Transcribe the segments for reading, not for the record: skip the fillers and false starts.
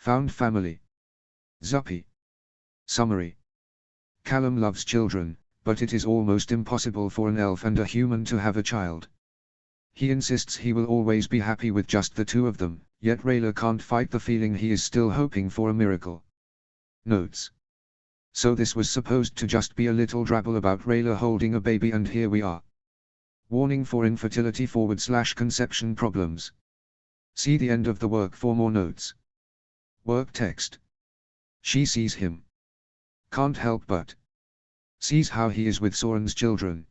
Found family. Zuppy. Summary. Callum loves children, but it is almost impossible for an elf and a human to have a child. He insists he will always be happy with just the two of them, yet Rayla can't fight the feeling he is still hoping for a miracle. Notes. So this was supposed to just be a little drabble about Rayla holding a baby, and here we are. Warning for infertility / conception problems. See the end of the work for more notes. Work text. She sees him. Can't help but. Sees how he is with Soren's children.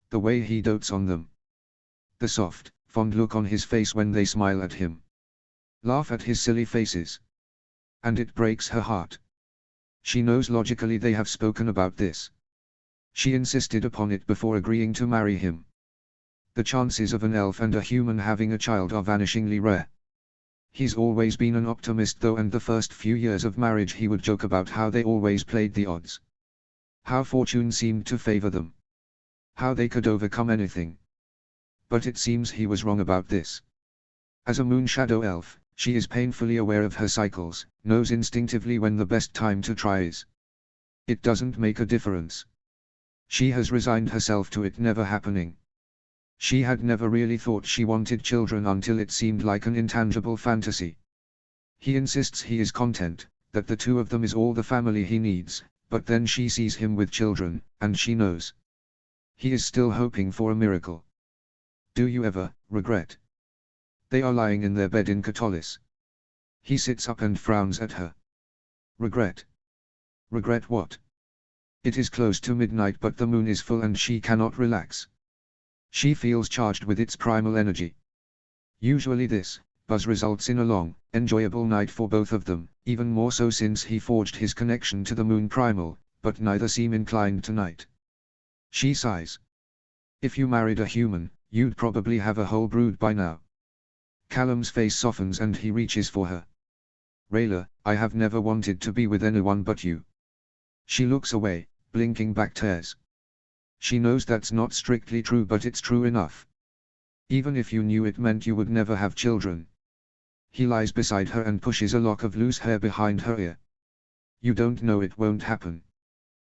The way he dotes on them. The soft, fond look on his face when they smile at him. Laugh at his silly faces. And it breaks her heart. She knows logically they have spoken about this. She insisted upon it before agreeing to marry him. The chances of an elf and a human having a child are vanishingly rare. He's always been an optimist though, and the first few years of marriage he would joke about how they always played the odds. How fortune seemed to favor them. How they could overcome anything. But it seems he was wrong about this. As a moon shadow elf, she is painfully aware of her cycles, knows instinctively when the best time to try is. It doesn't make a difference. She has resigned herself to it never happening. She had never really thought she wanted children until it seemed like an intangible fantasy. He insists he is content, that the two of them is all the family he needs, but then she sees him with children, and she knows. He is still hoping for a miracle. Do you ever regret? They are lying in their bed in Catullus. He sits up and frowns at her. Regret? Regret what? It is close to midnight, but the moon is full and she cannot relax. She feels charged with its primal energy. Usually this buzz results in a long, enjoyable night for both of them, even more so since he forged his connection to the moon primal, but neither seem inclined tonight. She sighs. If you married a human, you'd probably have a whole brood by now. Callum's face softens and he reaches for her. Rayla, I have never wanted to be with anyone but you. She looks away, blinking back tears. She knows that's not strictly true, but it's true enough. Even if you knew it meant you would never have children. He lies beside her and pushes a lock of loose hair behind her ear. You don't know it won't happen.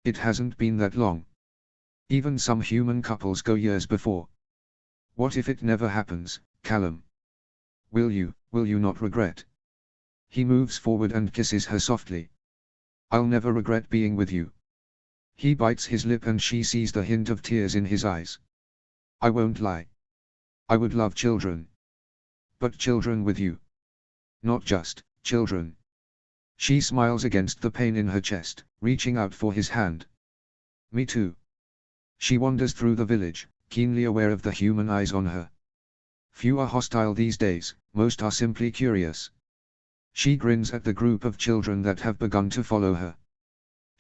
It hasn't been that long. Even some human couples go years before. What if it never happens, Callum? Will you not regret? He moves forward and kisses her softly. I'll never regret being with you. He bites his lip and she sees the hint of tears in his eyes. I won't lie. I would love children. But children with you. Not just children. She smiles against the pain in her chest, reaching out for his hand. Me too. She wanders through the village, keenly aware of the human eyes on her. Few are hostile these days, most are simply curious. She grins at the group of children that have begun to follow her.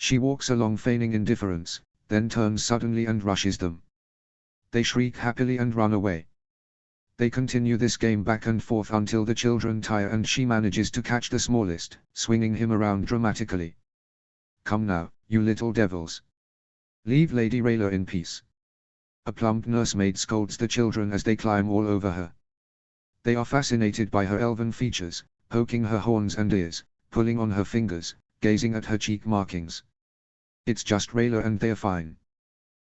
She walks along feigning indifference, then turns suddenly and rushes them. They shriek happily and run away. They continue this game back and forth until the children tire and she manages to catch the smallest, swinging him around dramatically. Come now, you little devils. Leave Lady Rayla in peace. A plump nursemaid scolds the children as they climb all over her. They are fascinated by her elven features, poking her horns and ears, pulling on her fingers, gazing at her cheek markings. It's just Rayla and they're fine.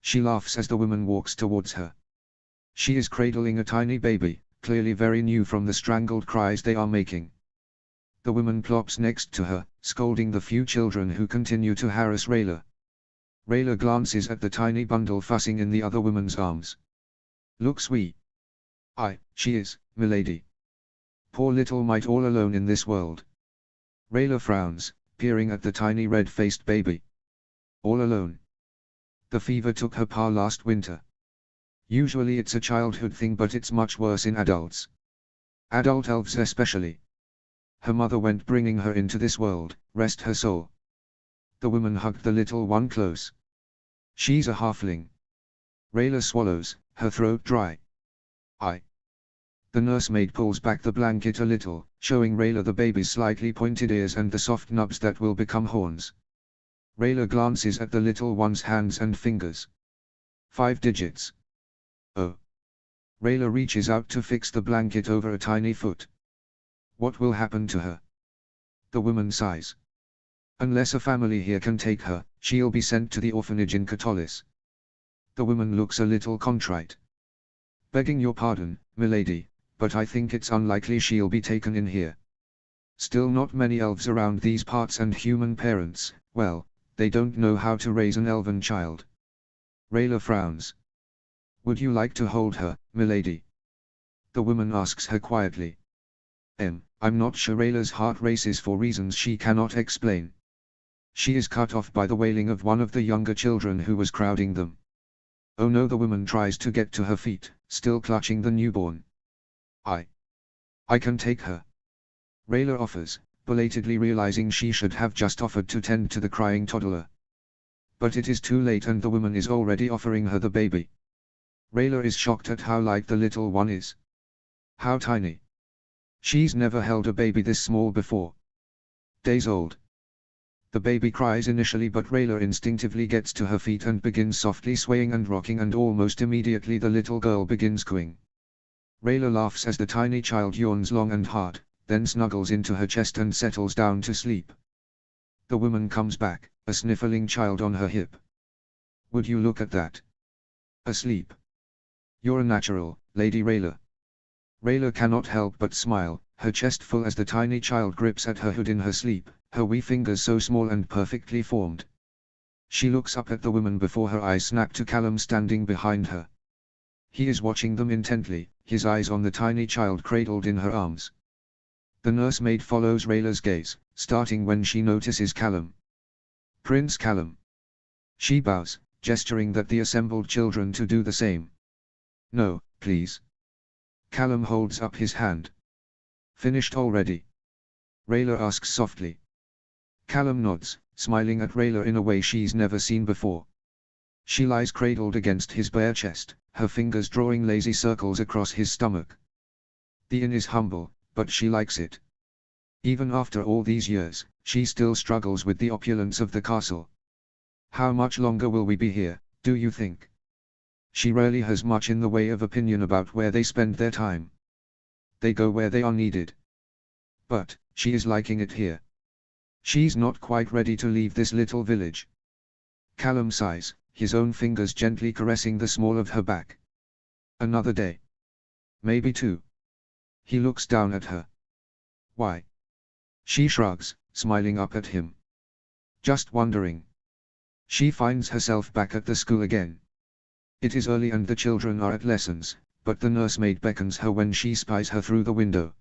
She laughs as the woman walks towards her. She is cradling a tiny baby, clearly very new from the strangled cries they are making. The woman plops next to her, scolding the few children who continue to harass Rayla. Rayla glances at the tiny bundle fussing in the other woman's arms. Looks wee. Aye, she is, milady. Poor little mite all alone in this world. Rayla frowns, peering at the tiny red-faced baby. All alone. The fever took her pa last winter. Usually it's a childhood thing, but it's much worse in adults. Adult elves especially. Her mother went bringing her into this world, rest her soul. The woman hugged the little one close. She's a halfling. Rayla swallows, her throat dry. Aye. The nursemaid pulls back the blanket a little, showing Rayla the baby's slightly pointed ears and the soft nubs that will become horns. Rayla glances at the little one's hands and fingers. 5 digits. Oh. Rayla reaches out to fix the blanket over a tiny foot. What will happen to her? The woman sighs. Unless a family here can take her, she'll be sent to the orphanage in Catullus. The woman looks a little contrite. Begging your pardon, milady, but I think it's unlikely she'll be taken in here. Still not many elves around these parts, and human parents, well, they don't know how to raise an elven child. Rayla frowns. Would you like to hold her, milady? The woman asks her quietly. I'm not sure. Rayla's heart races for reasons she cannot explain. She is cut off by the wailing of one of the younger children who was crowding them. Oh no, the woman tries to get to her feet, still clutching the newborn. I can take her. Rayla offers, belatedly realizing she should have just offered to tend to the crying toddler. But it is too late, and the woman is already offering her the baby. Rayla is shocked at how light the little one is. How tiny. She's never held a baby this small before. Days old. The baby cries initially, but Rayla instinctively gets to her feet and begins softly swaying and rocking, and almost immediately the little girl begins cooing. Rayla laughs as the tiny child yawns long and hard, then snuggles into her chest and settles down to sleep. The woman comes back, a sniffling child on her hip. Would you look at that? Asleep. You're a natural, Lady Rayla. Rayla cannot help but smile, her chest full as the tiny child grips at her hood in her sleep, her wee fingers so small and perfectly formed. She looks up at the woman before her eyes snap to Callum standing behind her. He is watching them intently, his eyes on the tiny child cradled in her arms. The nursemaid follows Rayla's gaze, starting when she notices Callum. Prince Callum. She bows, gesturing that the assembled children to do the same. No, please. Callum holds up his hand. Finished already? Rayla asks softly. Callum nods, smiling at Rayla in a way she's never seen before. She lies cradled against his bare chest, her fingers drawing lazy circles across his stomach. The inn is humble, but she likes it. Even after all these years, she still struggles with the opulence of the castle. How much longer will we be here, do you think? She rarely has much in the way of opinion about where they spend their time. They go where they are needed. But, she is liking it here. She's not quite ready to leave this little village. Callum sighs, his own fingers gently caressing the small of her back. Another day. Maybe two. He looks down at her. Why? She shrugs, smiling up at him. Just wondering. She finds herself back at the school again. It is early and the children are at lessons, but the nursemaid beckons her when she spies her through the window.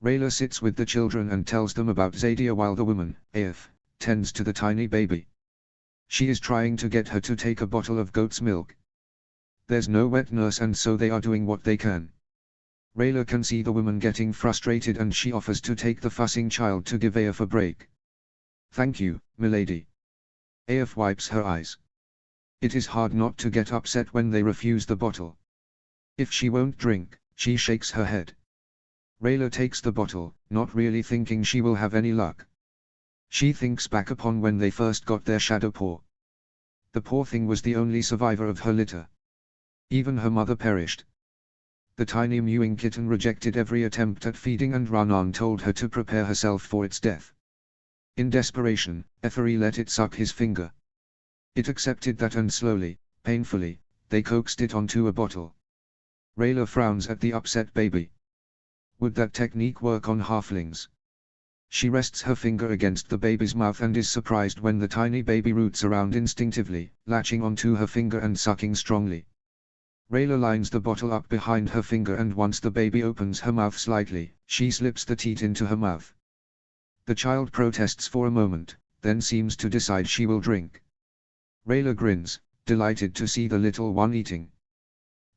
Rayla sits with the children and tells them about Zadia while the woman, Aeth, tends to the tiny baby. She is trying to get her to take a bottle of goat's milk. There's no wet nurse, and so they are doing what they can. Rayla can see the woman getting frustrated, and she offers to take the fussing child to give Aeth a break. Thank you, milady. Aeth wipes her eyes. It is hard not to get upset when they refuse the bottle. If she won't drink, she shakes her head. Rayla takes the bottle, not really thinking she will have any luck. She thinks back upon when they first got their shadow paw. The poor thing was the only survivor of her litter. Even her mother perished. The tiny mewing kitten rejected every attempt at feeding, and Ranan told her to prepare herself for its death. In desperation, Etheri let it suck his finger. It accepted that, and slowly, painfully, they coaxed it onto a bottle. Rayla frowns at the upset baby. Would that technique work on halflings? She rests her finger against the baby's mouth and is surprised when the tiny baby roots around instinctively, latching onto her finger and sucking strongly. Rayla lines the bottle up behind her finger, and once the baby opens her mouth slightly, she slips the teat into her mouth. The child protests for a moment, then seems to decide she will drink. Rayla grins, delighted to see the little one eating.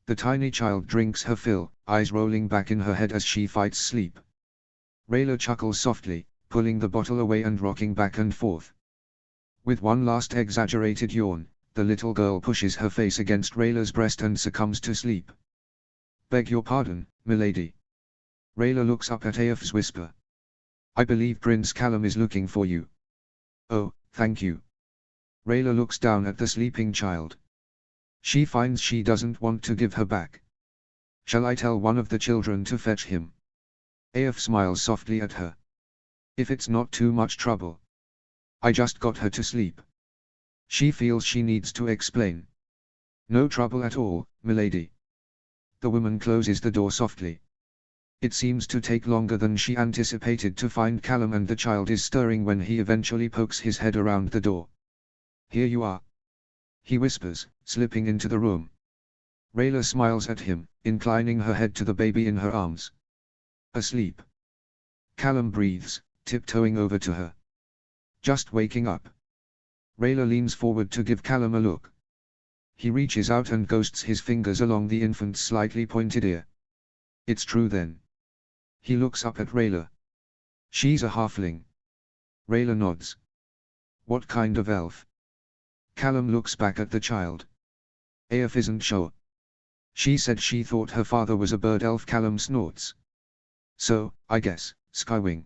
The tiny child drinks her fill, eyes rolling back in her head as she fights sleep. Rayla chuckles softly, pulling the bottle away and rocking back and forth. With one last exaggerated yawn, the little girl pushes her face against Rayla's breast and succumbs to sleep. Beg your pardon, milady. Rayla looks up at Aeth's whisper. I believe Prince Callum is looking for you. Oh, thank you. Rayla looks down at the sleeping child. She finds she doesn't want to give her back. Shall I tell one of the children to fetch him? Aeth smiles softly at her. If it's not too much trouble. I just got her to sleep. She feels she needs to explain. No trouble at all, milady. The woman closes the door softly. It seems to take longer than she anticipated to find Callum, and the child is stirring when he eventually pokes his head around the door. Here you are, he whispers, slipping into the room. Rayla smiles at him, inclining her head to the baby in her arms. Asleep. Callum breathes, tiptoeing over to her. Just waking up. Rayla leans forward to give Callum a look. He reaches out and ghosts his fingers along the infant's slightly pointed ear. It's true then. He looks up at Rayla. She's a halfling. Rayla nods. What kind of elf? Callum looks back at the child. Aof isn't sure. She said she thought her father was a bird elf. Callum snorts. So, I guess, Skywing.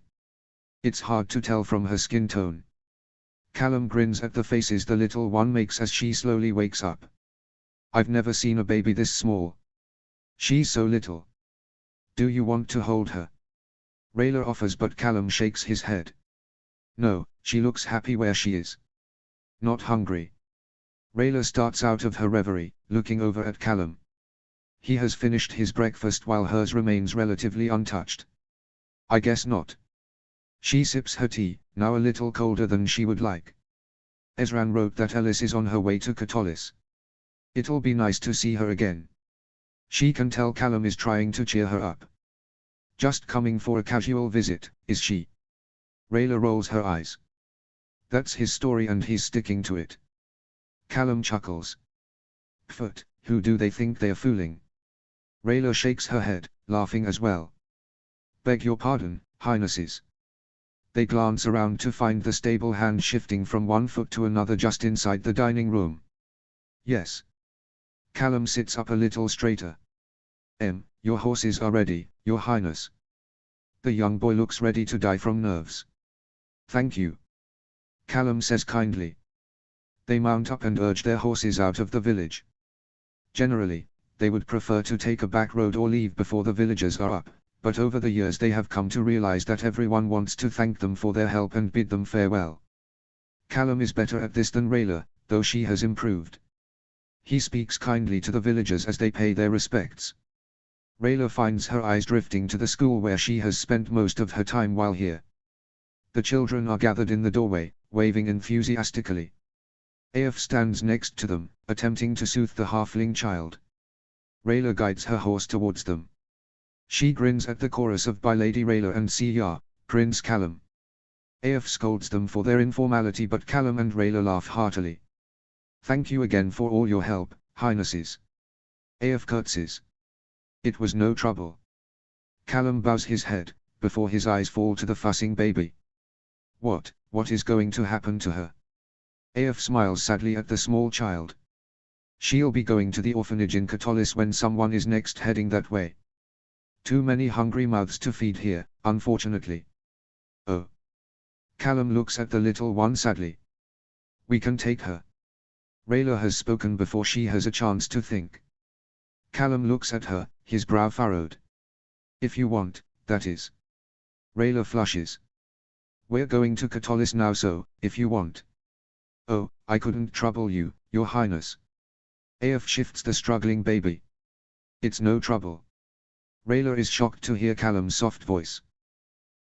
It's hard to tell from her skin tone. Callum grins at the faces the little one makes as she slowly wakes up. I've never seen a baby this small. She's so little. Do you want to hold her? Rayla offers, but Callum shakes his head. No, she looks happy where she is. Not hungry. Rayla starts out of her reverie, looking over at Callum. He has finished his breakfast while hers remains relatively untouched. I guess not. She sips her tea, now a little colder than she would like. Ezran wrote that Alice is on her way to Katolis. It'll be nice to see her again. She can tell Callum is trying to cheer her up. Just coming for a casual visit, is she? Rayla rolls her eyes. That's his story and he's sticking to it. Callum chuckles. Pfft, who do they think they're fooling? Rayla shakes her head, laughing as well. Beg your pardon, Highnesses. They glance around to find the stable hand shifting from one foot to another just inside the dining room. Yes. Callum sits up a little straighter. Your horses are ready, Your Highness. The young boy looks ready to die from nerves. Thank you. Callum says kindly. They mount up and urge their horses out of the village. Generally, they would prefer to take a back road or leave before the villagers are up, but over the years they have come to realize that everyone wants to thank them for their help and bid them farewell. Callum is better at this than Rayla, though she has improved. He speaks kindly to the villagers as they pay their respects. Rayla finds her eyes drifting to the school where she has spent most of her time while here. The children are gathered in the doorway, waving enthusiastically. Aof stands next to them, attempting to soothe the halfling child. Rayla guides her horse towards them. She grins at the chorus of by Lady Rayla and Siya, Prince Callum. Aof scolds them for their informality, but Callum and Rayla laugh heartily. Thank you again for all your help, Highnesses. Aof curtsies. It was no trouble. Callum bows his head, before his eyes fall to the fussing baby. What is going to happen to her? Aof smiles sadly at the small child. She'll be going to the orphanage in Katolis when someone is next heading that way. Too many hungry mouths to feed here, unfortunately. Oh. Callum looks at the little one sadly. We can take her. Rayla has spoken before she has a chance to think. Callum looks at her, his brow furrowed. If you want, that is. Rayla flushes. We're going to Katolis now, so, if you want. Oh, I couldn't trouble you, Your Highness. Aof shifts the struggling baby. It's no trouble. Rayla is shocked to hear Callum's soft voice.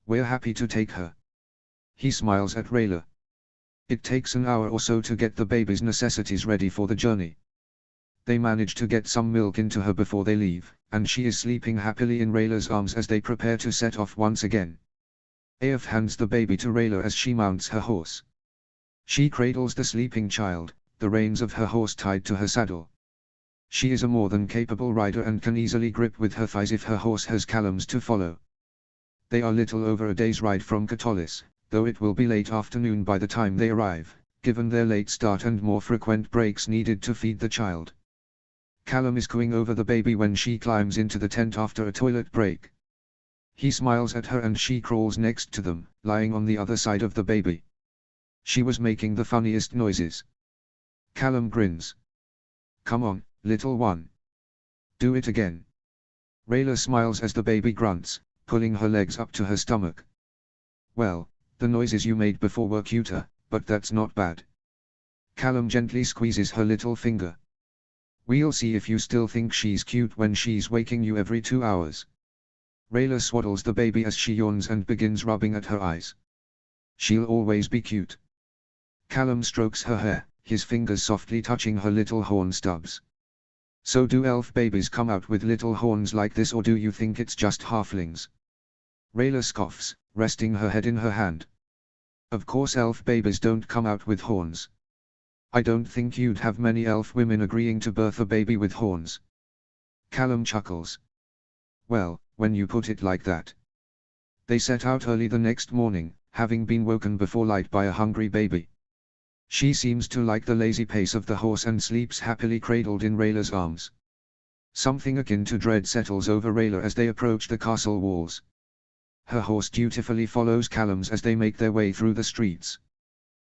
We're happy to take her. He smiles at Rayla. It takes an hour or so to get the baby's necessities ready for the journey. They manage to get some milk into her before they leave, and she is sleeping happily in Rayla's arms as they prepare to set off once again. Aof hands the baby to Rayla as she mounts her horse. She cradles the sleeping child, the reins of her horse tied to her saddle. She is a more than capable rider and can easily grip with her thighs if her horse has Callum's to follow. They are little over a day's ride from Katolis, though it will be late afternoon by the time they arrive, given their late start and more frequent breaks needed to feed the child. Callum is cooing over the baby when she climbs into the tent after a toilet break. He smiles at her and she crawls next to them, lying on the other side of the baby. She was making the funniest noises. Callum grins. Come on, little one. Do it again. Rayla smiles as the baby grunts, pulling her legs up to her stomach. Well, The noises you made before were cuter, but that's not bad. Callum gently squeezes her little finger. We'll see if you still think she's cute when she's waking you every 2 hours. Rayla swaddles the baby as she yawns and begins rubbing at her eyes. She'll always be cute. Callum strokes her hair, his fingers softly touching her little horn stubs. So do elf babies come out with little horns like this, or do you think it's just halflings? Rayla scoffs, resting her head in her hand. Of course elf babies don't come out with horns. I don't think you'd have many elf women agreeing to birth a baby with horns. Callum chuckles. Well, when you put it like that. They set out early the next morning, having been woken before light by a hungry baby. She seems to like the lazy pace of the horse and sleeps happily cradled in Rayla's arms. Something akin to dread settles over Rayla as they approach the castle walls. Her horse dutifully follows Callum's as they make their way through the streets.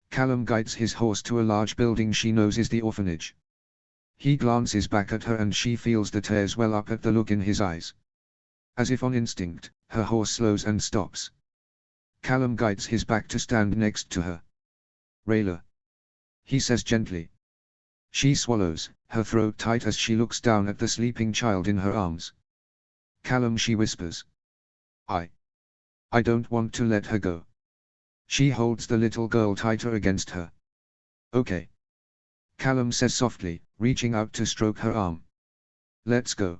Callum guides his horse to a large building she knows is the orphanage. He glances back at her and she feels the tears well up at the look in his eyes. As if on instinct, her horse slows and stops. Callum guides his back to stand next to her. Rayla, he says gently. She swallows, her throat tight as she looks down at the sleeping child in her arms. Callum, she whispers. I don't want to let her go. She holds the little girl tighter against her. Okay. Callum says softly, reaching out to stroke her arm. Let's go.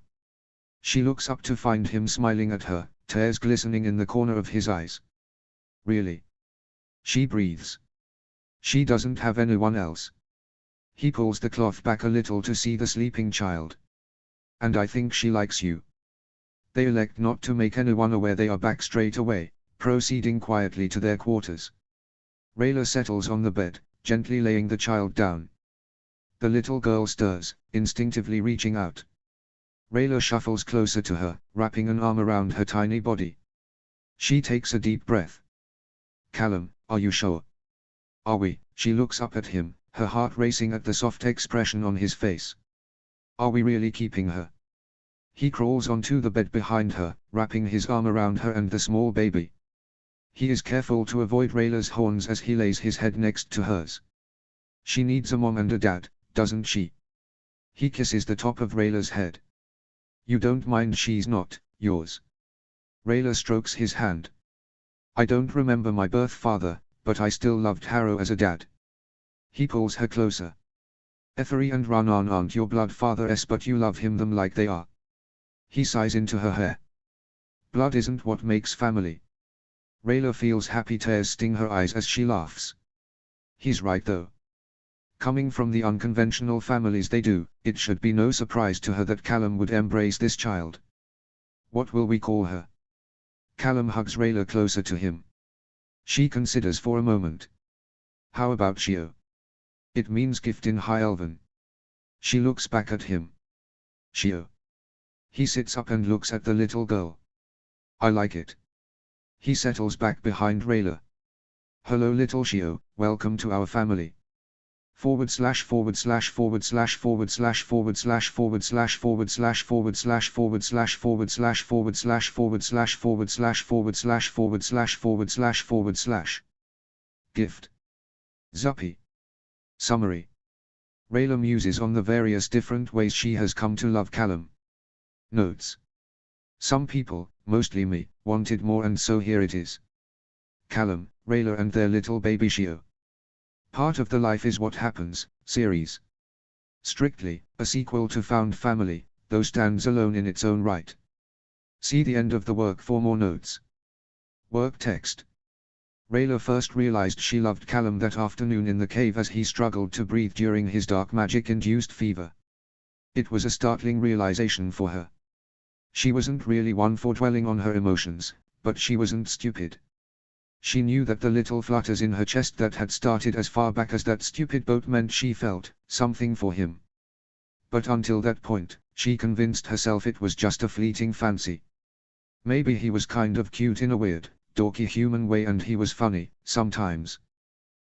She looks up to find him smiling at her, tears glistening in the corner of his eyes. Really? She breathes. She doesn't have anyone else. He pulls the cloth back a little to see the sleeping child. And I think she likes you. They elect not to make anyone aware they are back straight away, proceeding quietly to their quarters. Rayla settles on the bed, gently laying the child down. The little girl stirs, instinctively reaching out. Rayla shuffles closer to her, wrapping an arm around her tiny body. She takes a deep breath. Callum, are you sure? Are we? She looks up at him, her heart racing at the soft expression on his face. Are we really keeping her? He crawls onto the bed behind her, wrapping his arm around her and the small baby. He is careful to avoid Rayla's horns as he lays his head next to hers. She needs a mom and a dad, doesn't she? He kisses the top of Rayla's head. You don't mind she's not yours? Rayla strokes his hand. I don't remember my birth father, but I still loved Harrow as a dad. He pulls her closer. Ethery and Ranan aren't your blood fathers, but you love them like they are. He sighs into her hair. Blood isn't what makes family. Rayla feels happy tears sting her eyes as she laughs. He's right though. Coming from the unconventional families they do, it should be no surprise to her that Callum would embrace this child. What will we call her? Callum hugs Rayla closer to him. She considers for a moment. How about Shio? It means gift in High Elven. She looks back at him. Shio. He sits up and looks at the little girl. I like it. He settles back behind Rayla. Hello little Shio, welcome to our family. // // // // // // // // // // // // // // // // // // // // // // // // // // // // // // // // // // // // // // // // // // // Gift. Zuppy. Summary. Rayla muses on the various different ways she has come to love Callum. Notes. Some people, mostly me, wanted more, and so here it is. Callum, Rayla and their little baby Shio. Part of the Life is What Happens series. Strictly a sequel to Found Family, though stands alone in its own right. See the end of the work for more notes. Work text. Rayla first realized she loved Callum that afternoon in the cave as he struggled to breathe during his dark magic-induced fever. It was a startling realization for her. She wasn't really one for dwelling on her emotions, but she wasn't stupid. She knew that the little flutters in her chest that had started as far back as that stupid boat meant she felt something for him. But until that point, she convinced herself it was just a fleeting fancy. Maybe he was kind of cute in a weird, dorky human way, and he was funny, sometimes.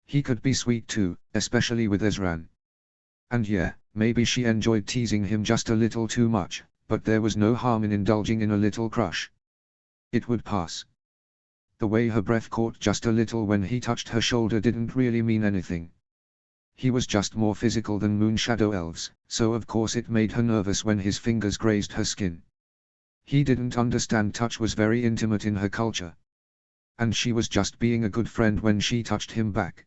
He could be sweet too, especially with Ezran. And yeah, maybe she enjoyed teasing him just a little too much, but there was no harm in indulging in a little crush. It would pass. The way her breath caught just a little when he touched her shoulder didn't really mean anything. He was just more physical than moon shadow elves, so of course it made her nervous when his fingers grazed her skin. He didn't understand touch was very intimate in her culture. And she was just being a good friend when she touched him back.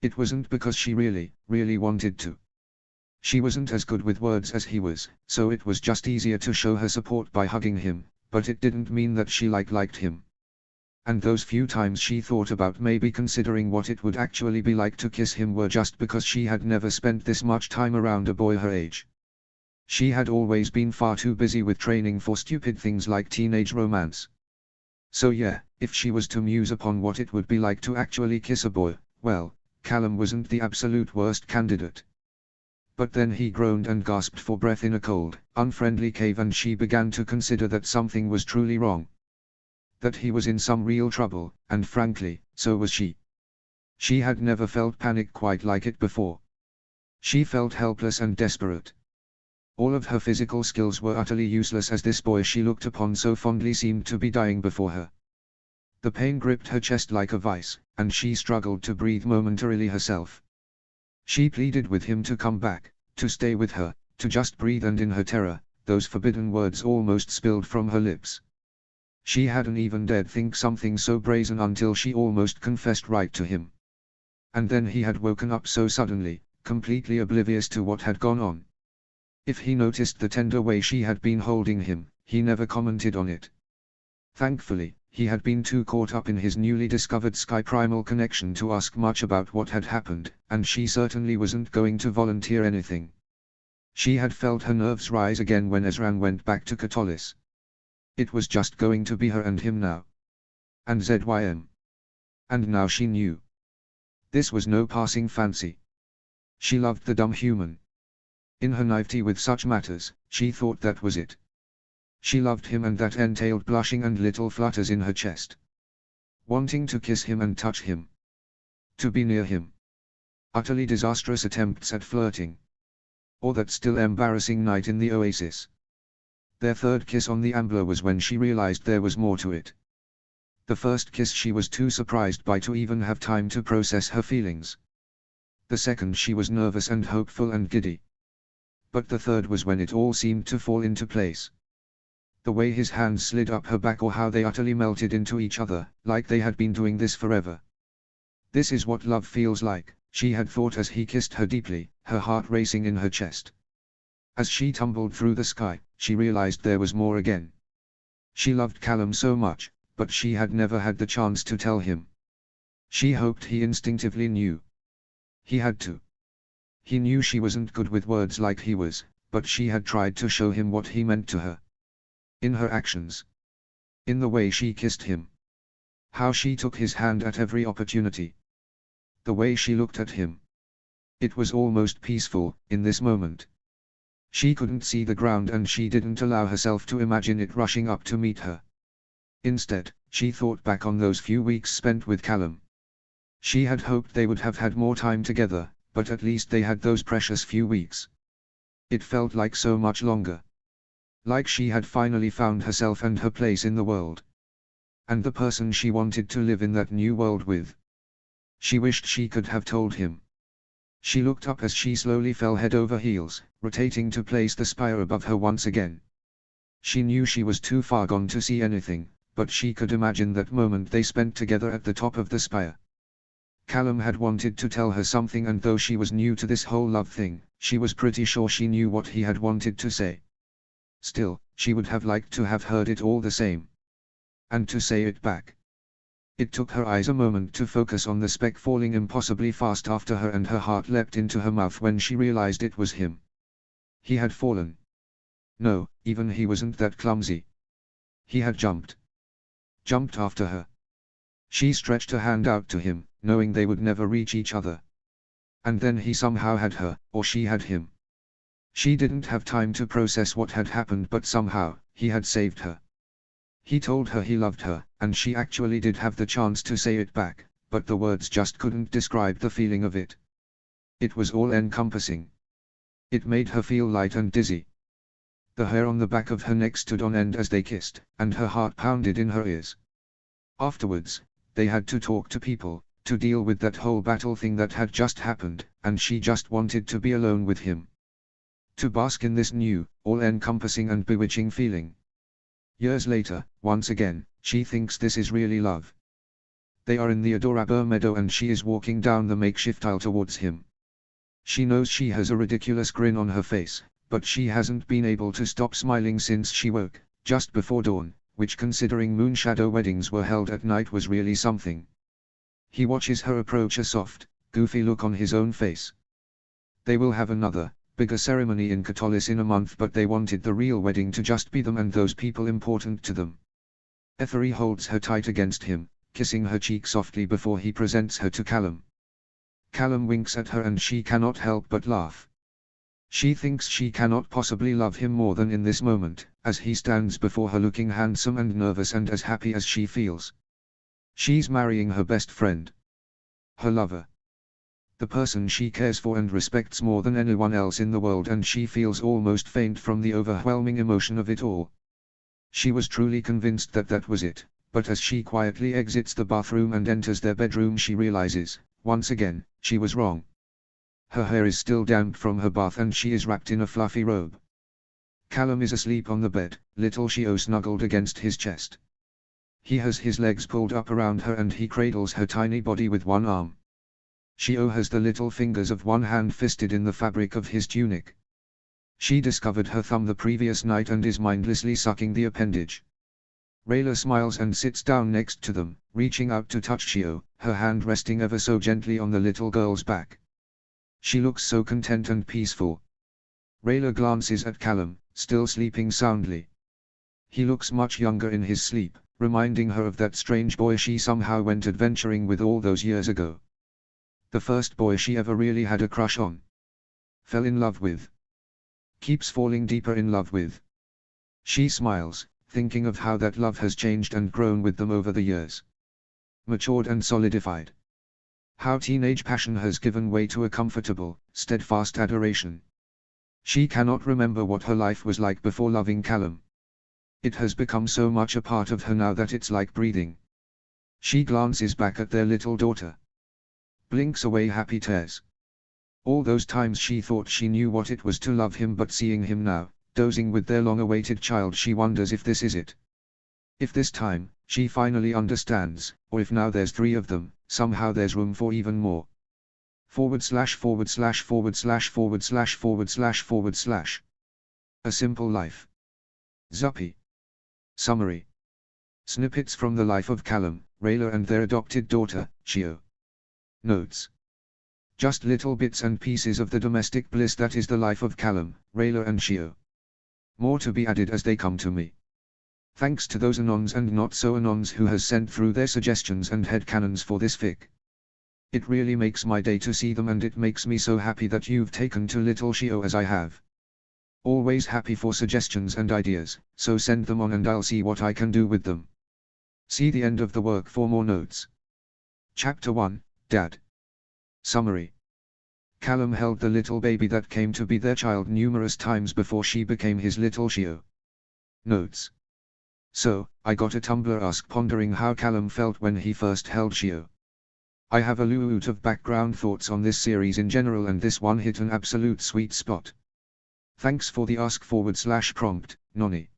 It wasn't because she really wanted to. She wasn't as good with words as he was, so it was just easier to show her support by hugging him, but it didn't mean that she liked him. And those few times she thought about maybe considering what it would actually be like to kiss him were just because she had never spent this much time around a boy her age. She had always been far too busy with training for stupid things like teenage romance. So yeah, if she was to muse upon what it would be like to actually kiss a boy, well, Callum wasn't the absolute worst candidate. But then he groaned and gasped for breath in a cold, unfriendly cave, and she began to consider that something was truly wrong. That he was in some real trouble, and frankly, so was she. She had never felt panic quite like it before. She felt helpless and desperate. All of her physical skills were utterly useless as this boy she looked upon so fondly seemed to be dying before her. The pain gripped her chest like a vice, and she struggled to breathe momentarily herself. She pleaded with him to come back, to stay with her, to just breathe, and in her terror, those forbidden words almost spilled from her lips. She hadn't even dared think something so brazen until she almost confessed right to him. And then he had woken up so suddenly, completely oblivious to what had gone on. If he noticed the tender way she had been holding him, he never commented on it. Thankfully, he had been too caught up in his newly discovered sky primal connection to ask much about what had happened, and she certainly wasn't going to volunteer anything. She had felt her nerves rise again when Ezran went back to Katolis. It was just going to be her and him now. And ZYM. And now she knew. This was no passing fancy. She loved the dumb human. In her naivety with such matters, she thought that was it. She loved him, and that entailed blushing and little flutters in her chest. Wanting to kiss him and touch him. To be near him. Utterly disastrous attempts at flirting. Or that still embarrassing night in the oasis. Their third kiss on the Ambler was when she realized there was more to it. The first kiss she was too surprised by to even have time to process her feelings. The second she was nervous and hopeful and giddy. But the third was when it all seemed to fall into place. The way his hands slid up her back, or how they utterly melted into each other, like they had been doing this forever. This is what love feels like, she had thought as he kissed her deeply, her heart racing in her chest. As she tumbled through the sky, she realized there was more again. She loved Callum so much, but she had never had the chance to tell him. She hoped he instinctively knew. He had to. He knew she wasn't good with words like he was, but she had tried to show him what he meant to her. In her actions. In the way she kissed him. How she took his hand at every opportunity. The way she looked at him. It was almost peaceful, in this moment. She couldn't see the ground, and she didn't allow herself to imagine it rushing up to meet her. Instead, she thought back on those few weeks spent with Callum. She had hoped they would have had more time together, but at least they had those precious few weeks. It felt like so much longer. Like she had finally found herself and her place in the world. And the person she wanted to live in that new world with. She wished she could have told him. She looked up as she slowly fell head over heels, rotating to place the spire above her once again. She knew she was too far gone to see anything, but she could imagine that moment they spent together at the top of the spire. Callum had wanted to tell her something, and though she was new to this whole love thing, she was pretty sure she knew what he had wanted to say. Still, she would have liked to have heard it all the same. And to say it back. It took her eyes a moment to focus on the speck falling impossibly fast after her, and her heart leapt into her mouth when she realized it was him. He had fallen. No, even he wasn't that clumsy. He had jumped. Jumped after her. She stretched her hand out to him, knowing they would never reach each other. And then he somehow had her, or she had him. She didn't have time to process what had happened, but somehow, he had saved her. He told her he loved her, and she actually did have the chance to say it back, but the words just couldn't describe the feeling of it. It was all-encompassing. It made her feel light and dizzy. The hair on the back of her neck stood on end as they kissed, and her heart pounded in her ears. Afterwards, they had to talk to people, to deal with that whole battle thing that had just happened, and she just wanted to be alone with him. To bask in this new, all-encompassing and bewitching feeling. Years later, once again, she thinks this is really love. They are in the adorable meadow and she is walking down the makeshift aisle towards him. She knows she has a ridiculous grin on her face, but she hasn't been able to stop smiling since she woke, just before dawn, which considering moonshadow weddings were held at night was really something. He watches her approach, a soft, goofy look on his own face. They will have another, bigger ceremony in Katolis in a month, but they wanted the real wedding to just be them and those people important to them. Ethery holds her tight against him, kissing her cheek softly before he presents her to Callum. Callum winks at her and she cannot help but laugh. She thinks she cannot possibly love him more than in this moment, as he stands before her looking handsome and nervous and as happy as she feels. She's marrying her best friend. Her lover. The person she cares for and respects more than anyone else in the world, and she feels almost faint from the overwhelming emotion of it all. She was truly convinced that that was it, but as she quietly exits the bathroom and enters their bedroom she realizes, once again, she was wrong. Her hair is still damp from her bath and she is wrapped in a fluffy robe. Callum is asleep on the bed, little Shio snuggled against his chest. He has his legs pulled up around her and he cradles her tiny body with one arm. Shio has the little fingers of one hand fisted in the fabric of his tunic. She discovered her thumb the previous night and is mindlessly sucking the appendage. Rayla smiles and sits down next to them, reaching out to touch Shio, her hand resting ever so gently on the little girl's back. She looks so content and peaceful. Rayla glances at Callum, still sleeping soundly. He looks much younger in his sleep, reminding her of that strange boy she somehow went adventuring with all those years ago. The first boy she ever really had a crush on. Fell in love with. Keeps falling deeper in love with. She smiles, thinking of how that love has changed and grown with them over the years. Matured and solidified. How teenage passion has given way to a comfortable, steadfast adoration. She cannot remember what her life was like before loving Callum. It has become so much a part of her now that it's like breathing. She glances back at their little daughter. Blinks away happy tears. All those times she thought she knew what it was to love him, but seeing him now, dozing with their long-awaited child, she wonders if this is it. If this time, she finally understands, or if now there's 3 of them, somehow there's room for even more. // A Simple Life. Zuppy. Summary. Snippets from the life of Callum, Rayla and their adopted daughter, Shio. Notes. Just little bits and pieces of the domestic bliss that is the life of Callum, Rayla and Shio. More to be added as they come to me. Thanks to those anons and not so anons who has sent through their suggestions and headcanons for this fic. It really makes my day to see them, and it makes me so happy that you've taken to little Shio as I have. Always happy for suggestions and ideas, so send them on and I'll see what I can do with them. See the end of the work for more notes. Chapter 1, Dad. Summary. Callum held the little baby that came to be their child numerous times before she became his little Shio. Notes. So, I got a Tumblr ask pondering how Callum felt when he first held Shio. I have a loot of background thoughts on this series in general, and this one hit an absolute sweet spot. Thanks for the ask/prompt, Nonny.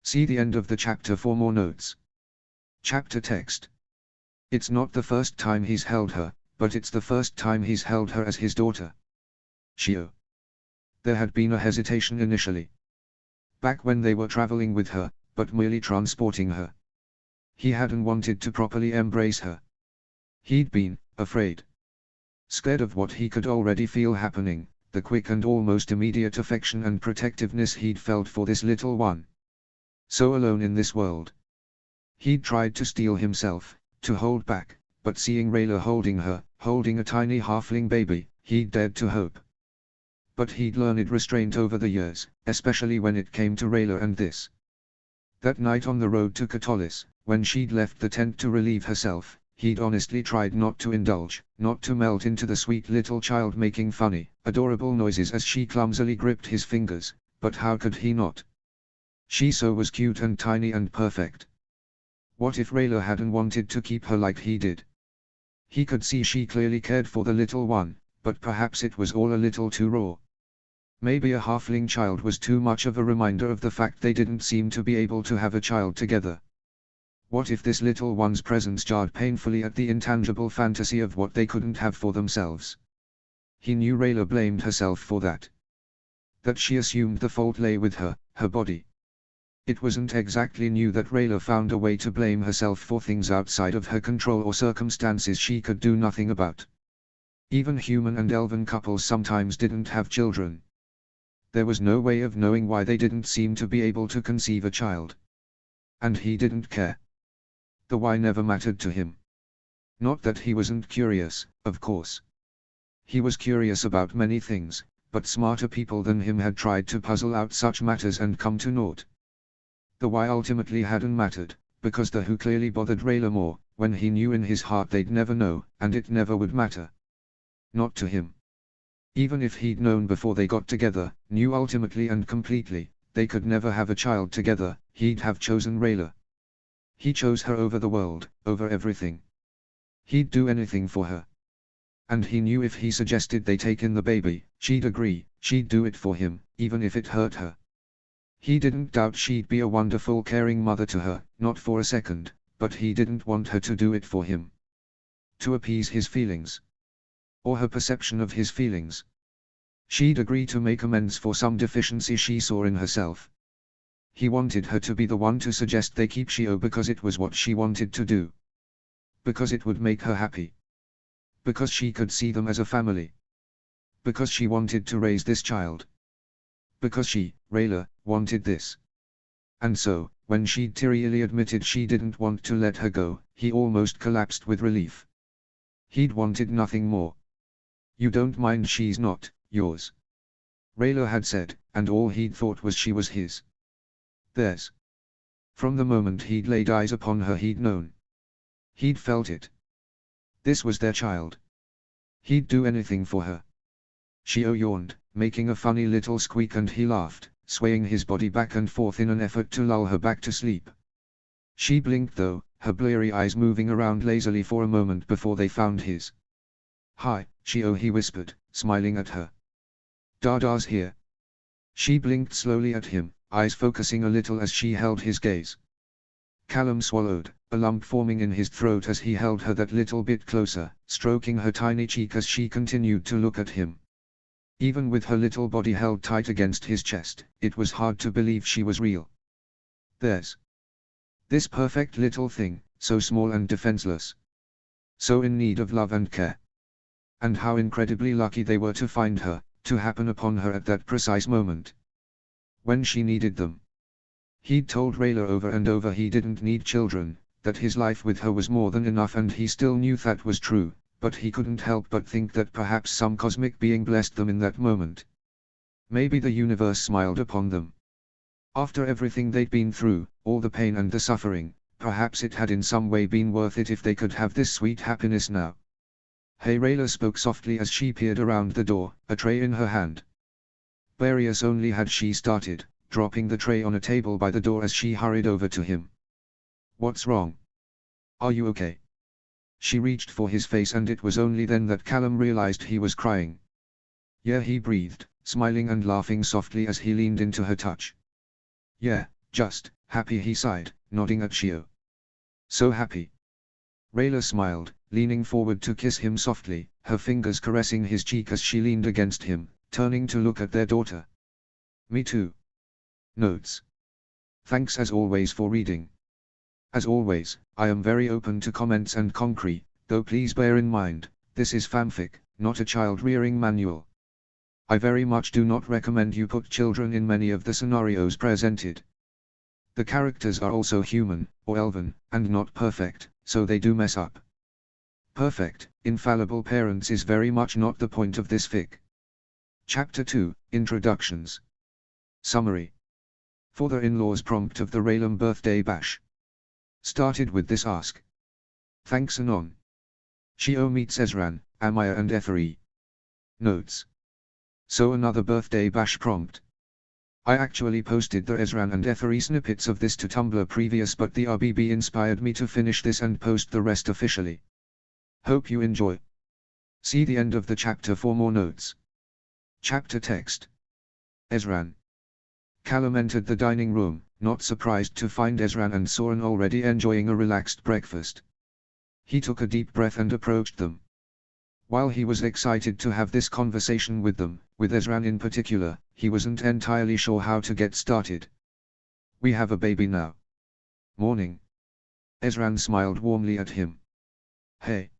See the end of the chapter for more notes. Chapter text. It's not the first time he's held her, but it's the first time he's held her as his daughter. Shio. There had been a hesitation initially. Back when they were traveling with her, but merely transporting her. He hadn't wanted to properly embrace her. He'd been afraid. Scared of what he could already feel happening, the quick and almost immediate affection and protectiveness he'd felt for this little one. So alone in this world. He'd tried to steel himself, to hold back, but seeing Rayla holding her, holding a tiny halfling baby, he'd dared to hope. But he'd learned restraint over the years, especially when it came to Rayla and this. That night on the road to Katolis, when she'd left the tent to relieve herself, he'd honestly tried not to indulge, not to melt into the sweet little child making funny, adorable noises as she clumsily gripped his fingers, but how could he not? She so was cute and tiny and perfect. What if Rayla hadn't wanted to keep her like he did? He could see she clearly cared for the little one, but perhaps it was all a little too raw. Maybe a halfling child was too much of a reminder of the fact they didn't seem to be able to have a child together. What if this little one's presence jarred painfully at the intangible fantasy of what they couldn't have for themselves? He knew Rayla blamed herself for that. That she assumed the fault lay with her body. It wasn't exactly new that Rayla found a way to blame herself for things outside of her control or circumstances she could do nothing about. Even human and elven couples sometimes didn't have children. There was no way of knowing why they didn't seem to be able to conceive a child. And he didn't care. The why never mattered to him. Not that he wasn't curious, of course. He was curious about many things, but smarter people than him had tried to puzzle out such matters and come to naught. The why ultimately hadn't mattered, because the who clearly bothered Rayla more, when he knew in his heart they'd never know, and it never would matter. Not to him. Even if he'd known before they got together, knew ultimately and completely, they could never have a child together, he'd have chosen Rayla. He chose her over the world, over everything. He'd do anything for her. And he knew if he suggested they take in the baby, she'd agree, she'd do it for him, even if it hurt her. He didn't doubt she'd be a wonderful caring mother to her, not for a second, but he didn't want her to do it for him. To appease his feelings. Or her perception of his feelings. She'd agree to make amends for some deficiency she saw in herself. He wanted her to be the one to suggest they keep Shio because it was what she wanted to do. Because it would make her happy. Because she could see them as a family. Because she wanted to raise this child. Because she, Rayla, wanted this. And so, when she'd tearily admitted she didn't want to let her go, he almost collapsed with relief. He'd wanted nothing more. You don't mind she's not yours. Rayla had said, and all he'd thought was she was his. Theirs. From the moment he'd laid eyes upon her he'd known. He'd felt it. This was their child. He'd do anything for her. Shio yawned, making a funny little squeak, and he laughed, swaying his body back and forth in an effort to lull her back to sleep. She blinked though, her bleary eyes moving around lazily for a moment before they found his. "Hi, Shio," he whispered, smiling at her. "Dada's here." She blinked slowly at him, eyes focusing a little as she held his gaze. Callum swallowed, a lump forming in his throat as he held her that little bit closer, stroking her tiny cheek as she continued to look at him. Even with her little body held tight against his chest, it was hard to believe she was real. There's this perfect little thing, so small and defenseless. So in need of love and care. And how incredibly lucky they were to find her, to happen upon her at that precise moment. When she needed them. He'd told Rayla over and over he didn't need children, that his life with her was more than enough, and he still knew that was true, but he couldn't help but think that perhaps some cosmic being blessed them in that moment. Maybe the universe smiled upon them. After everything they'd been through, all the pain and the suffering, perhaps it had in some way been worth it if they could have this sweet happiness now. "Hey," Rayla spoke softly as she peered around the door, a tray in her hand. Barriers only had she started, dropping the tray on a table by the door as she hurried over to him. "What's wrong? Are you okay?" She reached for his face, and it was only then that Callum realized he was crying. "Yeah," he breathed, smiling and laughing softly as he leaned into her touch. "Yeah, just happy," he sighed, nodding at Shio. "So happy." Rayla smiled, leaning forward to kiss him softly, her fingers caressing his cheek as she leaned against him, turning to look at their daughter. "Me too." Notes. Thanks as always for reading. As always, I am very open to comments and concrete, though please bear in mind, this is fanfic, not a child-rearing manual. I very much do not recommend you put children in many of the scenarios presented. The characters are also human, or elven, and not perfect, so they do mess up. Perfect, infallible parents is very much not the point of this fic. Chapter 2, Introductions. Summary. Father-in-law's prompt of the Raylan birthday bash. Started with this ask. Thanks Anon. Shio meets Ezran, Amaya and Etheri. Notes. So another birthday bash prompt. I actually posted the Ezran and Etheri snippets of this to Tumblr previous, but the RBB inspired me to finish this and post the rest officially. Hope you enjoy. See the end of the chapter for more notes. Chapter text. Ezran. Callum entered the dining room, not surprised to find Ezran and Soren already enjoying a relaxed breakfast. He took a deep breath and approached them. While he was excited to have this conversation with them, with Ezran in particular, he wasn't entirely sure how to get started. We have a baby now. Morning. Ezran smiled warmly at him. Hey.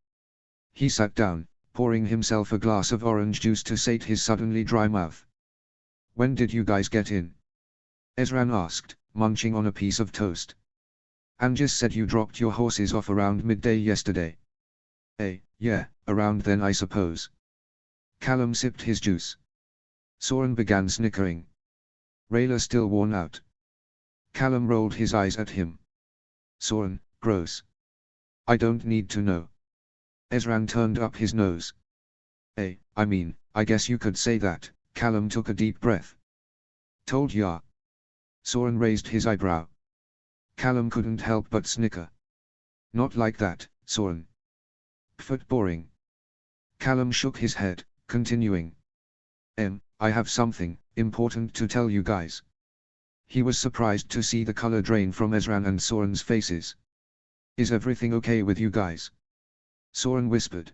He sat down, pouring himself a glass of orange juice to sate his suddenly dry mouth. When did you guys get in? Ezran asked, munching on a piece of toast. Angus said you dropped your horses off around midday yesterday. Yeah, around then I suppose. Callum sipped his juice. Soren began snickering. Rayla still worn out. Callum rolled his eyes at him. Soren, gross. I don't need to know. Ezran turned up his nose. I mean, I guess you could say that. Callum took a deep breath. Told ya. Soren raised his eyebrow. Callum couldn't help but snicker. Not like that, Soren. Pfft, boring. Callum shook his head, continuing. I have something important to tell you guys. He was surprised to see the color drain from Ezran and Soren's faces. Is everything okay with you guys? Soren whispered.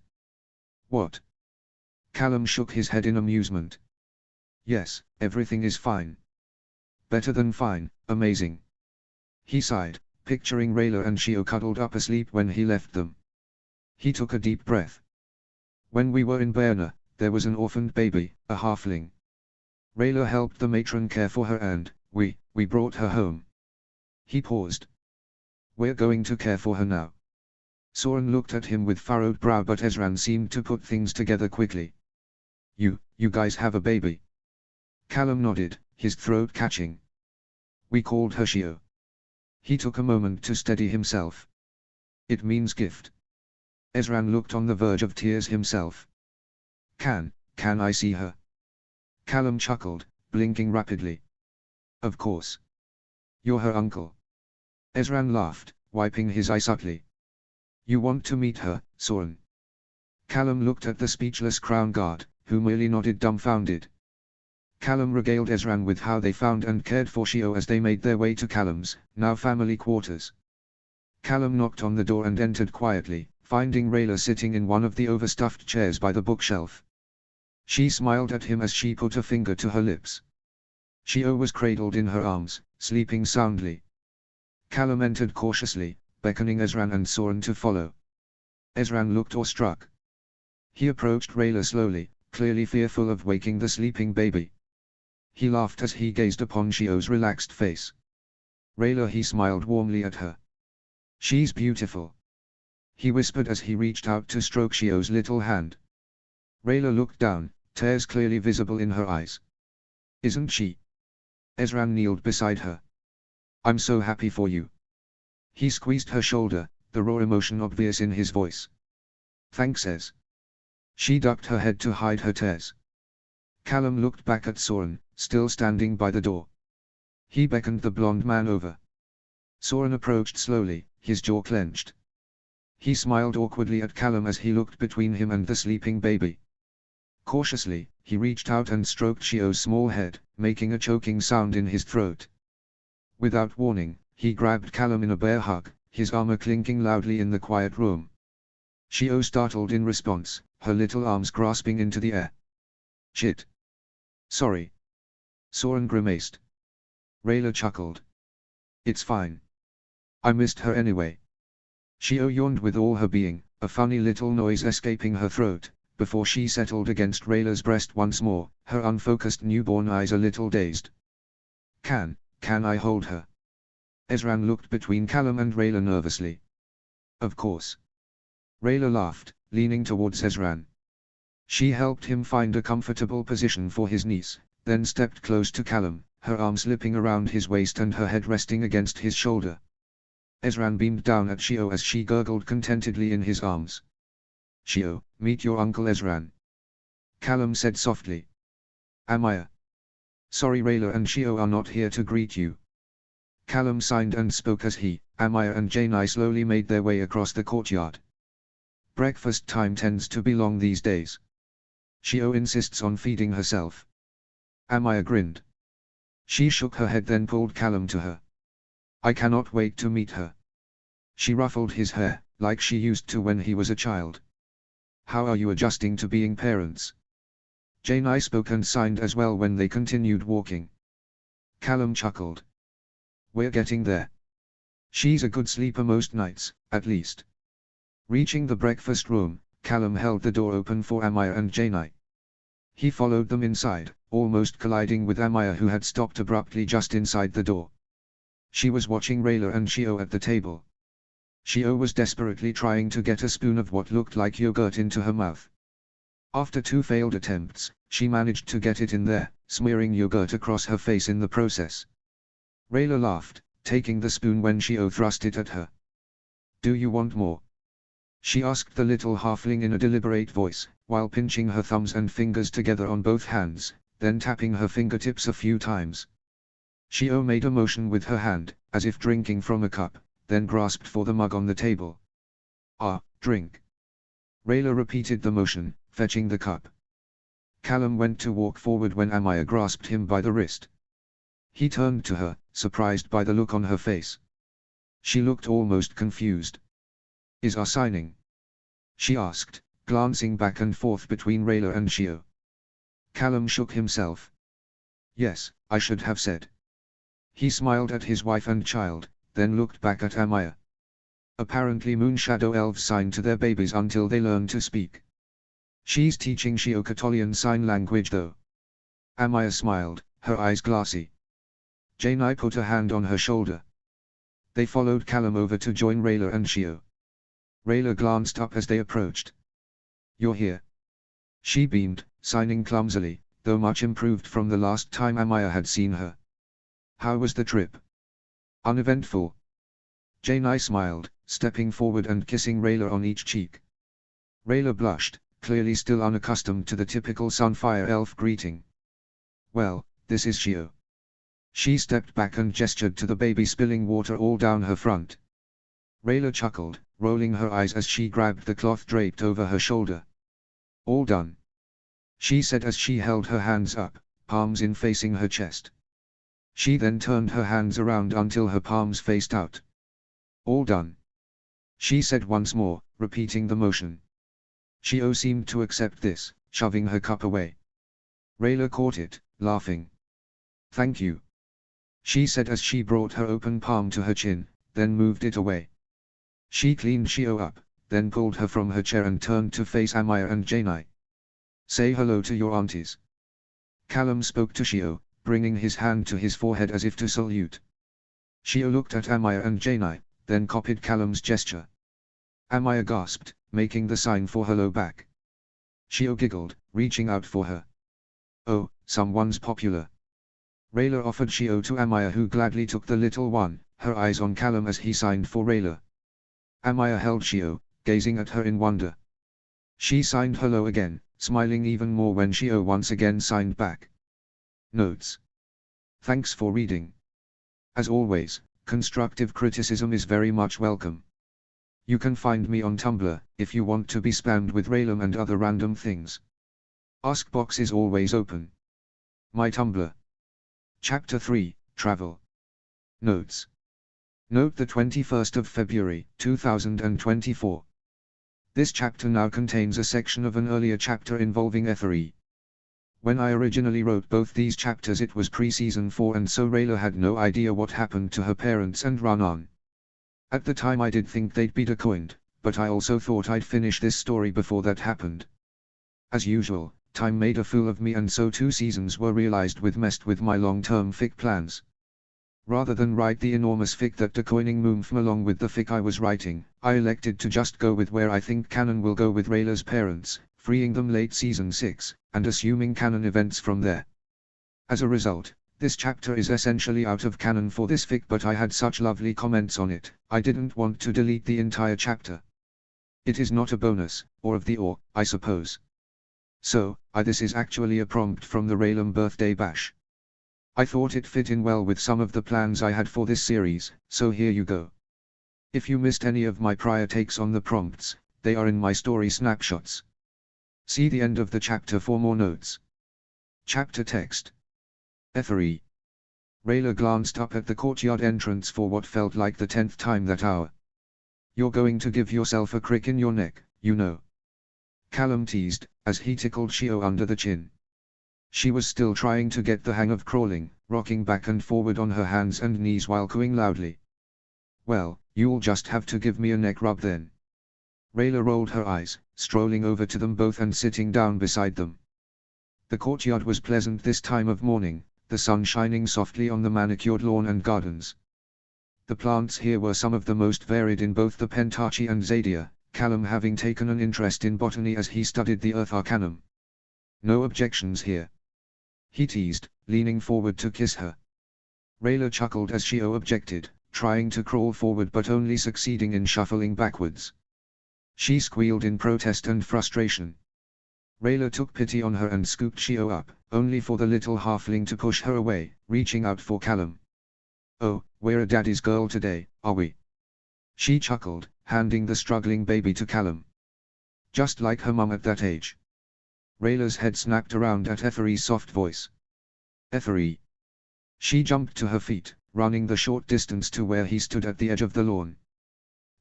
What? Callum shook his head in amusement. Yes, everything is fine. Better than fine, amazing. He sighed, picturing Rayla and Shio cuddled up asleep when he left them. He took a deep breath. When we were in Berna, there was an orphaned baby, a halfling. Rayla helped the matron care for her and, we brought her home. He paused. We're going to care for her now. Soren looked at him with furrowed brow, but Ezran seemed to put things together quickly. You guys have a baby? Callum nodded, his throat catching. We called her Shio. He took a moment to steady himself. It means gift. Ezran looked on the verge of tears himself. Can I see her? Callum chuckled, blinking rapidly. Of course. You're her uncle. Ezran laughed, wiping his eye subtly. You want to meet her, Soren? Callum looked at the speechless crown guard, who merely nodded dumbfounded. Callum regaled Ezran with how they found and cared for Shio as they made their way to Callum's, now family quarters. Callum knocked on the door and entered quietly, finding Rayla sitting in one of the overstuffed chairs by the bookshelf. She smiled at him as she put a finger to her lips. Shio was cradled in her arms, sleeping soundly. Callum entered cautiously, beckoning Ezran and Soren to follow. Ezran looked awestruck. He approached Rayla slowly, clearly fearful of waking the sleeping baby. He laughed as he gazed upon Shio's relaxed face. Rayla, he smiled warmly at her. She's beautiful. He whispered as he reached out to stroke Shio's little hand. Rayla looked down, tears clearly visible in her eyes. Isn't she? Ezran kneeled beside her. I'm so happy for you. He squeezed her shoulder, the raw emotion obvious in his voice. Thanks, Ez. She ducked her head to hide her tears. Callum looked back at Soren, still standing by the door. He beckoned the blond man over. Soren approached slowly, his jaw clenched. He smiled awkwardly at Callum as he looked between him and the sleeping baby. Cautiously, he reached out and stroked Shio's small head, making a choking sound in his throat. Without warning, he grabbed Callum in a bear hug, his armor clinking loudly in the quiet room. Shio startled in response, her little arms grasping into the air. Shit. Sorry. Soren grimaced. Rayla chuckled. It's fine. I missed her anyway. Shio yawned with all her being, a funny little noise escaping her throat, before she settled against Rayla's breast once more, her unfocused newborn eyes a little dazed. Can I hold her? Ezran looked between Callum and Rayla nervously. Of course. Rayla laughed, leaning towards Ezran. She helped him find a comfortable position for his niece, then stepped close to Callum, her arm slipping around his waist and her head resting against his shoulder. Ezran beamed down at Shio as she gurgled contentedly in his arms. Shio, meet your uncle Ezran. Callum said softly. Amaya. Sorry, Rayla and Shio are not here to greet you. Callum signed and spoke as he, Amaya and Janai slowly made their way across the courtyard. Breakfast time tends to be long these days. Shio insists on feeding herself. Amaya grinned. She shook her head, then pulled Callum to her. I cannot wait to meet her. She ruffled his hair, like she used to when he was a child. How are you adjusting to being parents? Janai spoke and signed as well when they continued walking. Callum chuckled. We're getting there. She's a good sleeper most nights, at least. Reaching the breakfast room, Callum held the door open for Amaya and Janai. He followed them inside, almost colliding with Amaya, who had stopped abruptly just inside the door. She was watching Rayla and Shio at the table. Shio was desperately trying to get a spoon of what looked like yogurt into her mouth. After 2 failed attempts, she managed to get it in there, smearing yogurt across her face in the process. Rayla laughed, taking the spoon when Shio thrust it at her. Do you want more? She asked the little halfling in a deliberate voice, while pinching her thumbs and fingers together on both hands, then tapping her fingertips a few times. Shio made a motion with her hand, as if drinking from a cup, then grasped for the mug on the table. Ah, drink. Rayla repeated the motion, fetching the cup. Callum went to walk forward when Amaya grasped him by the wrist. He turned to her, surprised by the look on her face. She looked almost confused. Is our signing? She asked, glancing back and forth between Rayla and Shio. Callum shook himself. Yes, I should have said. He smiled at his wife and child, then looked back at Amaya. Apparently Moon Shadow Elves sign to their babies until they learn to speak. She's teaching Shio Catolian Sign Language though. Amaya smiled, her eyes glassy. Janai put a hand on her shoulder. They followed Callum over to join Rayla and Shio. Rayla glanced up as they approached. You're here. She beamed, signing clumsily, though much improved from the last time Amaya had seen her. How was the trip? Uneventful. Janai smiled, stepping forward and kissing Rayla on each cheek. Rayla blushed, clearly still unaccustomed to the typical Sunfire Elf greeting. Well, this is Shio. She stepped back and gestured to the baby, spilling water all down her front. Rayla chuckled, rolling her eyes as she grabbed the cloth draped over her shoulder. All done. She said as she held her hands up, palms in facing her chest. She then turned her hands around until her palms faced out. All done. She said once more, repeating the motion. Shio seemed to accept this, shoving her cup away. Rayla caught it, laughing. Thank you. She said as she brought her open palm to her chin, then moved it away. She cleaned Shio up, then pulled her from her chair and turned to face Amaya and Janai. Say hello to your aunties. Callum spoke to Shio, bringing his hand to his forehead as if to salute. Shio looked at Amaya and Janai, then copied Callum's gesture. Amaya gasped, making the sign for hello back. Shio giggled, reaching out for her. Oh, someone's popular. Rayla offered Shio to Amaya, who gladly took the little one, her eyes on Callum as he signed for Rayla. Amaya held Shio, gazing at her in wonder. She signed hello again, smiling even more when Shio once again signed back. Notes. Thanks for reading. As always, constructive criticism is very much welcome. You can find me on Tumblr, if you want to be spammed with Raylum and other random things. Askbox is always open. My Tumblr. Chapter 3, Travel. Notes. Note the 21st of February, 2024. This chapter now contains a section of an earlier chapter involving Ethery. When I originally wrote both these chapters it was pre-season 4 and so Rayla had no idea what happened to her parents and run on. At the time I did think they'd be decoined, but I also thought I'd finish this story before that happened. As usual, time made a fool of me and so 2 seasons were realized with messed with my long-term fic plans. Rather than write the enormous fic that decoining Moomfm along with the fic I was writing, I elected to just go with where I think canon will go with Rayla's parents, freeing them late season 6, and assuming canon events from there. As a result, this chapter is essentially out of canon for this fic, but I had such lovely comments on it, I didn't want to delete the entire chapter. It is not a bonus, or of the or, I suppose. So, this is actually a prompt from the Raylum birthday bash. I thought it fit in well with some of the plans I had for this series, so here you go. If you missed any of my prior takes on the prompts, they are in my story snapshots. See the end of the chapter for more notes. Chapter text. Eferi. Rayla glanced up at the courtyard entrance for what felt like the 10th time that hour. You're going to give yourself a crick in your neck, you know. Callum teased, as he tickled Shio under the chin. She was still trying to get the hang of crawling, rocking back and forward on her hands and knees while cooing loudly. Well, you'll just have to give me a neck rub then. Rayla rolled her eyes, strolling over to them both and sitting down beside them. The courtyard was pleasant this time of morning, the sun shining softly on the manicured lawn and gardens. The plants here were some of the most varied in both the Pentachi and Zadia, Callum having taken an interest in botany as he studied the Earth Arcanum. No objections here. He teased, leaning forward to kiss her. Rayla chuckled as Shio objected, trying to crawl forward but only succeeding in shuffling backwards. She squealed in protest and frustration. Rayla took pity on her and scooped Shio up, only for the little halfling to push her away, reaching out for Callum. Oh, we're a daddy's girl today, are we? She chuckled, handing the struggling baby to Callum. Just like her mum at that age. Rayla's head snapped around at Eferi's soft voice. Eferi. She jumped to her feet, running the short distance to where he stood at the edge of the lawn.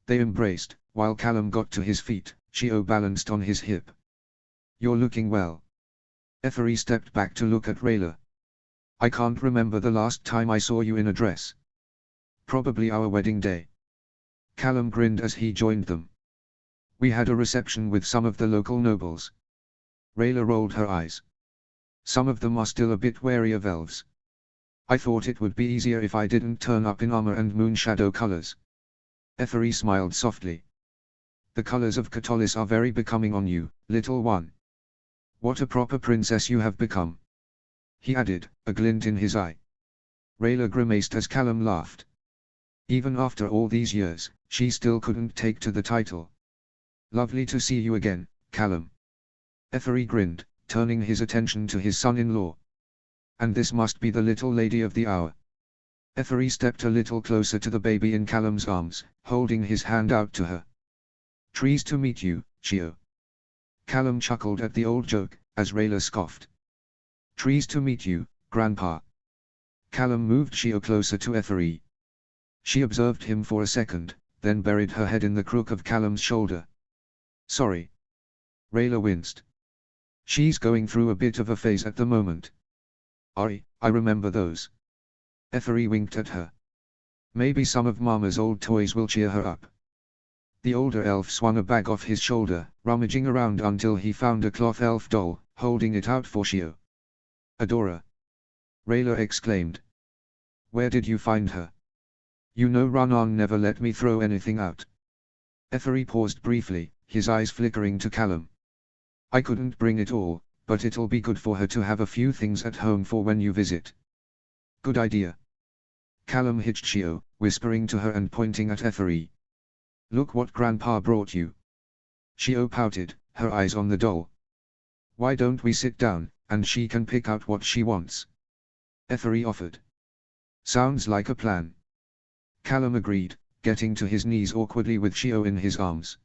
They embraced, while Callum got to his feet, Shio balanced on his hip. You're looking well. Eferi stepped back to look at Rayla. I can't remember the last time I saw you in a dress. Probably our wedding day. Callum grinned as he joined them. We had a reception with some of the local nobles. Rayla rolled her eyes. Some of them are still a bit wary of elves. I thought it would be easier if I didn't turn up in armor and moon shadow colors. Eferi smiled softly. The colors of Catullus are very becoming on you, little one. What a proper princess you have become. He added, a glint in his eye. Rayla grimaced as Callum laughed. Even after all these years, she still couldn't take to the title. Lovely to see you again, Callum. Eferi grinned, turning his attention to his son-in-law. And this must be the little lady of the hour. Eferi stepped a little closer to the baby in Callum's arms, holding his hand out to her. Trees to meet you, Shio. Callum chuckled at the old joke, as Rayla scoffed. Trees to meet you, Grandpa. Callum moved Shio closer to Eferi. She observed him for a second, then buried her head in the crook of Callum's shoulder. Sorry. Rayla winced. She's going through a bit of a phase at the moment. I remember those. Eferi winked at her. Maybe some of Mama's old toys will cheer her up. The older elf swung a bag off his shoulder, rummaging around until he found a cloth elf doll, holding it out for Shio. Adora. Rayla exclaimed. Where did you find her? You know Runan never let me throw anything out. Eferi paused briefly, his eyes flickering to Callum. I couldn't bring it all, but it'll be good for her to have a few things at home for when you visit. Good idea. Callum hitched Shio, whispering to her and pointing at Eferi. Look what Grandpa brought you. Shio pouted, her eyes on the doll. Why don't we sit down, and she can pick out what she wants? Eferi offered. Sounds like a plan. Callum agreed, getting to his knees awkwardly with Shio in his arms.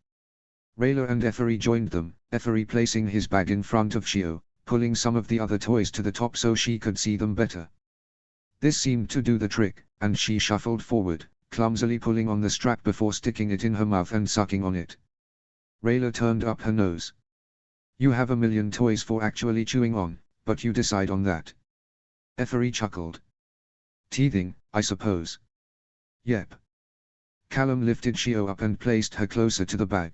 Rayla and Eferi joined them, Eferi placing his bag in front of Shio, pulling some of the other toys to the top so she could see them better. This seemed to do the trick, and she shuffled forward, clumsily pulling on the strap before sticking it in her mouth and sucking on it. Rayla turned up her nose. You have a million toys for actually chewing on, but you decide on that. Eferi chuckled. Teething, I suppose. Yep. Callum lifted Shio up and placed her closer to the bag.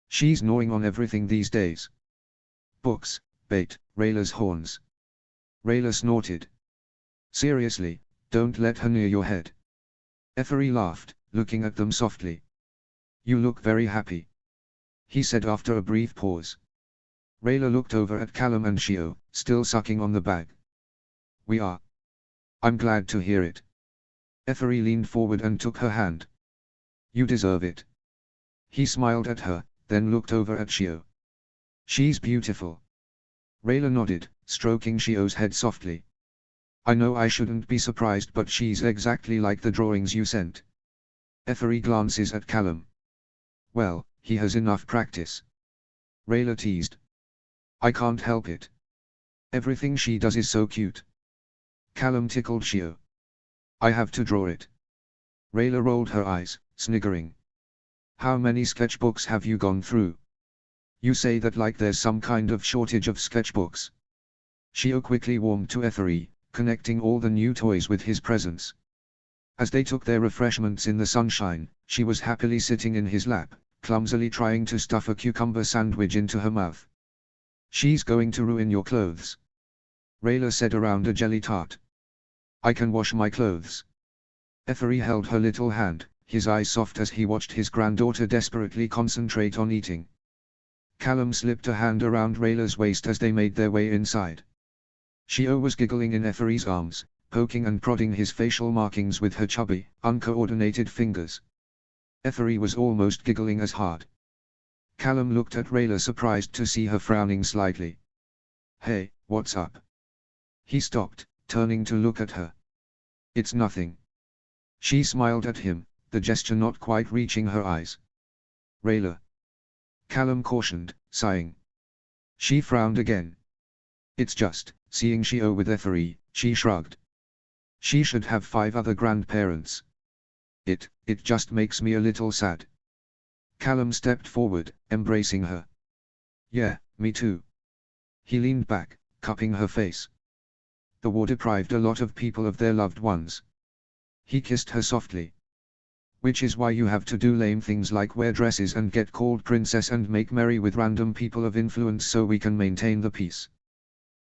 She's gnawing on everything these days. Books, bait, Rayla's horns. Rayla snorted. Seriously, don't let her near your head. Eferi laughed, looking at them softly. You look very happy. He said after a brief pause. Rayla looked over at Callum and Shio, still sucking on the bag. We are. I'm glad to hear it. Eferi leaned forward and took her hand. You deserve it. He smiled at her, then looked over at Shio. She's beautiful. Rayla nodded, stroking Shio's head softly. I know I shouldn't be surprised, but she's exactly like the drawings you sent. Effery glances at Callum. Well, he has enough practice. Rayla teased. I can't help it. Everything she does is so cute. Callum tickled Shio. I have to draw it. Rayla rolled her eyes, sniggering. How many sketchbooks have you gone through? You say that like there's some kind of shortage of sketchbooks. Shio quickly warmed to Effery, connecting all the new toys with his presence. As they took their refreshments in the sunshine, she was happily sitting in his lap, clumsily trying to stuff a cucumber sandwich into her mouth. She's going to ruin your clothes. Rayla said around a jelly tart. I can wash my clothes. Effery held her little hand, his eyes soft as he watched his granddaughter desperately concentrate on eating. Callum slipped a hand around Rayla's waist as they made their way inside. Shio was giggling in Effery's arms, poking and prodding his facial markings with her chubby, uncoordinated fingers. Effery was almost giggling as hard. Callum looked at Rayla, surprised to see her frowning slightly. Hey, what's up? He stopped, turning to look at her. It's nothing. She smiled at him, the gesture not quite reaching her eyes. Rayla. Callum cautioned, sighing. She frowned again. It's just, seeing Shio with Effery, she shrugged. She should have 5 other grandparents. It just makes me a little sad. Callum stepped forward, embracing her. Yeah, me too. He leaned back, cupping her face. The war deprived a lot of people of their loved ones. He kissed her softly. Which is why you have to do lame things like wear dresses and get called princess and make merry with random people of influence so we can maintain the peace.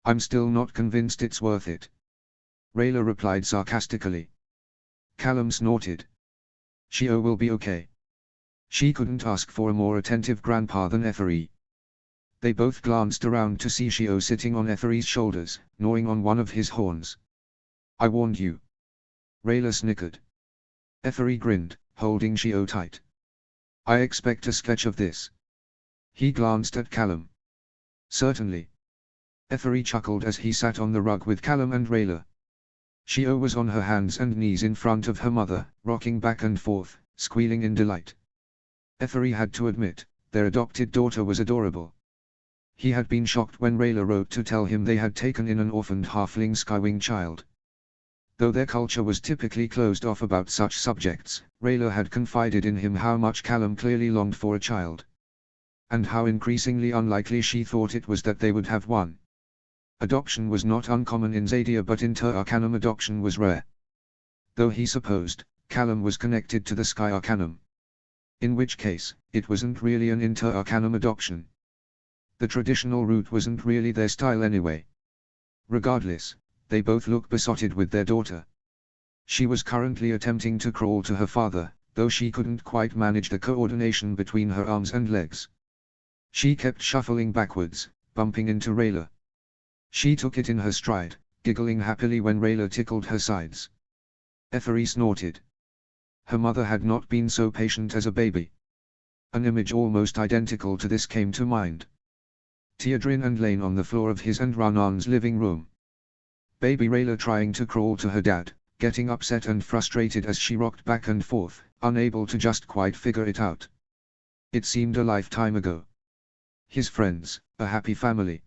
I'm still not convinced it's worth it. Rayla replied sarcastically. Callum snorted. Shio will be okay. She couldn't ask for a more attentive grandpa than Effery. They both glanced around to see Shio sitting on Effery's shoulders, gnawing on one of his horns. I warned you. Rayla snickered. Effery grinned, holding Shio tight. I expect a sketch of this. He glanced at Callum. Certainly. Effery chuckled as he sat on the rug with Callum and Rayla. Shio was on her hands and knees in front of her mother, rocking back and forth, squealing in delight. Effery had to admit, their adopted daughter was adorable. He had been shocked when Rayla wrote to tell him they had taken in an orphaned halfling skywing child. Though their culture was typically closed off about such subjects, Rayla had confided in him how much Callum clearly longed for a child. And how increasingly unlikely she thought it was that they would have one. Adoption was not uncommon in Zadia, but in Ter Arcanum adoption was rare. Though he supposed, Callum was connected to the Sky Arcanum. In which case, it wasn't really an Inter Arcanum adoption. The traditional route wasn't really their style anyway. Regardless, they both look besotted with their daughter. She was currently attempting to crawl to her father, though she couldn't quite manage the coordination between her arms and legs. She kept shuffling backwards, bumping into Rayla. She took it in her stride, giggling happily when Rayla tickled her sides. Effery snorted. Her mother had not been so patient as a baby. An image almost identical to this came to mind. Teodrin and Lane on the floor of his and Ranan's living room. Baby Rayla trying to crawl to her dad, getting upset and frustrated as she rocked back and forth, unable to just quite figure it out. It seemed a lifetime ago. His friends, a happy family.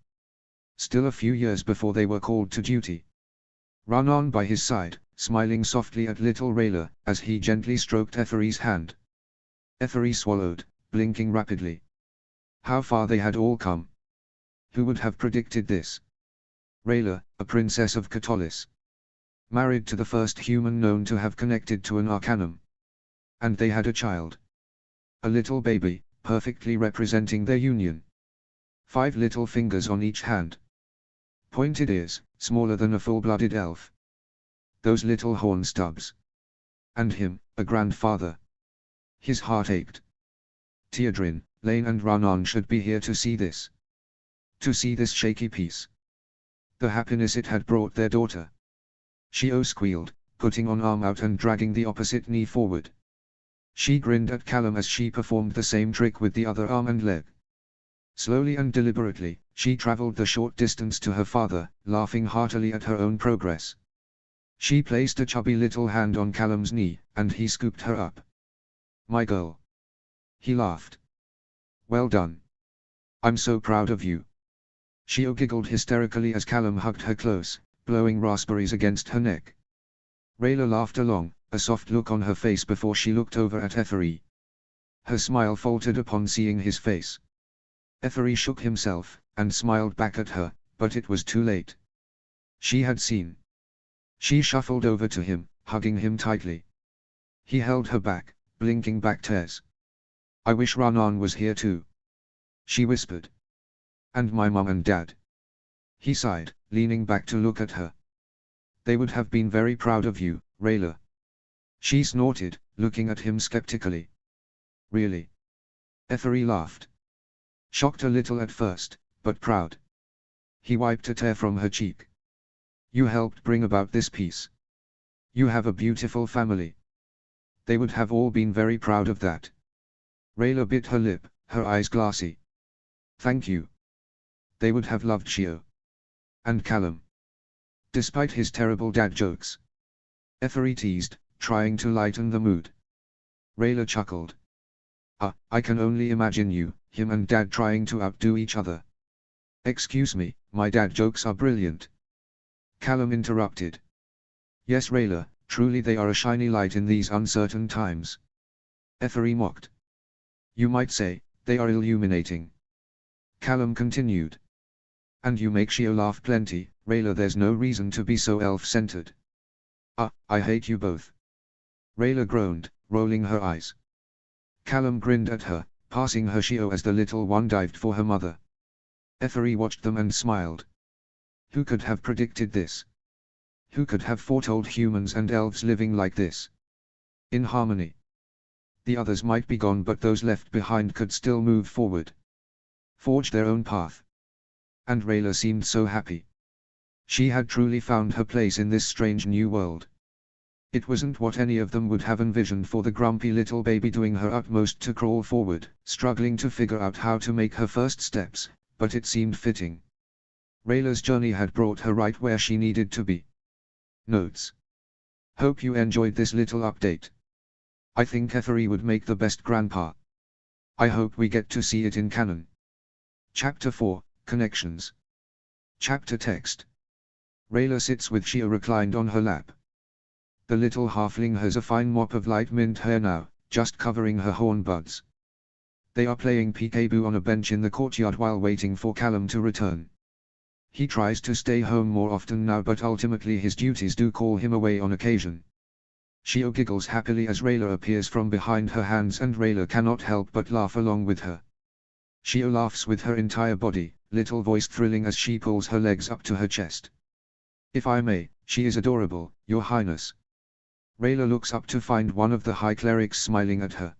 Still a few years before they were called to duty. Ranan by his side, smiling softly at little Rayla, as he gently stroked Effery's hand. Effery swallowed, blinking rapidly. How far they had all come. Who would have predicted this? Rayla, a princess of Katolis. Married to the first human known to have connected to an Arcanum. And they had a child. A little baby, perfectly representing their union. 5 little fingers on each hand. Pointed ears, smaller than a full-blooded elf. Those little horn stubs. And him, a grandfather. His heart ached. Teodrin, Lane and Ranan should be here to see this. To see this shaky piece. The happiness it had brought their daughter. Shio squealed, putting one arm out and dragging the opposite knee forward. She grinned at Callum as she performed the same trick with the other arm and leg. Slowly and deliberately, she traveled the short distance to her father, laughing heartily at her own progress. She placed a chubby little hand on Callum's knee, and he scooped her up. My girl. He laughed. Well done. I'm so proud of you. Shio giggled hysterically as Callum hugged her close, blowing raspberries against her neck. Rayla laughed along, a soft look on her face before she looked over at Ethery. Her smile faltered upon seeing his face. Ethery shook himself, and smiled back at her, but it was too late. She had seen. She shuffled over to him, hugging him tightly. He held her back, blinking back tears. I wish Ranan was here too. She whispered. And my mum and dad. He sighed, leaning back to look at her. They would have been very proud of you, Rayla. She snorted, looking at him skeptically. Really? Ethery laughed. Shocked a little at first, but proud. He wiped a tear from her cheek. You helped bring about this peace. You have a beautiful family. They would have all been very proud of that. Rayla bit her lip, her eyes glassy. Thank you. They would have loved Shio. And Callum. Despite his terrible dad jokes. Ethery teased, trying to lighten the mood. Rayla chuckled. I can only imagine you, him and dad trying to outdo each other. Excuse me, my dad jokes are brilliant. Callum interrupted. Yes Rayla, truly they are a shiny light in these uncertain times. Ethery mocked. You might say, they are illuminating. Callum continued. And you make Shio laugh plenty, Rayla, there's no reason to be so elf-centered. I hate you both. Rayla groaned, rolling her eyes. Callum grinned at her, passing her Shio as the little one dived for her mother. Ethery watched them and smiled. Who could have predicted this? Who could have foretold humans and elves living like this? In harmony. The others might be gone, but those left behind could still move forward. Forge their own path. And Rayla seemed so happy. She had truly found her place in this strange new world. It wasn't what any of them would have envisioned for the grumpy little baby doing her utmost to crawl forward, struggling to figure out how to make her first steps, but it seemed fitting. Rayla's journey had brought her right where she needed to be. Notes. Hope you enjoyed this little update. I think Ethery would make the best grandpa. I hope we get to see it in canon. Chapter 4, Connections. Chapter Text. Rayla sits with Shio reclined on her lap. The little halfling has a fine mop of light mint hair now, just covering her horn buds. They are playing peekaboo on a bench in the courtyard while waiting for Callum to return. He tries to stay home more often now, but ultimately his duties do call him away on occasion. Shio giggles happily as Rayla appears from behind her hands, and Rayla cannot help but laugh along with her. Shio laughs with her entire body, little voice thrilling as she pulls her legs up to her chest. If I may, she is adorable, Your Highness. Rayla looks up to find one of the high clerics smiling at her.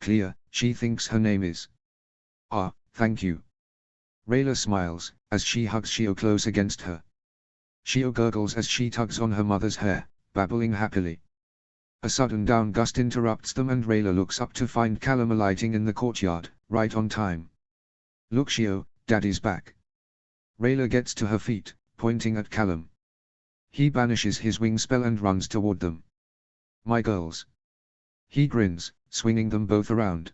Clear, she thinks her name is. Thank you. Rayla smiles, as she hugs Shio close against her. Shio gurgles as she tugs on her mother's hair, babbling happily. A sudden down gust interrupts them, and Rayla looks up to find Callum alighting in the courtyard, right on time. Look Shio, Daddy's back. Rayla gets to her feet, pointing at Callum. He banishes his wing spell and runs toward them. My girls. He grins, swinging them both around.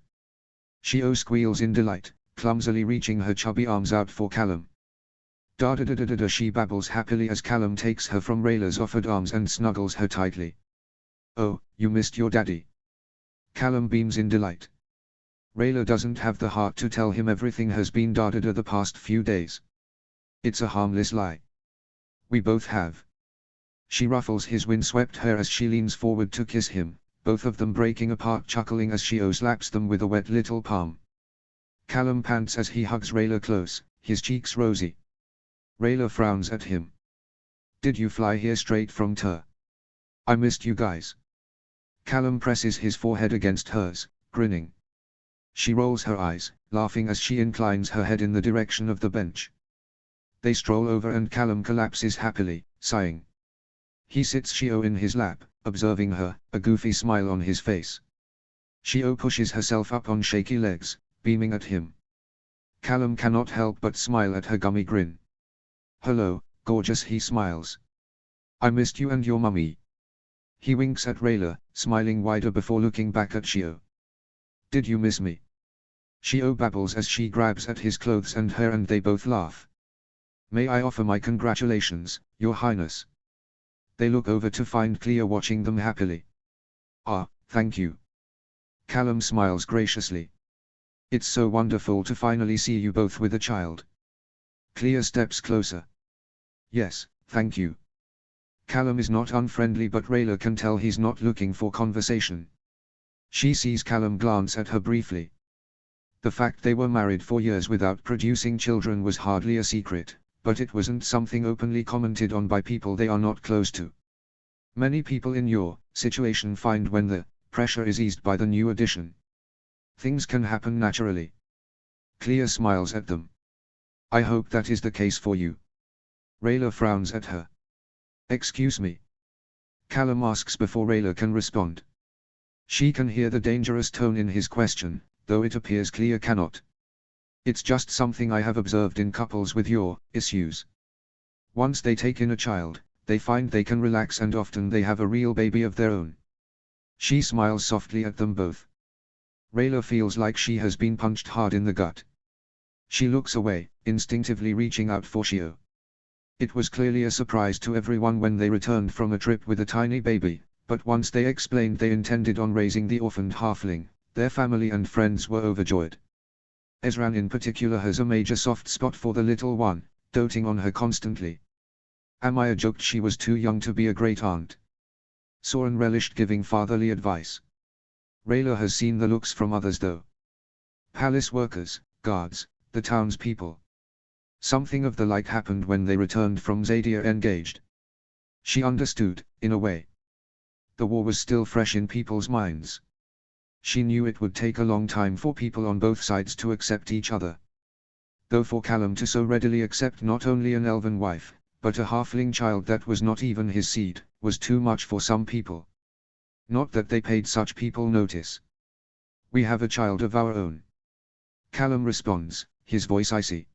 Shio squeals in delight, clumsily reaching her chubby arms out for Callum. Da-da-da-da-da, she babbles happily as Callum takes her from Rayla's offered arms and snuggles her tightly. Oh, you missed your daddy. Callum beams in delight. Rayla doesn't have the heart to tell him everything has been da-da-da the past few days. It's a harmless lie. We both have. She ruffles his windswept hair as she leans forward to kiss him, both of them breaking apart chuckling as Shio slaps them with a wet little palm. Callum pants as he hugs Rayla close, his cheeks rosy. Rayla frowns at him. Did you fly here straight from Tur? I missed you guys. Callum presses his forehead against hers, grinning. She rolls her eyes, laughing as she inclines her head in the direction of the bench. They stroll over and Callum collapses happily, sighing. He sits Shio in his lap, observing her, a goofy smile on his face. Shio pushes herself up on shaky legs, beaming at him. Callum cannot help but smile at her gummy grin. Hello, gorgeous, he smiles. I missed you and your mummy. He winks at Rayla, smiling wider before looking back at Shio. Did you miss me? Shio babbles as she grabs at his clothes and hair and they both laugh. May I offer my congratulations, Your Highness? They look over to find Clea watching them happily. Ah, thank you. Callum smiles graciously. It's so wonderful to finally see you both with a child. Clea steps closer. Yes, thank you. Callum is not unfriendly but Rayla can tell he's not looking for conversation. She sees Callum glance at her briefly. The fact they were married for years without producing children was hardly a secret, but it wasn't something openly commented on by people they are not close to. Many people in your situation find when the pressure is eased by the new addition, things can happen naturally. Clea smiles at them. I hope that is the case for you. Rayla frowns at her. Excuse me? Callum asks before Rayla can respond. She can hear the dangerous tone in his question, though it appears Clea cannot. It's just something I have observed in couples with your issues. Once they take in a child, they find they can relax and often they have a real baby of their own. She smiles softly at them both. Rayla feels like she has been punched hard in the gut. She looks away, instinctively reaching out for Shio. It was clearly a surprise to everyone when they returned from a trip with a tiny baby, but once they explained they intended on raising the orphaned halfling, their family and friends were overjoyed. Ezran in particular has a major soft spot for the little one, doting on her constantly. Amaya joked she was too young to be a great aunt. Soren relished giving fatherly advice. Rayla has seen the looks from others though. Palace workers, guards, the townspeople. Something of the like happened when they returned from Zadia Engaged. She understood, in a way. The war was still fresh in people's minds. She knew it would take a long time for people on both sides to accept each other. Though for Callum to so readily accept not only an elven wife, but a halfling child that was not even his seed, was too much for some people. Not that they paid such people notice. We have a child of our own. Callum responds, his voice icy.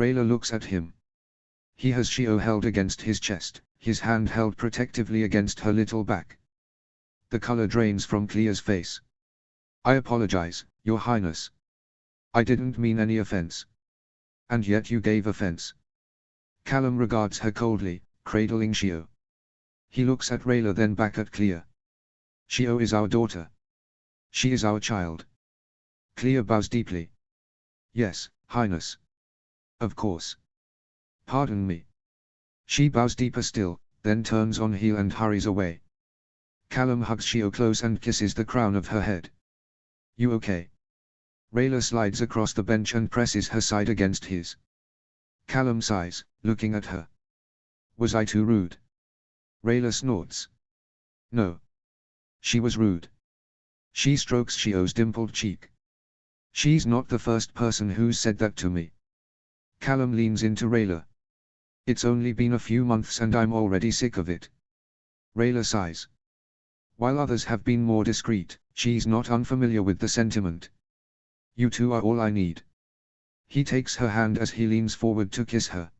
Rayla looks at him. He has Shio held against his chest, his hand held protectively against her little back. The color drains from Clea's face. I apologize, Your Highness. I didn't mean any offense. And yet you gave offense. Callum regards her coldly, cradling Shio. He looks at Rayla then back at Clea. Shio is our daughter. She is our child. Clea bows deeply. Yes, Highness. Of course. Pardon me. She bows deeper still, then turns on heel and hurries away. Callum hugs Shio close and kisses the crown of her head. You okay? Rayla slides across the bench and presses her side against his. Callum sighs, looking at her. Was I too rude? Rayla snorts. No. She was rude. She strokes Shio's dimpled cheek. She's not the first person who's said that to me. Callum leans into Rayla. It's only been a few months and I'm already sick of it. Rayla sighs. While others have been more discreet, she's not unfamiliar with the sentiment. You two are all I need. He takes her hand as he leans forward to kiss her.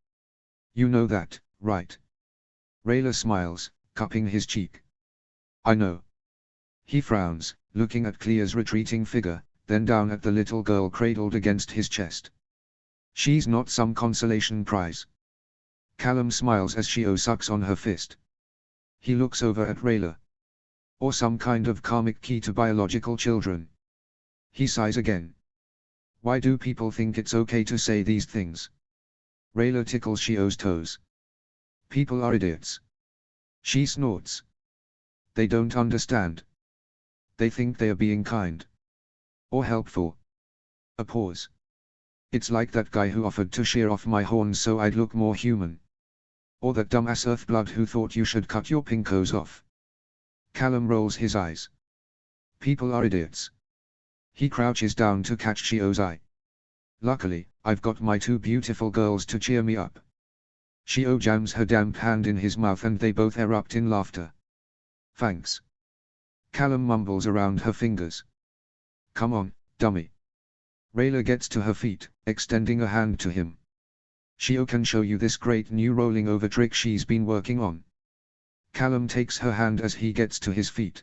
You know that, right? Rayla smiles, cupping his cheek. I know. He frowns, looking at Clea's retreating figure, then down at the little girl cradled against his chest. She's not some consolation prize. Callum smiles as Shio sucks on her fist. He looks over at Rayla. Or some kind of karmic key to biological children. He sighs again. Why do people think it's okay to say these things? Rayla tickles Shio's toes. People are idiots. She snorts. They don't understand. They think they are being kind. Or helpful. A pause. It's like that guy who offered to shear off my horns so I'd look more human. Or that dumbass Earthblood who thought you should cut your pinkos off. Callum rolls his eyes. People are idiots. He crouches down to catch Shio's eye. Luckily, I've got my two beautiful girls to cheer me up. Shio jams her damp hand in his mouth and they both erupt in laughter. Thanks. Callum mumbles around her fingers. Come on, dummy. Rayla gets to her feet, extending a hand to him. Shio can show you this great new rolling over trick she's been working on. Callum takes her hand as he gets to his feet.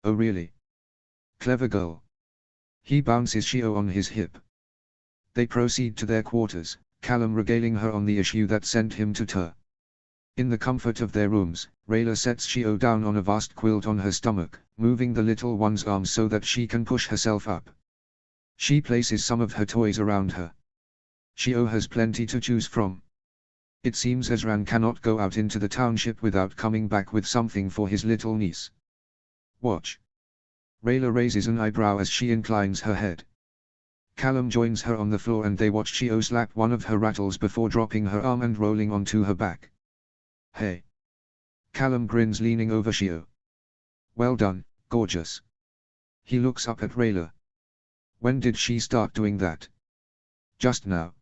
Oh really? Clever girl. He bounces Shio on his hip. They proceed to their quarters, Callum regaling her on the issue that sent him to Tur. In the comfort of their rooms, Rayla sets Shio down on a vast quilt on her stomach, moving the little one's arms so that she can push herself up. She places some of her toys around her. Shio has plenty to choose from. It seems Ezran cannot go out into the township without coming back with something for his little niece. Watch. Rayla raises an eyebrow as she inclines her head. Callum joins her on the floor and they watch Shio slap one of her rattles before dropping her arm and rolling onto her back. Hey. Callum grins leaning over Shio. Well done, gorgeous. He looks up at Rayla. When did she start doing that? Just now.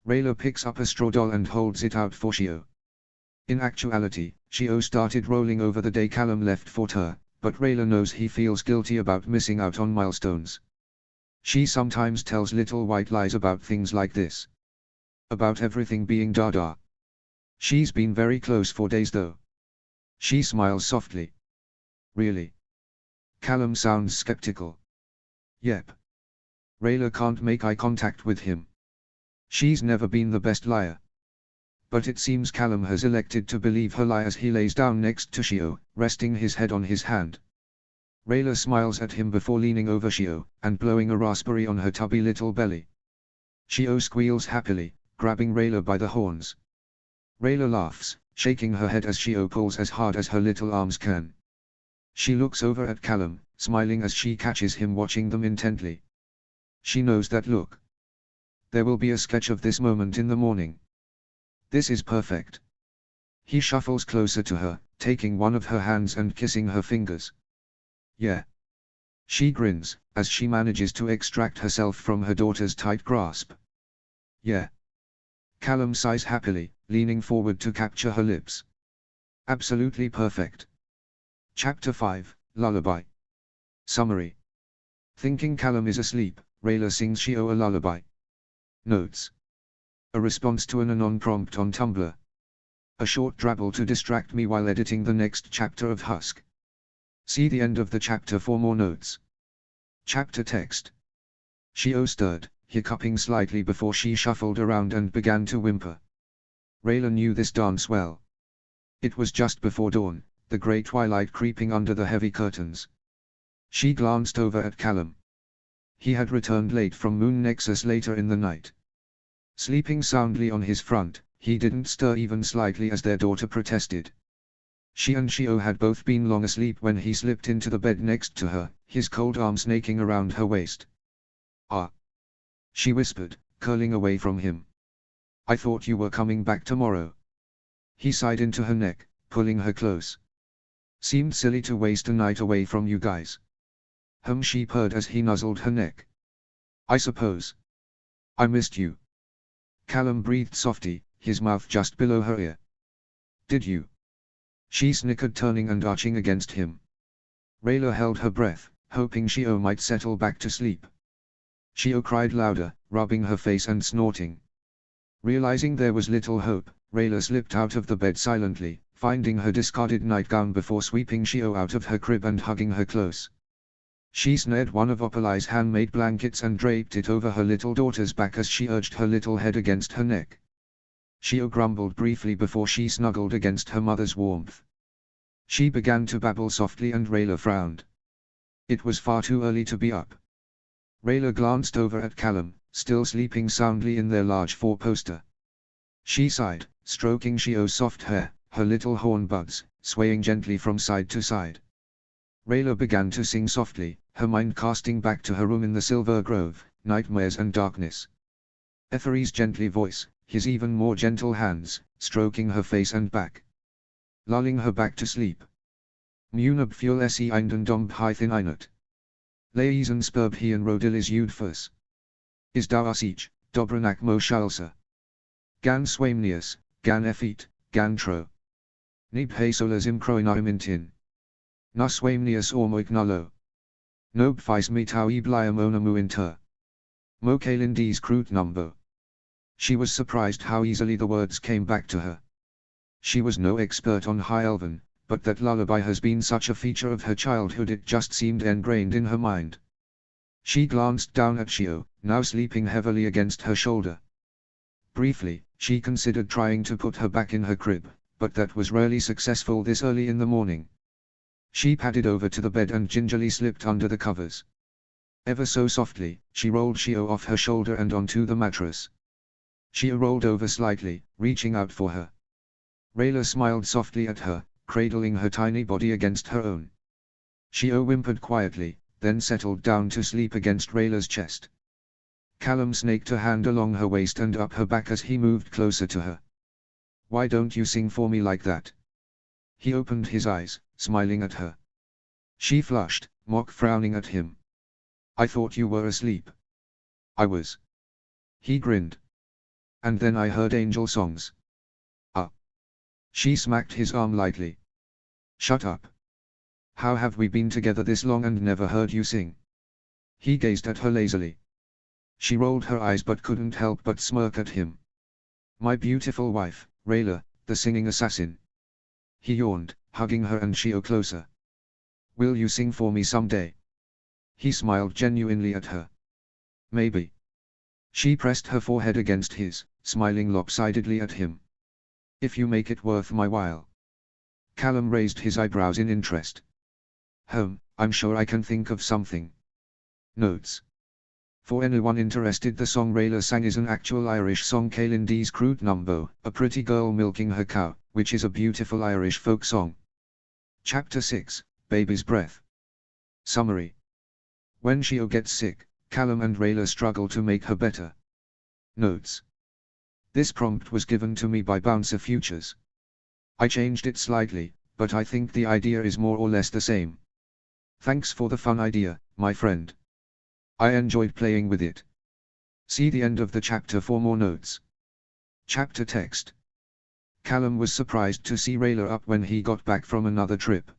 Rayla picks up a straw doll and holds it out for Shio. In actuality, Shio started rolling over the day Callum left for Tur, but Rayla knows he feels guilty about missing out on milestones. She sometimes tells little white lies about things like this. About everything being da-da. She's been very close for days though. She smiles softly. Really? Callum sounds skeptical. Yep. Rayla can't make eye contact with him. She's never been the best liar. But it seems Callum has elected to believe her lie as he lays down next to Shio, resting his head on his hand. Rayla smiles at him before leaning over Shio, and blowing a raspberry on her tubby little belly. Shio squeals happily, grabbing Rayla by the horns. Rayla laughs, shaking her head as Shio pulls as hard as her little arms can. She looks over at Callum, smiling as she catches him watching them intently. She knows that look. There will be a sketch of this moment in the morning. This is perfect. He shuffles closer to her, taking one of her hands and kissing her fingers. Yeah. She grins, as she manages to extract herself from her daughter's tight grasp. Yeah. Callum sighs happily, leaning forward to capture her lips. Absolutely perfect. Chapter 5, Lullaby. Summary. Thinking Callum is asleep, Rayla sings Shio a lullaby. Notes. A response to an anon prompt on Tumblr. A short drabble to distract me while editing the next chapter of Husk. See the end of the chapter for more notes. Chapter text. Shio stirred, hiccuping slightly before she shuffled around and began to whimper. Rayla knew this dance well. It was just before dawn, the grey twilight creeping under the heavy curtains. She glanced over at Callum. He had returned late from Moon Nexus later in the night. Sleeping soundly on his front, he didn't stir even slightly as their daughter protested. She and Shio had both been long asleep when he slipped into the bed next to her, his cold arm snaking around her waist. Ah. She whispered, curling away from him. I thought you were coming back tomorrow. He sighed into her neck, pulling her close. Seemed silly to waste a night away from you guys. She purred as he nuzzled her neck. I suppose. I missed you. Callum breathed softly, his mouth just below her ear. Did you? She snickered, turning and arching against him. Rayla held her breath, hoping Shio might settle back to sleep. Shio cried louder, rubbing her face and snorting. Realizing there was little hope, Rayla slipped out of the bed silently, finding her discarded nightgown before sweeping Shio out of her crib and hugging her close. She snared one of Opalai's handmade blankets and draped it over her little daughter's back as she urged her little head against her neck. Shio grumbled briefly before she snuggled against her mother's warmth. She began to babble softly and Rayla frowned. It was far too early to be up. Rayla glanced over at Callum, still sleeping soundly in their large four-poster. She sighed, stroking Shio's soft hair, her little horn buds, swaying gently from side to side. Rayla began to sing softly, her mind casting back to her room in the Silver Grove, nightmares and darkness. Ethery's gently voice, his even more gentle hands, stroking her face and back. Lulling her back to sleep. Munab fuel esse einden domb hythin einet. Leisen spurb hien rodilis udfus. Is dauasich, dobranak mo shalsa. Gan swamnius, gan effet, gan tro. Nib he solas imcroinaim intin. Na swamnius ormoik nullo. Nob fis me tau ibliam onamu inter. Mo kalindis crut numbo. She was surprised how easily the words came back to her. She was no expert on High Elven, but that lullaby has been such a feature of her childhood it just seemed ingrained in her mind. She glanced down at Shio, now sleeping heavily against her shoulder. Briefly, she considered trying to put her back in her crib, but that was rarely successful this early in the morning. She padded over to the bed and gingerly slipped under the covers. Ever so softly, she rolled Shio off her shoulder and onto the mattress. Shio rolled over slightly, reaching out for her. Rayla smiled softly at her, cradling her tiny body against her own. Shio whimpered quietly, then settled down to sleep against Rayla's chest. Callum snaked a hand along her waist and up her back as he moved closer to her. "Why don't you sing for me like that?" He opened his eyes, smiling at her. She flushed, mock frowning at him. "I thought you were asleep." "I was." He grinned. "And then I heard angel songs." "Ah." She smacked his arm lightly. "Shut up. How have we been together this long and never heard you sing?" He gazed at her lazily. She rolled her eyes but couldn't help but smirk at him. "My beautiful wife, Rayla, the singing assassin." He yawned, hugging her and Shio closer. "Will you sing for me someday?" He smiled genuinely at her. "Maybe." She pressed her forehead against his, smiling lopsidedly at him. "If you make it worth my while." Callum raised his eyebrows in interest. I'm sure I can think of something." Notes. For anyone interested, the song Rayla sang is an actual Irish song, Cailin D's Cruit Numbo, a pretty girl milking her cow, which is a beautiful Irish folk song. Chapter 6, Baby's Breath. Summary. When Shio gets sick, Callum and Rayla struggle to make her better. Notes. This prompt was given to me by Bouncer Futures. I changed it slightly, but I think the idea is more or less the same. Thanks for the fun idea, my friend. I enjoyed playing with it. See the end of the chapter for more notes. Chapter text. Callum was surprised to see Rayla up when he got back from another trip.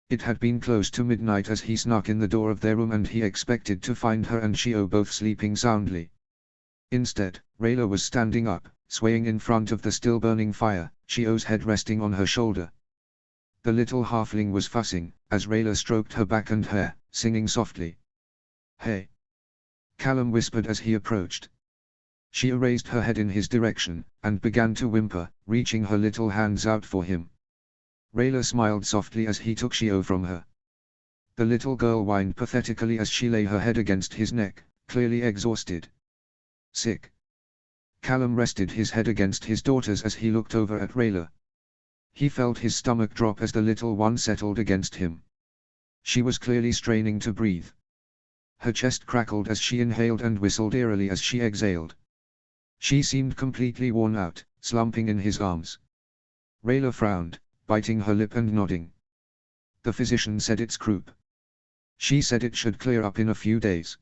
It had been close to midnight as he snuck in the door of their room and he expected to find her and Shio both sleeping soundly. Instead, Rayla was standing up, swaying in front of the still burning fire, Shio's head resting on her shoulder. The little halfling was fussing, as Rayla stroked her back and hair, singing softly. "Hey!" Callum whispered as he approached. Shio raised her head in his direction, and began to whimper, reaching her little hands out for him. Rayla smiled softly as he took Shio from her. The little girl whined pathetically as she lay her head against his neck, clearly exhausted. "Sick." Callum rested his head against his daughter's as he looked over at Rayla. He felt his stomach drop as the little one settled against him. She was clearly straining to breathe. Her chest crackled as she inhaled and whistled eerily as she exhaled. She seemed completely worn out, slumping in his arms. Rayla frowned, biting her lip and nodding. "The physician said it's croup. She said it should clear up in a few days."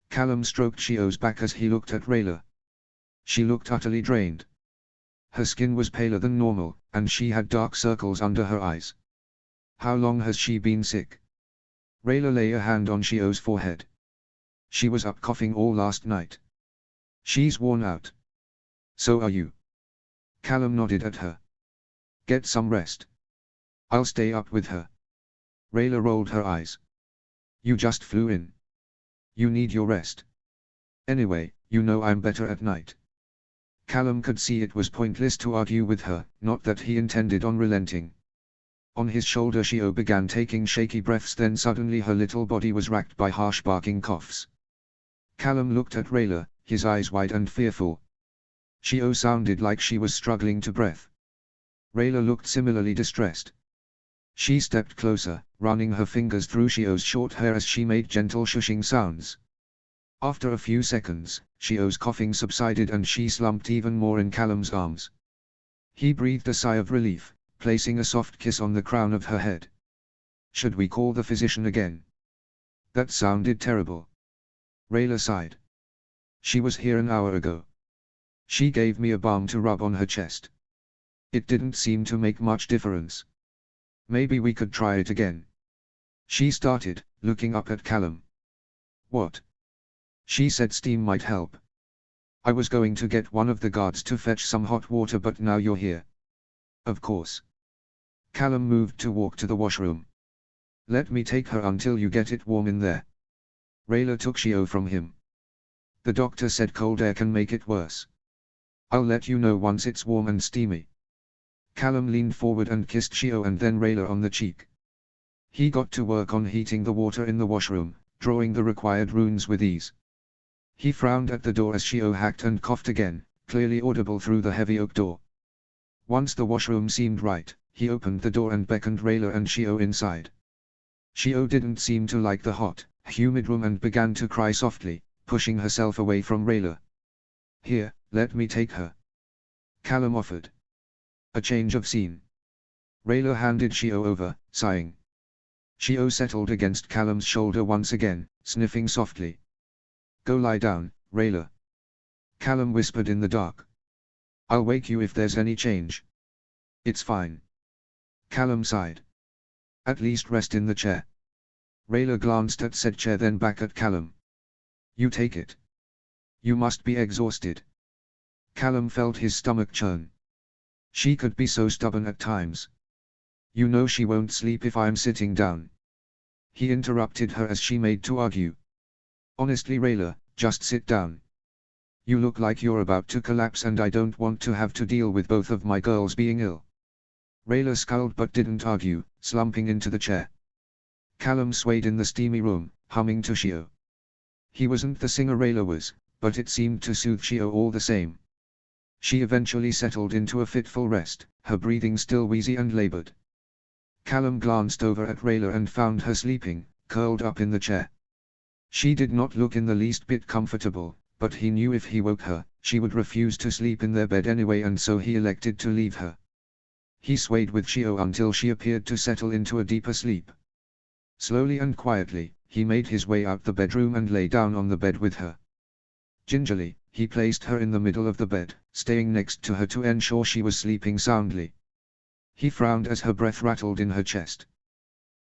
Callum stroked Shio's back as he looked at Rayla. She looked utterly drained. Her skin was paler than normal, and she had dark circles under her eyes. "How long has she been sick?" Rayla lay a hand on Shio's forehead. "She was up coughing all last night. She's worn out." "So are you." Callum nodded at her. "Get some rest. I'll stay up with her." Rayla rolled her eyes. "You just flew in. You need your rest. Anyway, you know I'm better at night." Callum could see it was pointless to argue with her, not that he intended on relenting. On his shoulder Shio began taking shaky breaths, then suddenly her little body was racked by harsh barking coughs. Callum looked at Rayla, his eyes wide and fearful. Shio sounded like she was struggling to breathe. Rayla looked similarly distressed. She stepped closer, running her fingers through Shio's short hair as she made gentle shushing sounds. After a few seconds, Shio's coughing subsided and she slumped even more in Callum's arms. He breathed a sigh of relief, placing a soft kiss on the crown of her head. "Should we call the physician again?" "That sounded terrible." Rayla sighed. "She was here an hour ago. She gave me a balm to rub on her chest. It didn't seem to make much difference. Maybe we could try it again." She started, looking up at Callum. "What?" She said steam might help. "I was going to get one of the guards to fetch some hot water, but now you're here." "Of course." Callum moved to walk to the washroom. Let me take her until you get it warm in there. Rayla took Shio from him. The doctor said cold air can make it worse. I'll let you know once it's warm and steamy. Callum leaned forward and kissed Shio and then Rayla on the cheek. He got to work on heating the water in the washroom, drawing the required runes with ease. He frowned at the door as Shio hacked and coughed again, clearly audible through the heavy oak door. Once the washroom seemed right, he opened the door and beckoned Rayla and Shio inside. Shio didn't seem to like the hot, humid room and began to cry softly, pushing herself away from Rayla. Here, let me take her. Callum offered. A change of scene. Rayla handed Shio over, sighing. Shio settled against Callum's shoulder once again, sniffing softly. Go lie down, Rayla. Callum whispered in the dark. I'll wake you if there's any change. It's fine. Callum sighed. At least rest in the chair. Rayla glanced at said chair then back at Callum. You take it. You must be exhausted. Callum felt his stomach churn. She could be so stubborn at times. You know she won't sleep if I'm sitting down. He interrupted her as she made to argue. Honestly Rayla, just sit down. You look like you're about to collapse and I don't want to have to deal with both of my girls being ill. Rayla scowled but didn't argue, slumping into the chair. Callum swayed in the steamy room, humming to Shio. He wasn't the singer Rayla was, but it seemed to soothe Shio all the same. She eventually settled into a fitful rest, her breathing still wheezy and labored. Callum glanced over at Rayla and found her sleeping, curled up in the chair. She did not look in the least bit comfortable, but he knew if he woke her, she would refuse to sleep in their bed anyway and so he elected to leave her. He swayed with Shio until she appeared to settle into a deeper sleep. Slowly and quietly, he made his way out the bedroom and lay down on the bed with her. Gingerly, he placed her in the middle of the bed, staying next to her to ensure she was sleeping soundly. He frowned as her breath rattled in her chest.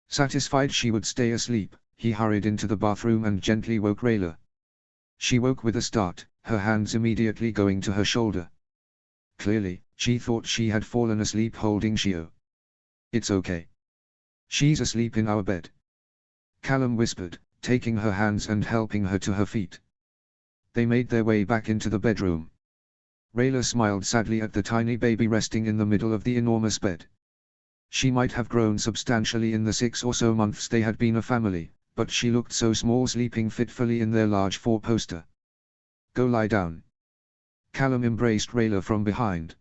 Satisfied she would stay asleep, he hurried into the bathroom and gently woke Rayla. She woke with a start, her hands immediately going to her shoulder. Clearly, she thought she had fallen asleep holding Shio. It's okay. She's asleep in our bed. Callum whispered, taking her hands and helping her to her feet. They made their way back into the bedroom. Rayla smiled sadly at the tiny baby resting in the middle of the enormous bed. She might have grown substantially in the 6 or so months they had been a family, but she looked so small sleeping fitfully in their large 4-poster. Go lie down. Callum embraced Rayla from behind.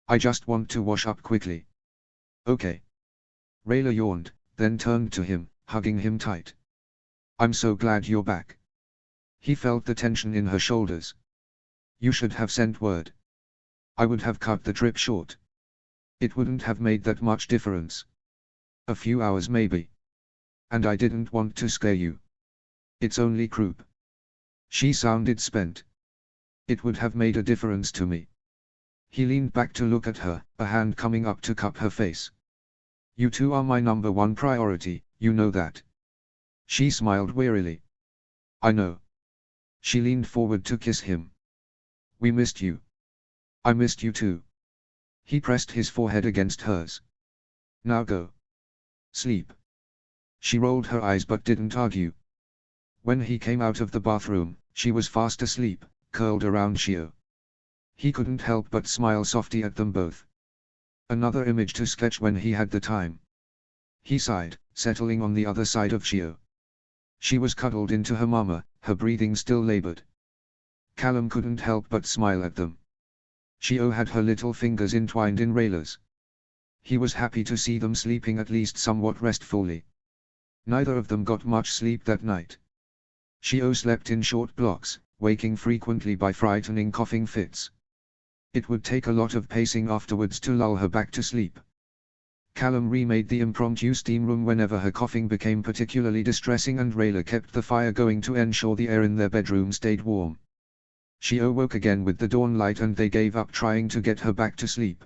I just want to wash up quickly. Okay. Rayla yawned, then turned to him, hugging him tight. I'm so glad you're back. He felt the tension in her shoulders. You should have sent word. I would have cut the trip short. It wouldn't have made that much difference. A few hours maybe. And I didn't want to scare you. It's only croup. She sounded spent. It would have made a difference to me. He leaned back to look at her, a hand coming up to cup her face. You two are my number one priority, you know that. She smiled wearily. I know. She leaned forward to kiss him. We missed you. I missed you too. He pressed his forehead against hers. Now go. Sleep. She rolled her eyes but didn't argue. When he came out of the bathroom, she was fast asleep, curled around Shio. He couldn't help but smile softly at them both. Another image to sketch when he had the time. He sighed, settling on the other side of Shio. She was cuddled into her mama, her breathing still labored. Callum couldn't help but smile at them. Shio had her little fingers entwined in Rayla's. He was happy to see them sleeping at least somewhat restfully. Neither of them got much sleep that night. Shio slept in short blocks, waking frequently by frightening coughing fits. It would take a lot of pacing afterwards to lull her back to sleep. Callum remade the impromptu steam room whenever her coughing became particularly distressing and Rayla kept the fire going to ensure the air in their bedroom stayed warm. Shio woke again with the dawn light and they gave up trying to get her back to sleep.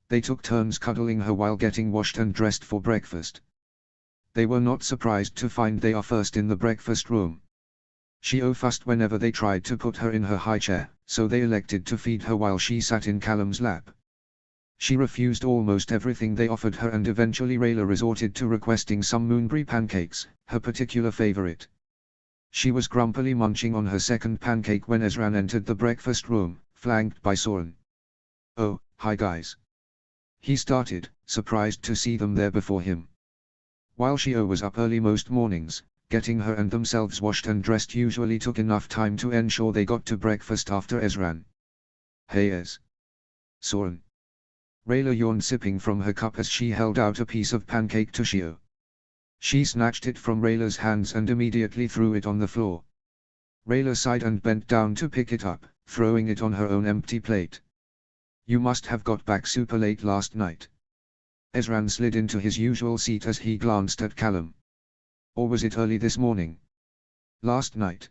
They took turns cuddling her while getting washed and dressed for breakfast. They were not surprised to find they are first in the breakfast room. Shio fussed whenever they tried to put her in her high chair, so they elected to feed her while she sat in Callum's lap. She refused almost everything they offered her, and eventually Rayla resorted to requesting some moonberry pancakes, her particular favorite. She was grumpily munching on her second pancake when Ezran entered the breakfast room, flanked by Soren. "Oh, hi guys," he started, surprised to see them there before him. While Shio was up early most mornings, getting her and themselves washed and dressed usually took enough time to ensure they got to breakfast after Ezran. "Hey Ez. Soren." Rayla yawned, sipping from her cup as she held out a piece of pancake to Shio. She snatched it from Rayla's hands and immediately threw it on the floor. Rayla sighed and bent down to pick it up, throwing it on her own empty plate. "You must have got back super late last night." Ezran slid into his usual seat as he glanced at Callum. "Or was it early this morning?" "Last night."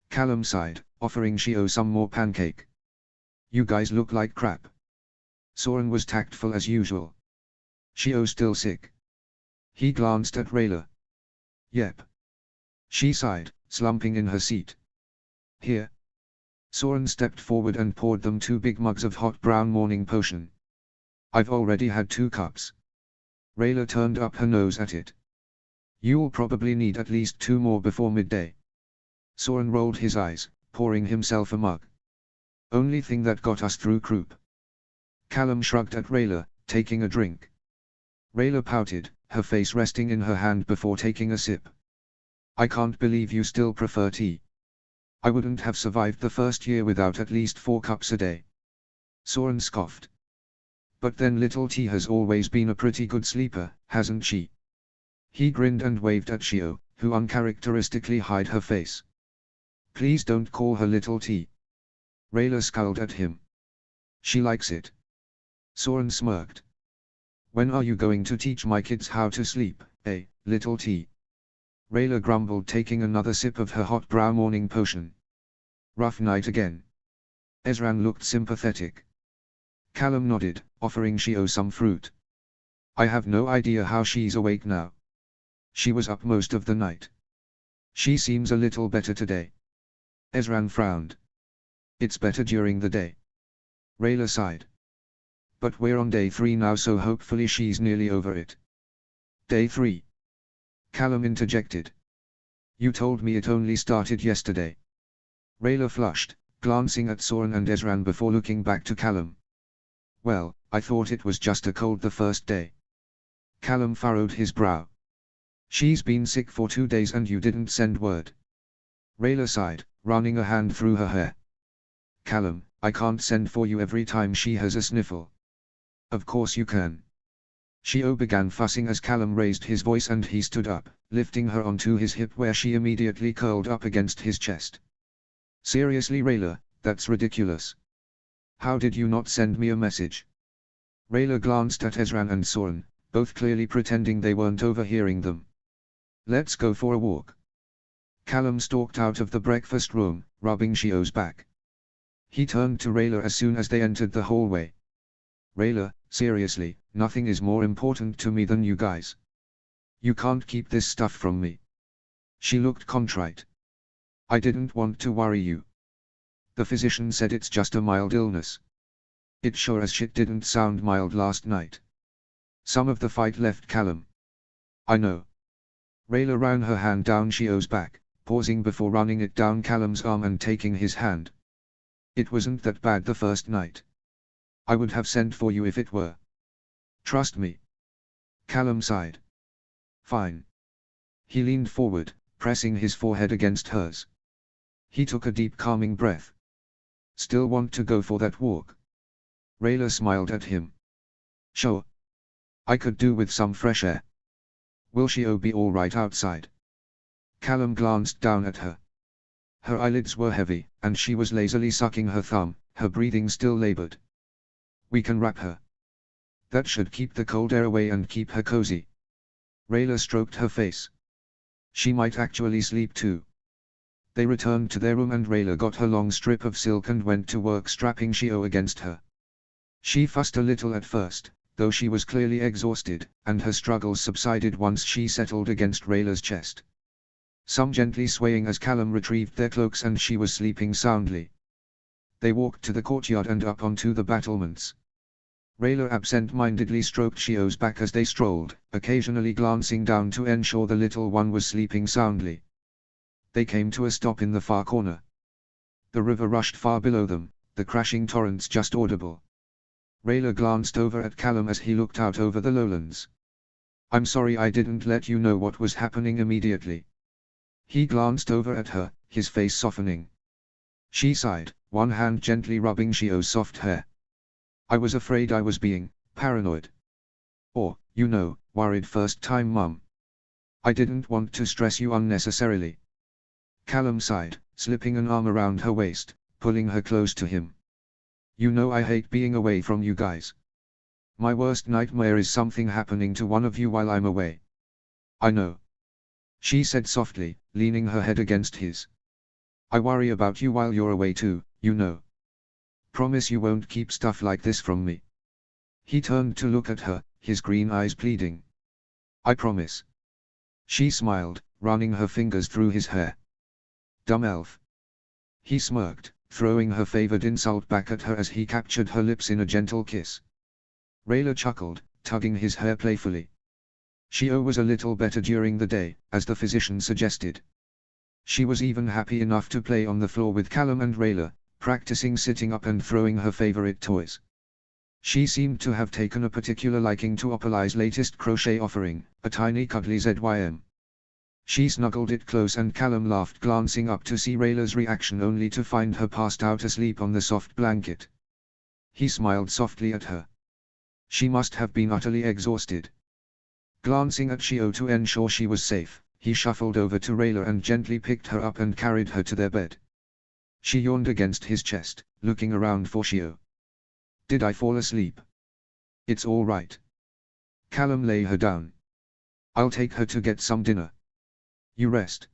Callum sighed, offering Shio some more pancake. "You guys look like crap." Soren was tactful as usual. "Shio still sick?" He glanced at Rayla. "Yep." She sighed, slumping in her seat. "Here." Soren stepped forward and poured them 2 big mugs of hot brown morning potion. "I've already had 2 cups." Rayla turned up her nose at it. "You'll probably need at least 2 more before midday." Soren rolled his eyes, pouring himself a mug. "Only thing that got us through croup." Callum shrugged at Rayla, taking a drink. Rayla pouted, her face resting in her hand before taking a sip. "I can't believe you still prefer tea. I wouldn't have survived the first year without at least 4 cups a day." Soren scoffed. "But then little T has always been a pretty good sleeper, hasn't she?" He grinned and waved at Shio, who uncharacteristically hid her face. "Please don't call her little T." Rayla scowled at him. "She likes it." Soren smirked. "When are you going to teach my kids how to sleep, eh, little T?" Rayla grumbled, taking another sip of her hot brown morning potion. "Rough night again." Ezran looked sympathetic. Callum nodded, offering Shio some fruit. "I have no idea how she's awake now. She was up most of the night." "She seems a little better today." Ezran frowned. "It's better during the day." Rayla sighed. "But we're on day 3 now, so hopefully she's nearly over it." "Day 3? Callum interjected. "You told me it only started yesterday." Rayla flushed, glancing at Soren and Ezran before looking back to Callum. "Well, I thought it was just a cold the first day." Callum furrowed his brow. "She's been sick for 2 days and you didn't send word." Rayla sighed, running a hand through her hair. "Callum, I can't send for you every time she has a sniffle." "Of course you can." Shio began fussing as Callum raised his voice and he stood up, lifting her onto his hip where she immediately curled up against his chest. "Seriously Rayla, that's ridiculous. How did you not send me a message?" Rayla glanced at Ezran and Soren, both clearly pretending they weren't overhearing them. "Let's go for a walk." Callum stalked out of the breakfast room, rubbing Shio's back. He turned to Rayla as soon as they entered the hallway. "Rayla, seriously, nothing is more important to me than you guys. You can't keep this stuff from me." She looked contrite. "I didn't want to worry you. The physician said it's just a mild illness." It sure as shit didn't sound mild last night. Some of the fight left Callum. "I know." Rayla ran her hand down Shio's back, pausing before running it down Callum's arm and taking his hand. "It wasn't that bad the first night. I would have sent for you if it were. Trust me." Callum sighed. "Fine." He leaned forward, pressing his forehead against hers. He took a deep calming breath. "Still want to go for that walk?" Rayla smiled at him. "Sure. I could do with some fresh air." "Will Shio be alright outside?" Callum glanced down at her. Her eyelids were heavy, and she was lazily sucking her thumb, her breathing still labored. "We can wrap her. That should keep the cold air away and keep her cozy." Rayla stroked her face. "She might actually sleep too." They returned to their room and Rayla got her long strip of silk and went to work strapping Shio against her. She fussed a little at first, though she was clearly exhausted, and her struggles subsided once she settled against Rayla's chest. Some gently swaying as Callum retrieved their cloaks and she was sleeping soundly. They walked to the courtyard and up onto the battlements. Rayla absent-mindedly stroked Shio's back as they strolled, occasionally glancing down to ensure the little one was sleeping soundly. They came to a stop in the far corner. The river rushed far below them, the crashing torrents just audible. Rayla glanced over at Callum as he looked out over the lowlands. "I'm sorry I didn't let you know what was happening immediately." He glanced over at her, his face softening. She sighed, one hand gently rubbing Shio's soft hair. "I was afraid I was being paranoid. Or, worried first time, Mum. I didn't want to stress you unnecessarily." Callum sighed, slipping an arm around her waist, pulling her close to him. "I hate being away from you guys. My worst nightmare is something happening to one of you while I'm away." "I know," she said softly, leaning her head against his. "I worry about you while you're away too, Promise you won't keep stuff like this from me." He turned to look at her, his green eyes pleading. "I promise." She smiled, running her fingers through his hair. "Dumb elf." He smirked, throwing her favored insult back at her as he captured her lips in a gentle kiss. Rayla chuckled, tugging his hair playfully. Shio was a little better during the day, as the physician suggested. She was even happy enough to play on the floor with Callum and Rayla, practicing sitting up and throwing her favorite toys. She seemed to have taken a particular liking to Opalai's latest crochet offering, a tiny cuddly ZYM. She snuggled it close and Callum laughed, glancing up to see Rayla's reaction only to find her passed out asleep on the soft blanket. He smiled softly at her. She must have been utterly exhausted. Glancing at Shio to ensure she was safe, he shuffled over to Rayla and gently picked her up and carried her to their bed. She yawned against his chest, looking around for Shio. "Did I fall asleep?" "It's all right." Callum lay her down. "I'll take her to get some dinner." "You rest."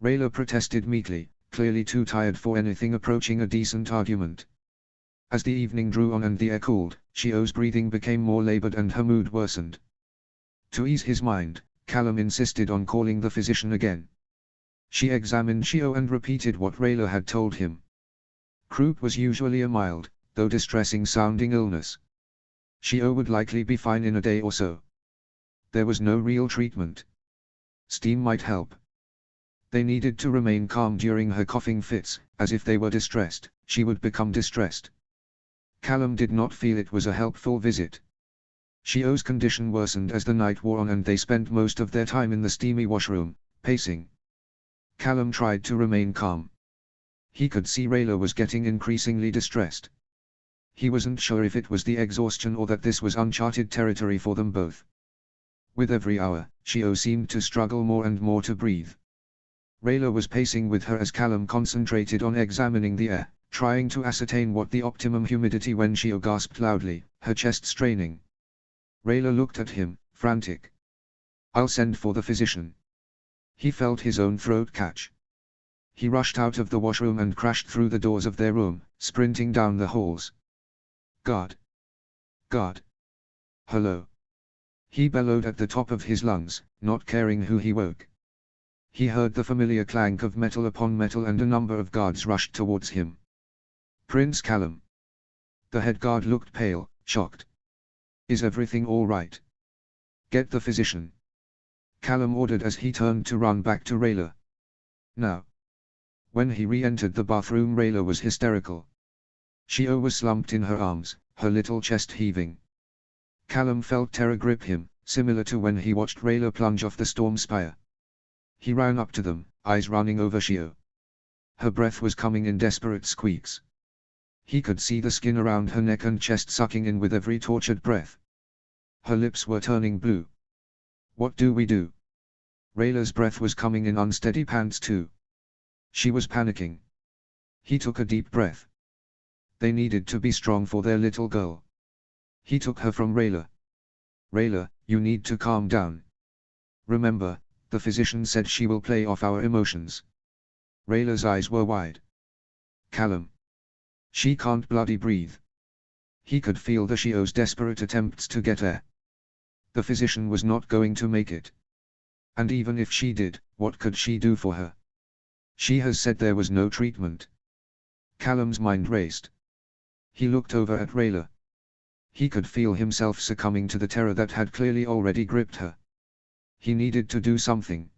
Rayla protested meekly, clearly too tired for anything approaching a decent argument. As the evening drew on and the air cooled, Shio's breathing became more labored and her mood worsened. To ease his mind, Callum insisted on calling the physician again. She examined Shio and repeated what Rayla had told him. Croup was usually a mild, though distressing-sounding illness. Shio would likely be fine in a day or so. There was no real treatment. Steam might help. They needed to remain calm during her coughing fits, as if they were distressed, she would become distressed. Callum did not feel it was a helpful visit. Shio's condition worsened as the night wore on and they spent most of their time in the steamy washroom, pacing. Callum tried to remain calm. He could see Rayla was getting increasingly distressed. He wasn't sure if it was the exhaustion or that this was uncharted territory for them both. With every hour, Shio seemed to struggle more and more to breathe. Rayla was pacing with her as Callum concentrated on examining the air, trying to ascertain what the optimum humidity when Shio gasped loudly, her chest straining. Rayla looked at him, frantic. "I'll send for the physician." He felt his own throat catch. He rushed out of the washroom and crashed through the doors of their room, sprinting down the halls. "God! God! Hello!" He bellowed at the top of his lungs, not caring who he woke. He heard the familiar clank of metal upon metal and a number of guards rushed towards him. "Prince Callum." The head guard looked pale, shocked. "Is everything all right?" "Get the physician," Callum ordered as he turned to run back to Rayla. "Now." When he re-entered the bathroom, Rayla was hysterical. Shio was slumped in her arms, her little chest heaving. Callum felt terror grip him, similar to when he watched Rayla plunge off the storm spire. He ran up to them, eyes running over Shio. Her breath was coming in desperate squeaks. He could see the skin around her neck and chest sucking in with every tortured breath. Her lips were turning blue. "What do we do?" Rayla's breath was coming in unsteady pants too. She was panicking. He took a deep breath. They needed to be strong for their little girl. He took her from Rayla. "Rayla, you need to calm down. Remember, the physician said she will play off our emotions." Rayla's eyes were wide. "Callum. She can't bloody breathe." He could feel the Shio's desperate attempts to get air. The physician was not going to make it. And even if she did, what could she do for her? She has said there was no treatment. Callum's mind raced. He looked over at Rayla. He could feel himself succumbing to the terror that had clearly already gripped her. He needed to do something.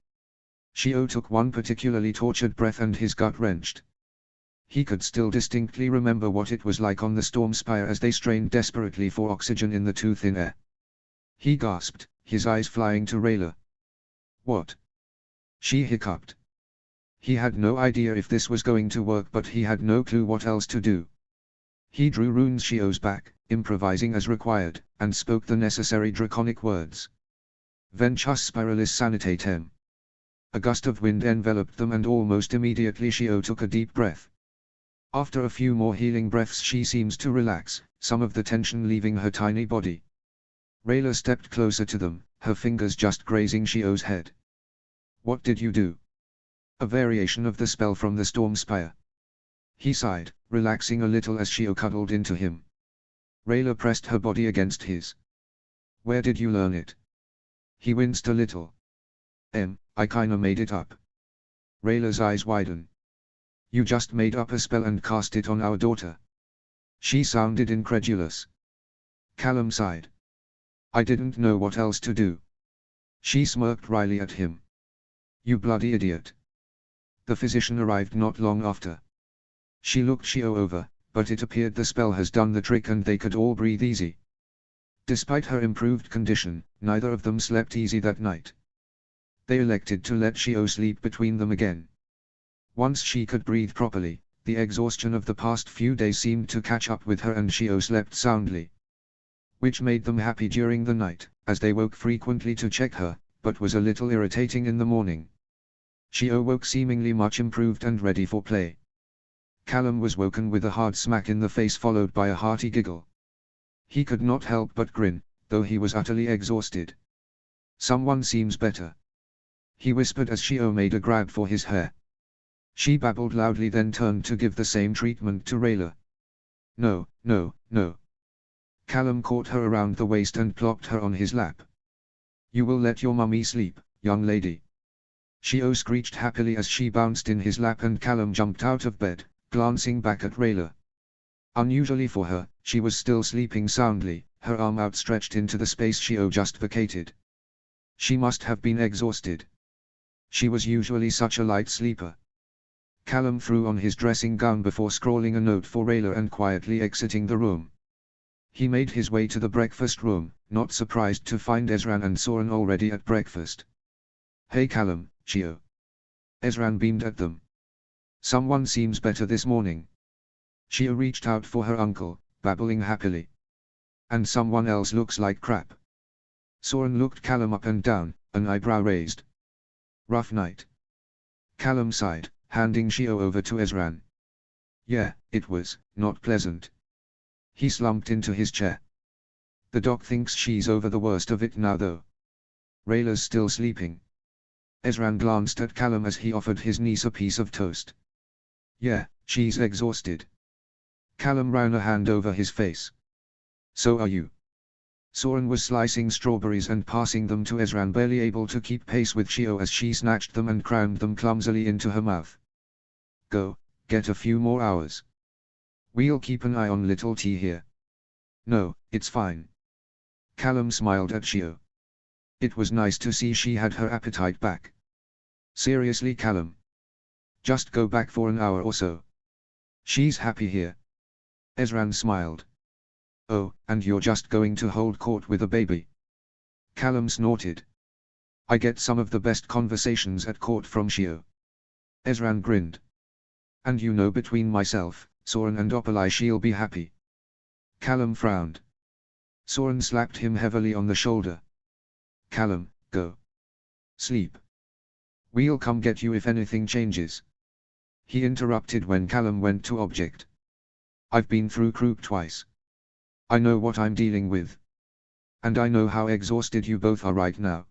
Xiao took one particularly tortured breath and his gut wrenched. He could still distinctly remember what it was like on the storm spire as they strained desperately for oxygen in the too thin air. He gasped, his eyes flying to Rayla. What? She hiccuped. He had no idea if this was going to work, but he had no clue what else to do. He drew runes Xiao's back, improvising as required, and spoke the necessary draconic words. Ventus spiralis sanitatem. A gust of wind enveloped them and almost immediately Xiao took a deep breath. After a few more healing breaths she seemed to relax, some of the tension leaving her tiny body. Rayla stepped closer to them, her fingers just grazing Xiao's head. What did you do? A variation of the spell from the storm spire. He sighed, relaxing a little as Xiao cuddled into him. Rayla pressed her body against his. Where did you learn it? He winced a little. I kinda made it up. Rayla's eyes widen. You just made up a spell and cast it on our daughter. She sounded incredulous. Callum sighed. I didn't know what else to do. She smirked wryly at him. You bloody idiot. The physician arrived not long after. She looked Xiao over, but it appeared the spell has done the trick and they could all breathe easy. Despite her improved condition, neither of them slept easy that night. They elected to let Xiao sleep between them again. Once she could breathe properly, the exhaustion of the past few days seemed to catch up with her and Xiao slept soundly. Which made them happy during the night, as they woke frequently to check her, but was a little irritating in the morning. Xiao woke seemingly much improved and ready for play. Callum was woken with a hard smack in the face followed by a hearty giggle. He could not help but grin, though he was utterly exhausted. Someone seems better. He whispered as Xiao made a grab for his hair. She babbled loudly then turned to give the same treatment to Rayla. No, no, no. Callum caught her around the waist and plopped her on his lap. You will let your mummy sleep, young lady. Xiao screeched happily as she bounced in his lap and Callum jumped out of bed, glancing back at Rayla. Unusually for her, she was still sleeping soundly, her arm outstretched into the space Xiao just vacated. She must have been exhausted. She was usually such a light sleeper. Callum threw on his dressing gown before scrawling a note for Rayla and quietly exiting the room. He made his way to the breakfast room, not surprised to find Ezran and Soren already at breakfast. Hey Callum, Xiao. Ezran beamed at them. Someone seems better this morning. Xiao reached out for her uncle, babbling happily. And someone else looks like crap. Soren looked Callum up and down, an eyebrow raised. Rough night. Callum sighed, handing Xiao over to Ezran. Yeah, it was, not pleasant. He slumped into his chair. The doc thinks she's over the worst of it now though. Rayla's still sleeping. Ezran glanced at Callum as he offered his niece a piece of toast. Yeah, she's exhausted. Callum ran a hand over his face. So are you. Soren was slicing strawberries and passing them to Ezran, barely able to keep pace with Xiao as she snatched them and crammed them clumsily into her mouth. Go, get a few more hours. We'll keep an eye on little T here. No, it's fine. Callum smiled at Xiao. It was nice to see she had her appetite back. Seriously Callum. Just go back for an hour or so. She's happy here. Ezran smiled. Oh, and you're just going to hold court with a baby? Callum snorted. I get some of the best conversations at court from Xiao. Ezran grinned. And you know between myself, Soren and Opalai she'll be happy. Callum frowned. Soren slapped him heavily on the shoulder. Callum, go. Sleep. We'll come get you if anything changes. He interrupted when Callum went to object. I've been through Krook twice. I know what I'm dealing with. And I know how exhausted you both are right now.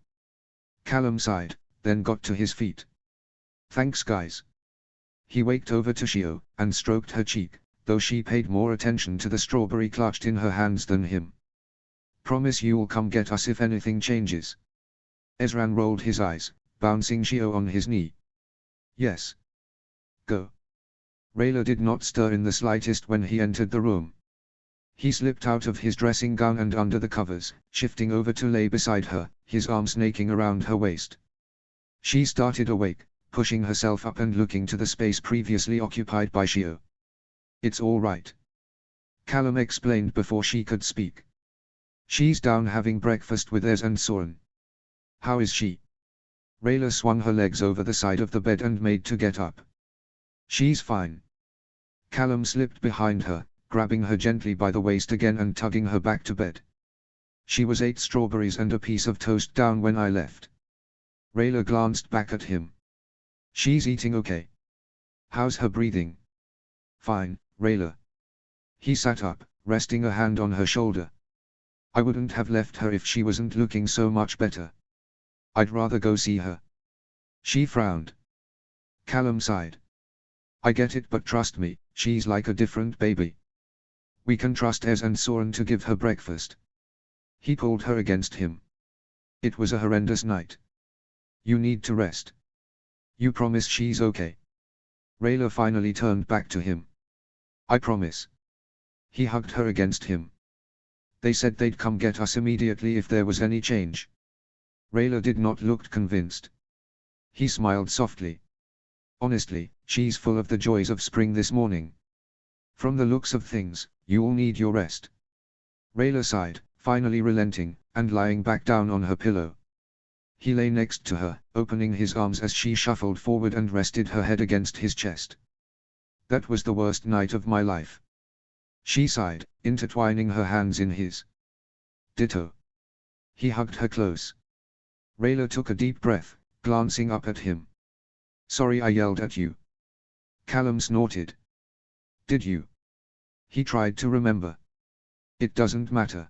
Callum sighed, then got to his feet. Thanks guys. He waked over to Xiao, and stroked her cheek, though she paid more attention to the strawberry clutched in her hands than him. Promise you'll come get us if anything changes. Ezran rolled his eyes, bouncing Xiao on his knee. Yes. Go. Rayla did not stir in the slightest when he entered the room. He slipped out of his dressing gown and under the covers, shifting over to lay beside her, his arm snaking around her waist. She started awake, pushing herself up and looking to the space previously occupied by Shio. "It's all right," Callum explained before she could speak. "She's down having breakfast with Ez and Soren." "How is she?" Rayla swung her legs over the side of the bed and made to get up. "She's fine." Callum slipped behind her, grabbing her gently by the waist again and tugging her back to bed. "She was 8 strawberries and a piece of toast down when I left." Rayla glanced back at him. "She's eating okay. How's her breathing?" "Fine, Rayla." He sat up, resting a hand on her shoulder. "I wouldn't have left her if she wasn't looking so much better. I'd rather go see her." She frowned. Callum sighed. "I get it, but trust me, she's like a different baby. We can trust Ez and Soren to give her breakfast." He pulled her against him. "It was a horrendous night. You need to rest. You promise she's okay?" Rayla finally turned back to him. "I promise." He hugged her against him. "They said they'd come get us immediately if there was any change." Rayla did not look convinced. He smiled softly. "Honestly, she's full of the joys of spring this morning. From the looks of things, you'll need your rest." Rayla sighed, finally relenting, and lying back down on her pillow. He lay next to her, opening his arms as she shuffled forward and rested her head against his chest. "That was the worst night of my life." She sighed, intertwining her hands in his. "Ditto." He hugged her close. Rayla took a deep breath, glancing up at him. "Sorry I yelled at you." Callum snorted. "Did you?" He tried to remember. "It doesn't matter."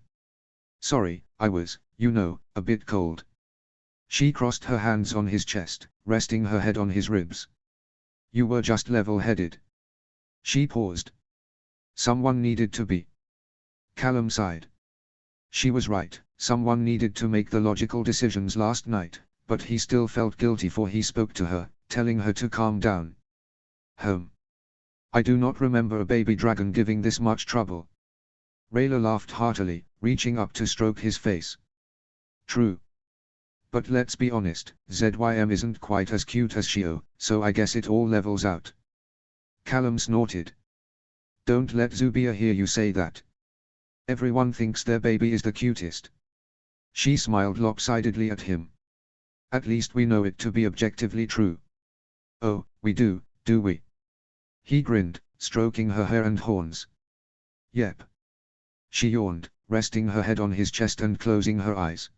"Sorry, I was, a bit cold." She crossed her hands on his chest, resting her head on his ribs. "You were just level-headed." She paused. "Someone needed to be." Callum sighed. She was right, someone needed to make the logical decisions last night, but he still felt guilty for he spoke to her, telling her to calm down. I do not remember a baby dragon giving this much trouble." Rayla laughed heartily, reaching up to stroke his face. "True. But let's be honest, ZYM isn't quite as cute as Shio, so I guess it all levels out." Callum snorted. "Don't let Zubia hear you say that. Everyone thinks their baby is the cutest." She smiled lopsidedly at him. "At least we know it to be objectively true." "Oh, we do we?" He grinned, stroking her hair and horns. "Yep." She yawned, resting her head on his chest and closing her eyes.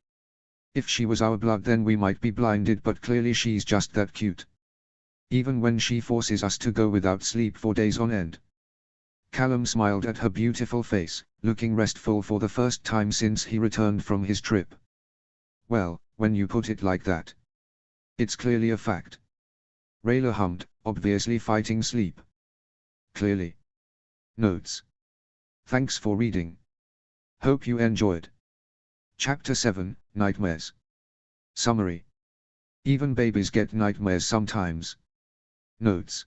"If she was our blood then we might be blinded, but clearly she's just that cute. Even when she forces us to go without sleep for days on end." Callum smiled at her beautiful face, looking restful for the first time since he returned from his trip. "Well, when you put it like that. It's clearly a fact." Rayla hummed, obviously fighting sleep. "Clearly." Notes. Thanks for reading. Hope you enjoyed. Chapter 7, Nightmares. Summary. Even babies get nightmares sometimes. Notes.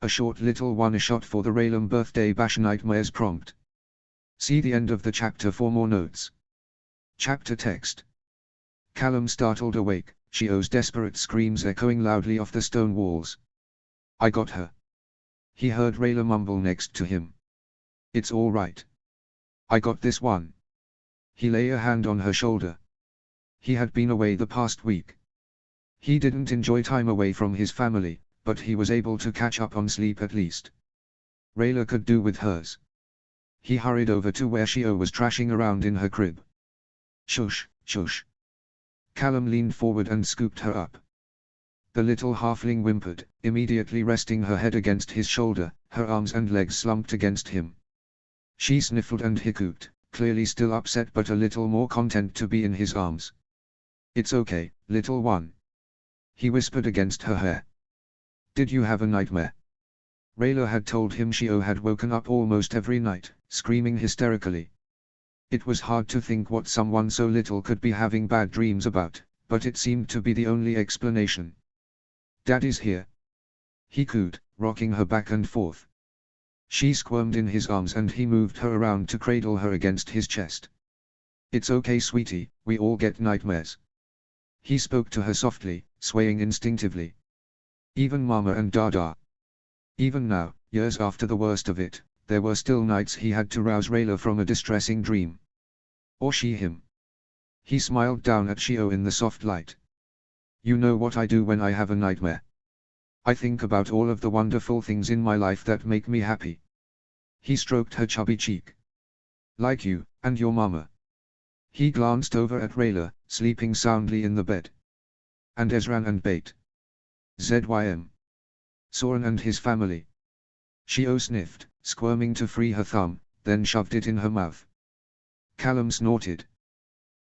A short little one-shot for the Raylan birthday bash nightmares prompt. See the end of the chapter for more notes. Chapter text. Callum startled awake, Shio's desperate screams echoing loudly off the stone walls. "I got her." He heard Rayla mumble next to him. "It's all right. I got this one." He lay a hand on her shoulder. He had been away the past week. He didn't enjoy time away from his family, but he was able to catch up on sleep at least. Rayla could do with hers. He hurried over to where Shio was trashing around in her crib. "Shush, shush." Callum leaned forward and scooped her up. The little halfling whimpered, immediately resting her head against his shoulder, her arms and legs slumped against him. She sniffled and hiccoughed, clearly still upset but a little more content to be in his arms. "It's okay, little one." He whispered against her hair. "Did you have a nightmare?" Rayla had told him Shio had woken up almost every night, screaming hysterically. It was hard to think what someone so little could be having bad dreams about, but it seemed to be the only explanation. "Daddy's here," he cooed, rocking her back and forth. She squirmed in his arms and he moved her around to cradle her against his chest. It's okay sweetie, we all get nightmares. He spoke to her softly, swaying instinctively. Even Mama and Dada. Even now, years after the worst of it, there were still nights he had to rouse Rayla from a distressing dream. Or she him. He smiled down at Shio in the soft light. You know what I do when I have a nightmare. I think about all of the wonderful things in my life that make me happy. He stroked her chubby cheek. Like you, and your mama. He glanced over at Rayla, sleeping soundly in the bed. And Ezran and Bait. ZYM. Soren and his family. Shio sniffed, squirming to free her thumb, then shoved it in her mouth. Callum snorted.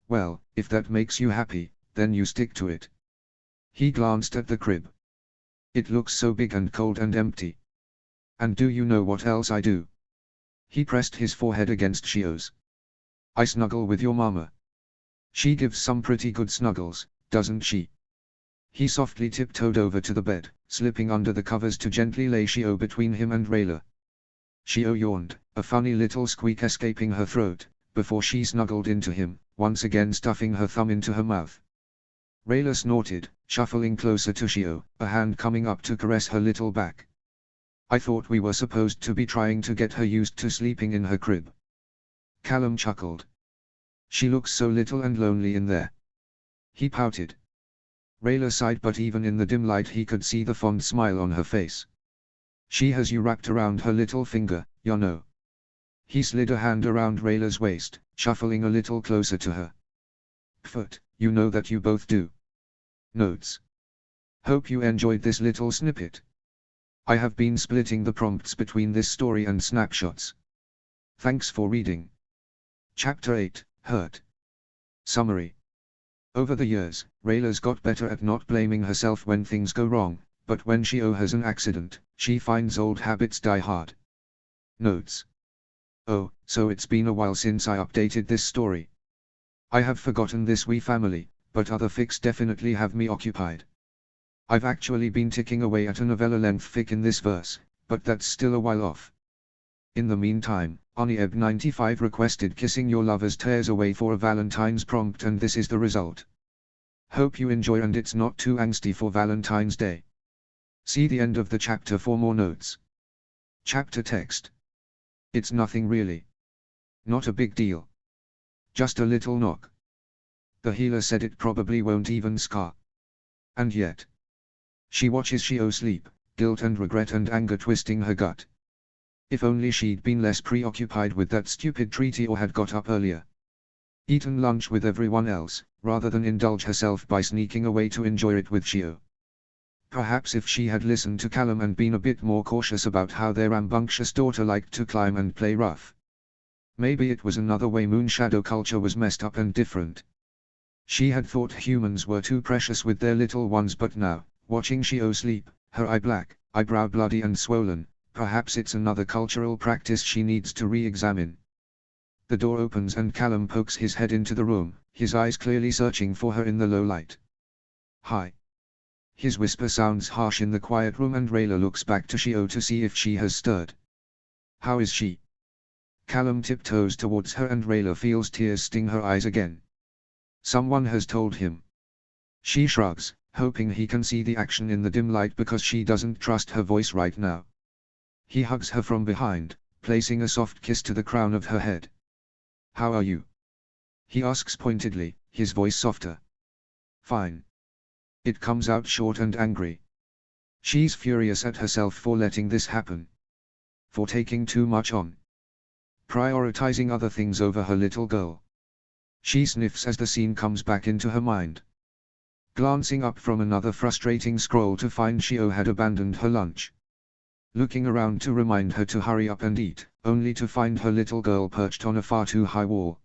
Well, if that makes you happy, then you stick to it. He glanced at the crib. It looks so big and cold and empty. And do you know what else I do? He pressed his forehead against Shio's. I snuggle with your mama. She gives some pretty good snuggles, doesn't she? He softly tiptoed over to the bed, slipping under the covers to gently lay Shio between him and Rayla. Shio yawned, a funny little squeak escaping her throat, before she snuggled into him, once again stuffing her thumb into her mouth. Rayla snorted, shuffling closer to Shio, a hand coming up to caress her little back. I thought we were supposed to be trying to get her used to sleeping in her crib. Callum chuckled. She looks so little and lonely in there. He pouted. Rayla sighed, but even in the dim light he could see the fond smile on her face. She has you wrapped around her little finger, you know. He slid a hand around Rayla's waist, shuffling a little closer to her. Pfft, you know that you both do. Notes. Hope you enjoyed this little snippet. I have been splitting the prompts between this story and snapshots. Thanks for reading. Chapter 8, Hurt. Summary. Over the years, Rayla's got better at not blaming herself when things go wrong, but when Shio has an accident, she finds old habits die hard. Notes. Oh, so it's been a while since I updated this story. I have forgotten this wee family, but other fics definitely have me occupied. I've actually been ticking away at a novella-length fic in this verse, but that's still a while off. In the meantime, OniEb95 requested Kissing Your Lover's Tears Away for a Valentine's prompt, and this is the result. Hope you enjoy and it's not too angsty for Valentine's Day. See the end of the chapter for more notes. Chapter text. It's nothing really. Not a big deal. Just a little knock. The healer said it probably won't even scar. And yet. She watches Shio sleep, guilt and regret and anger twisting her gut. If only she'd been less preoccupied with that stupid treaty or had got up earlier. Eaten lunch with everyone else, rather than indulge herself by sneaking away to enjoy it with Shio. Perhaps if she had listened to Callum and been a bit more cautious about how their rambunctious daughter liked to climb and play rough. Maybe it was another way Moonshadow culture was messed up and different. She had thought humans were too precious with their little ones, but now, watching Shio sleep, her eye black, eyebrow bloody and swollen, perhaps it's another cultural practice she needs to re-examine. The door opens and Callum pokes his head into the room, his eyes clearly searching for her in the low light. Hi. His whisper sounds harsh in the quiet room and Rayla looks back to Shio to see if she has stirred. How is she? Callum tiptoes towards her and Rayla feels tears sting her eyes again. Someone has told him. She shrugs, hoping he can see the action in the dim light because she doesn't trust her voice right now. He hugs her from behind, placing a soft kiss to the crown of her head. How are you? He asks pointedly, his voice softer. Fine. It comes out short and angry. She's furious at herself for letting this happen. For taking too much on. Prioritizing other things over her little girl. She sniffs as the scene comes back into her mind. Glancing up from another frustrating scroll to find Shio had abandoned her lunch. Looking around to remind her to hurry up and eat, only to find her little girl perched on a far too high wall.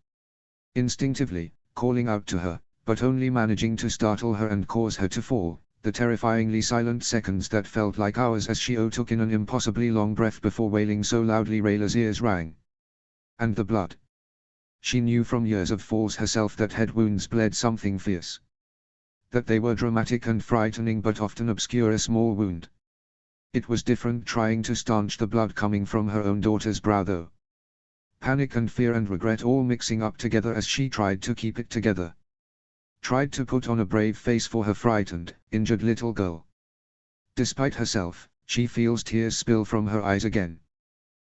Instinctively, calling out to her, but only managing to startle her and cause her to fall, the terrifyingly silent seconds that felt like hours as Shio took in an impossibly long breath before wailing so loudly Rayla's ears rang. And the blood. She knew from years of falls herself that head wounds bled something fierce. That they were dramatic and frightening but often obscure, a small wound. It was different trying to staunch the blood coming from her own daughter's brow though. Panic and fear and regret all mixing up together as she tried to keep it together. Tried to put on a brave face for her frightened, injured little girl. Despite herself, she feels tears spill from her eyes again.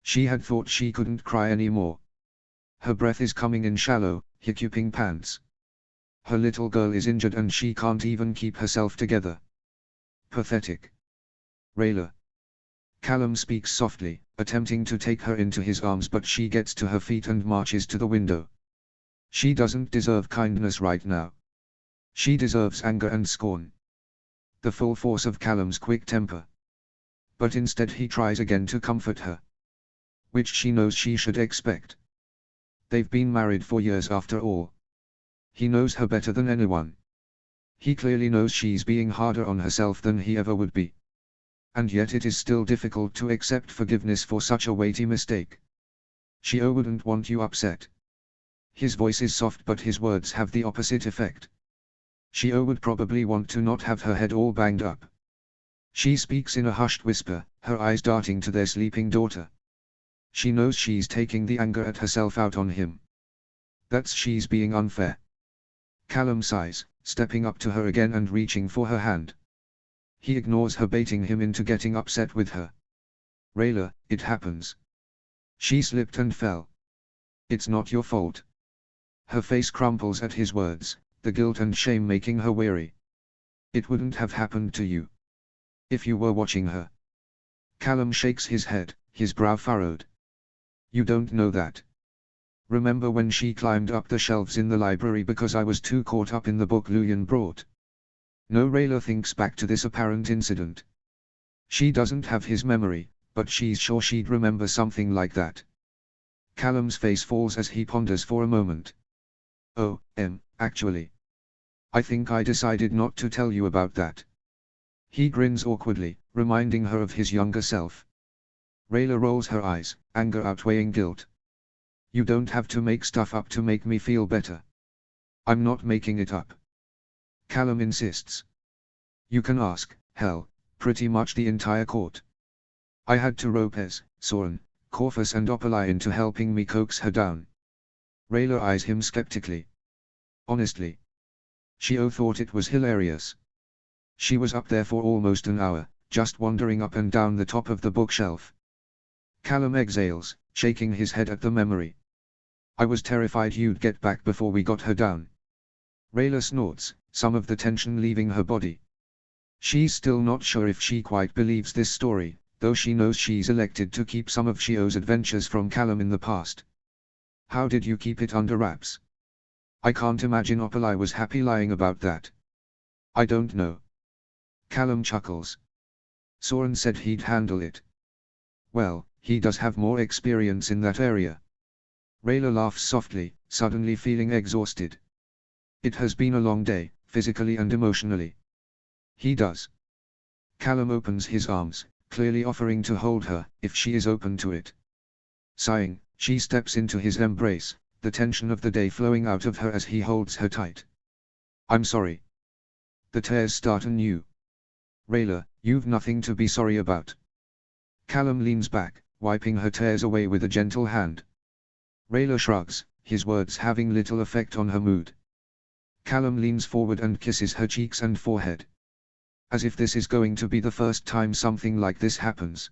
She had thought she couldn't cry anymore. Her breath is coming in shallow, hiccuping pants. Her little girl is injured and she can't even keep herself together. Pathetic. Rayla. Callum speaks softly, attempting to take her into his arms, but she gets to her feet and marches to the window. She doesn't deserve kindness right now. She deserves anger and scorn. The full force of Callum's quick temper. But instead he tries again to comfort her. Which she knows she should expect. They've been married for years after all. He knows her better than anyone. He clearly knows she's being harder on herself than he ever would be. And yet it is still difficult to accept forgiveness for such a weighty mistake. She wouldn't want you upset. His voice is soft but his words have the opposite effect. She would probably want to not have her head all banged up. She speaks in a hushed whisper, her eyes darting to their sleeping daughter. She knows she's taking the anger at herself out on him. That's she's being unfair. Callum sighs, stepping up to her again and reaching for her hand. He ignores her, baiting him into getting upset with her. Rayla, it happens. She slipped and fell. It's not your fault. Her face crumples at his words, the guilt and shame making her weary. It wouldn't have happened to you. If you were watching her. Callum shakes his head, his brow furrowed. You don't know that. Remember when she climbed up the shelves in the library because I was too caught up in the book Luyan brought? No. Rayla thinks back to this apparent incident. She doesn't have his memory, but she's sure she'd remember something like that. Callum's face falls as he ponders for a moment. Oh, actually. I think I decided not to tell you about that. He grins awkwardly, reminding her of his younger self. Rayla rolls her eyes, anger outweighing guilt. You don't have to make stuff up to make me feel better. I'm not making it up. Callum insists. You can ask, hell, pretty much the entire court. I had to rope Ez, Soren, Corvus and Opalai into helping me coax her down. Rayla eyes him skeptically. Honestly. She thought it was hilarious. She was up there for almost an hour, just wandering up and down the top of the bookshelf. Callum exhales, shaking his head at the memory. I was terrified you'd get back before we got her down. Rayla snorts, some of the tension leaving her body. She's still not sure if she quite believes this story, though she knows she's elected to keep some of Shio's adventures from Callum in the past. How did you keep it under wraps? I can't imagine Opalai was happy lying about that. I don't know. Callum chuckles. Soren said he'd handle it. Well, he does have more experience in that area. Rayla laughs softly, suddenly feeling exhausted. It has been a long day, physically and emotionally. He does. Callum opens his arms, clearly offering to hold her, if she is open to it. Sighing, she steps into his embrace, the tension of the day flowing out of her as he holds her tight. I'm sorry. The tears start anew. Rayla, you've nothing to be sorry about. Callum leans back, wiping her tears away with a gentle hand. Rayla shrugs, his words having little effect on her mood. Callum leans forward and kisses her cheeks and forehead. As if this is going to be the first time something like this happens.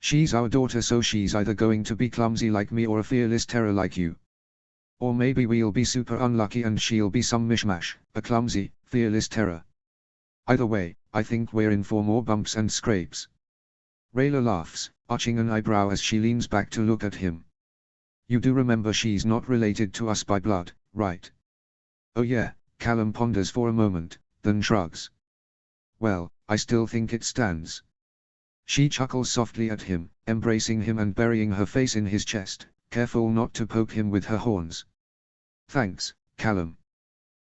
She's our daughter, so she's either going to be clumsy like me or a fearless terror like you. Or maybe we'll be super unlucky and she'll be some mishmash, a clumsy, fearless terror. Either way, I think we're in for more bumps and scrapes. Rayla laughs, arching an eyebrow as she leans back to look at him. You do remember she's not related to us by blood, right? Oh yeah, Callum ponders for a moment, then shrugs. Well, I still think it stands. She chuckles softly at him, embracing him and burying her face in his chest, careful not to poke him with her horns. Thanks, Callum.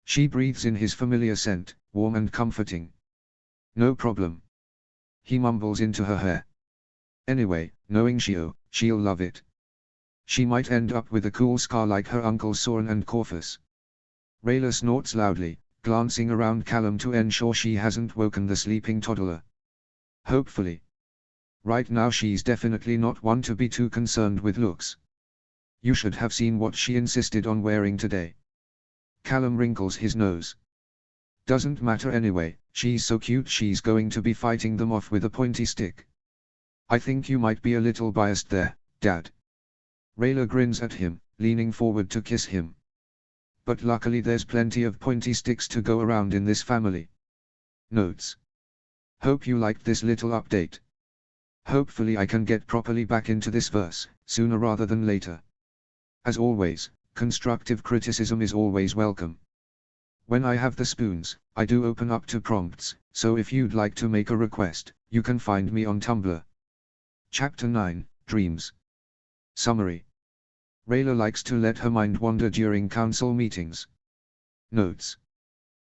She breathes in his familiar scent, warm and comforting. No problem. He mumbles into her hair. Anyway, knowing Shio, she'll love it. She might end up with a cool scar like her uncles Soren and Corvus. Rayla snorts loudly, glancing around Callum to ensure she hasn't woken the sleeping toddler. Hopefully. Right now she's definitely not one to be too concerned with looks. You should have seen what she insisted on wearing today. Callum wrinkles his nose. Doesn't matter anyway, she's so cute she's going to be fighting them off with a pointy stick. I think you might be a little biased there, Dad. Rayla grins at him, leaning forward to kiss him. But luckily there's plenty of pointy sticks to go around in this family. Notes. Hope you liked this little update. Hopefully I can get properly back into this verse, sooner rather than later. As always, constructive criticism is always welcome. When I have the spoons, I do open up to prompts, so if you'd like to make a request, you can find me on Tumblr. Chapter 9, Dreams. Summary. Rayla likes to let her mind wander during council meetings. Notes.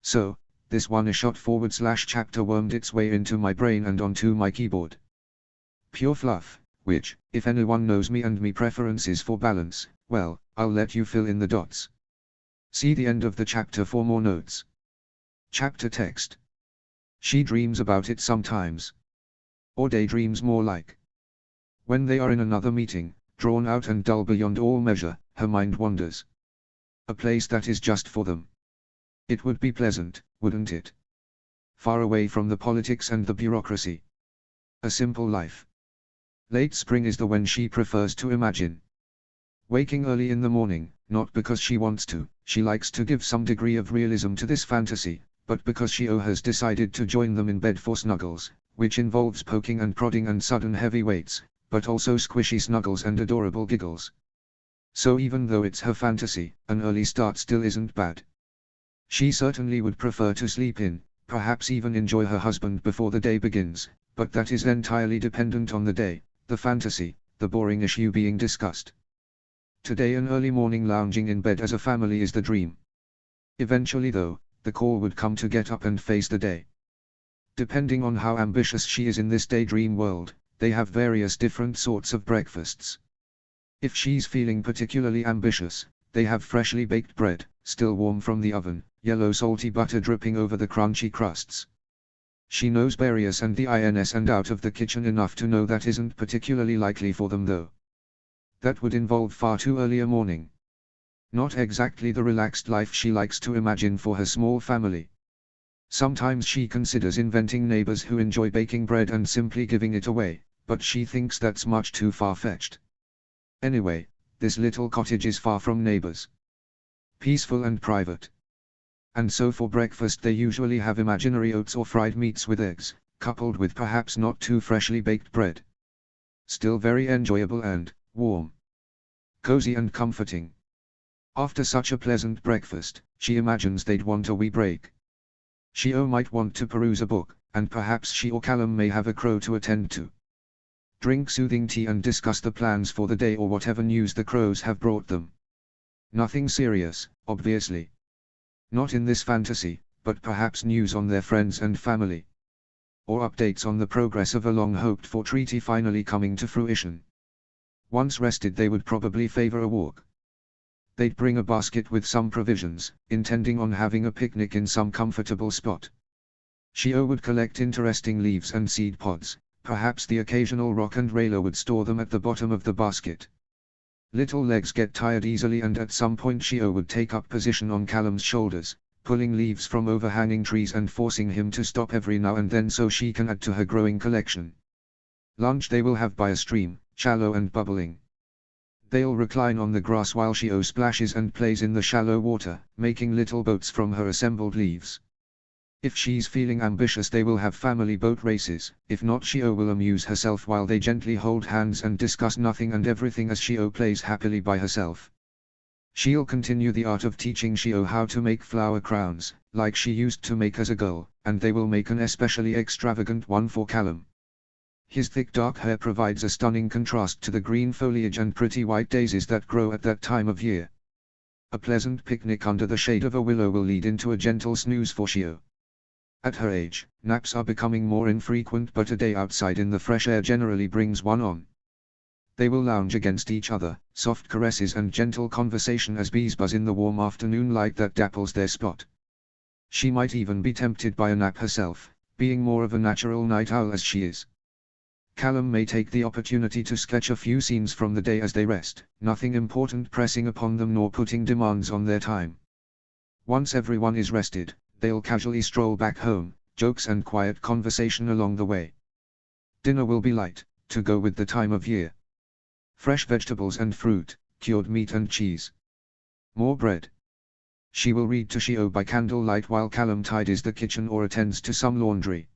So, this one-shot /chapter wormed its way into my brain and onto my keyboard. Pure fluff, which, if anyone knows me and me preferences for balance, well, I'll let you fill in the dots. See the end of the chapter for more notes. Chapter text. She dreams about it sometimes. Or daydreams more like. When they are in another meeting, drawn out and dull beyond all measure, her mind wanders. A place that is just for them. It would be pleasant, wouldn't it? Far away from the politics and the bureaucracy. A simple life. Late spring is the when she prefers to imagine. Waking early in the morning, not because she wants to, she likes to give some degree of realism to this fantasy, but because she has decided to join them in bed for snuggles, which involves poking and prodding and sudden heavy weights, but also squishy snuggles and adorable giggles. So even though it's her fantasy, an early start still isn't bad. She certainly would prefer to sleep in, perhaps even enjoy her husband before the day begins, but that is entirely dependent on the day, the fantasy, the boring issue being discussed. Today an early morning lounging in bed as a family is the dream. Eventually though, the call would come to get up and face the day. Depending on how ambitious she is in this daydream world, they have various different sorts of breakfasts. If she's feeling particularly ambitious, they have freshly baked bread, still warm from the oven, yellow salty butter dripping over the crunchy crusts. She knows Barius and the INS and out of the kitchen enough to know that isn't particularly likely for them though. That would involve far too early a morning. Not exactly the relaxed life she likes to imagine for her small family. Sometimes she considers inventing neighbors who enjoy baking bread and simply giving it away, but she thinks that's much too far-fetched. Anyway, this little cottage is far from neighbors. Peaceful and private. And so for breakfast they usually have imaginary oats or fried meats with eggs, coupled with perhaps not too freshly baked bread. Still very enjoyable and warm. Cozy and comforting. After such a pleasant breakfast, she imagines they'd want a wee break. She might want to peruse a book, and perhaps she or Callum may have a crow to attend to. Drink soothing tea and discuss the plans for the day or whatever news the crows have brought them. Nothing serious, obviously. Not in this fantasy, but perhaps news on their friends and family. Or updates on the progress of a long-hoped-for treaty finally coming to fruition. Once rested they would probably favor a walk. They'd bring a basket with some provisions, intending on having a picnic in some comfortable spot. Shio would collect interesting leaves and seed pods, perhaps the occasional rock, and Rayla would store them at the bottom of the basket. Little legs get tired easily, and at some point Shio would take up position on Callum's shoulders, pulling leaves from overhanging trees and forcing him to stop every now and then so she can add to her growing collection. Lunch they will have by a stream, shallow and bubbling. They'll recline on the grass while Shio splashes and plays in the shallow water, making little boats from her assembled leaves. If she's feeling ambitious they will have family boat races, if not Shio will amuse herself while they gently hold hands and discuss nothing and everything as Shio plays happily by herself. She'll continue the art of teaching Shio how to make flower crowns, like she used to make as a girl, and they will make an especially extravagant one for Callum. His thick dark hair provides a stunning contrast to the green foliage and pretty white daisies that grow at that time of year. A pleasant picnic under the shade of a willow will lead into a gentle snooze for Shio. At her age, naps are becoming more infrequent, but a day outside in the fresh air generally brings one on. They will lounge against each other, soft caresses and gentle conversation as bees buzz in the warm afternoon light that dapples their spot. She might even be tempted by a nap herself, being more of a natural night owl as she is. Callum may take the opportunity to sketch a few scenes from the day as they rest, nothing important pressing upon them nor putting demands on their time. Once everyone is rested, they'll casually stroll back home, jokes and quiet conversation along the way. Dinner will be light, to go with the time of year. Fresh vegetables and fruit, cured meat and cheese. More bread. She will read to Shio by candlelight while Callum tidies the kitchen or attends to some laundry.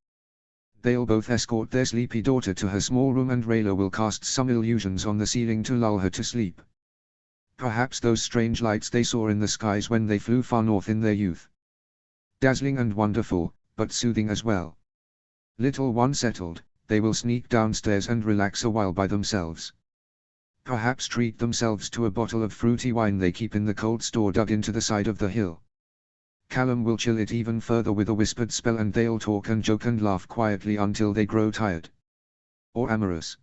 They'll both escort their sleepy daughter to her small room and Rayla will cast some illusions on the ceiling to lull her to sleep. Perhaps those strange lights they saw in the skies when they flew far north in their youth. Dazzling and wonderful, but soothing as well. Little one settled, they will sneak downstairs and relax a while by themselves. Perhaps treat themselves to a bottle of fruity wine they keep in the cold store dug into the side of the hill. Callum will chill it even further with a whispered spell and they'll talk and joke and laugh quietly until they grow tired. Or amorous.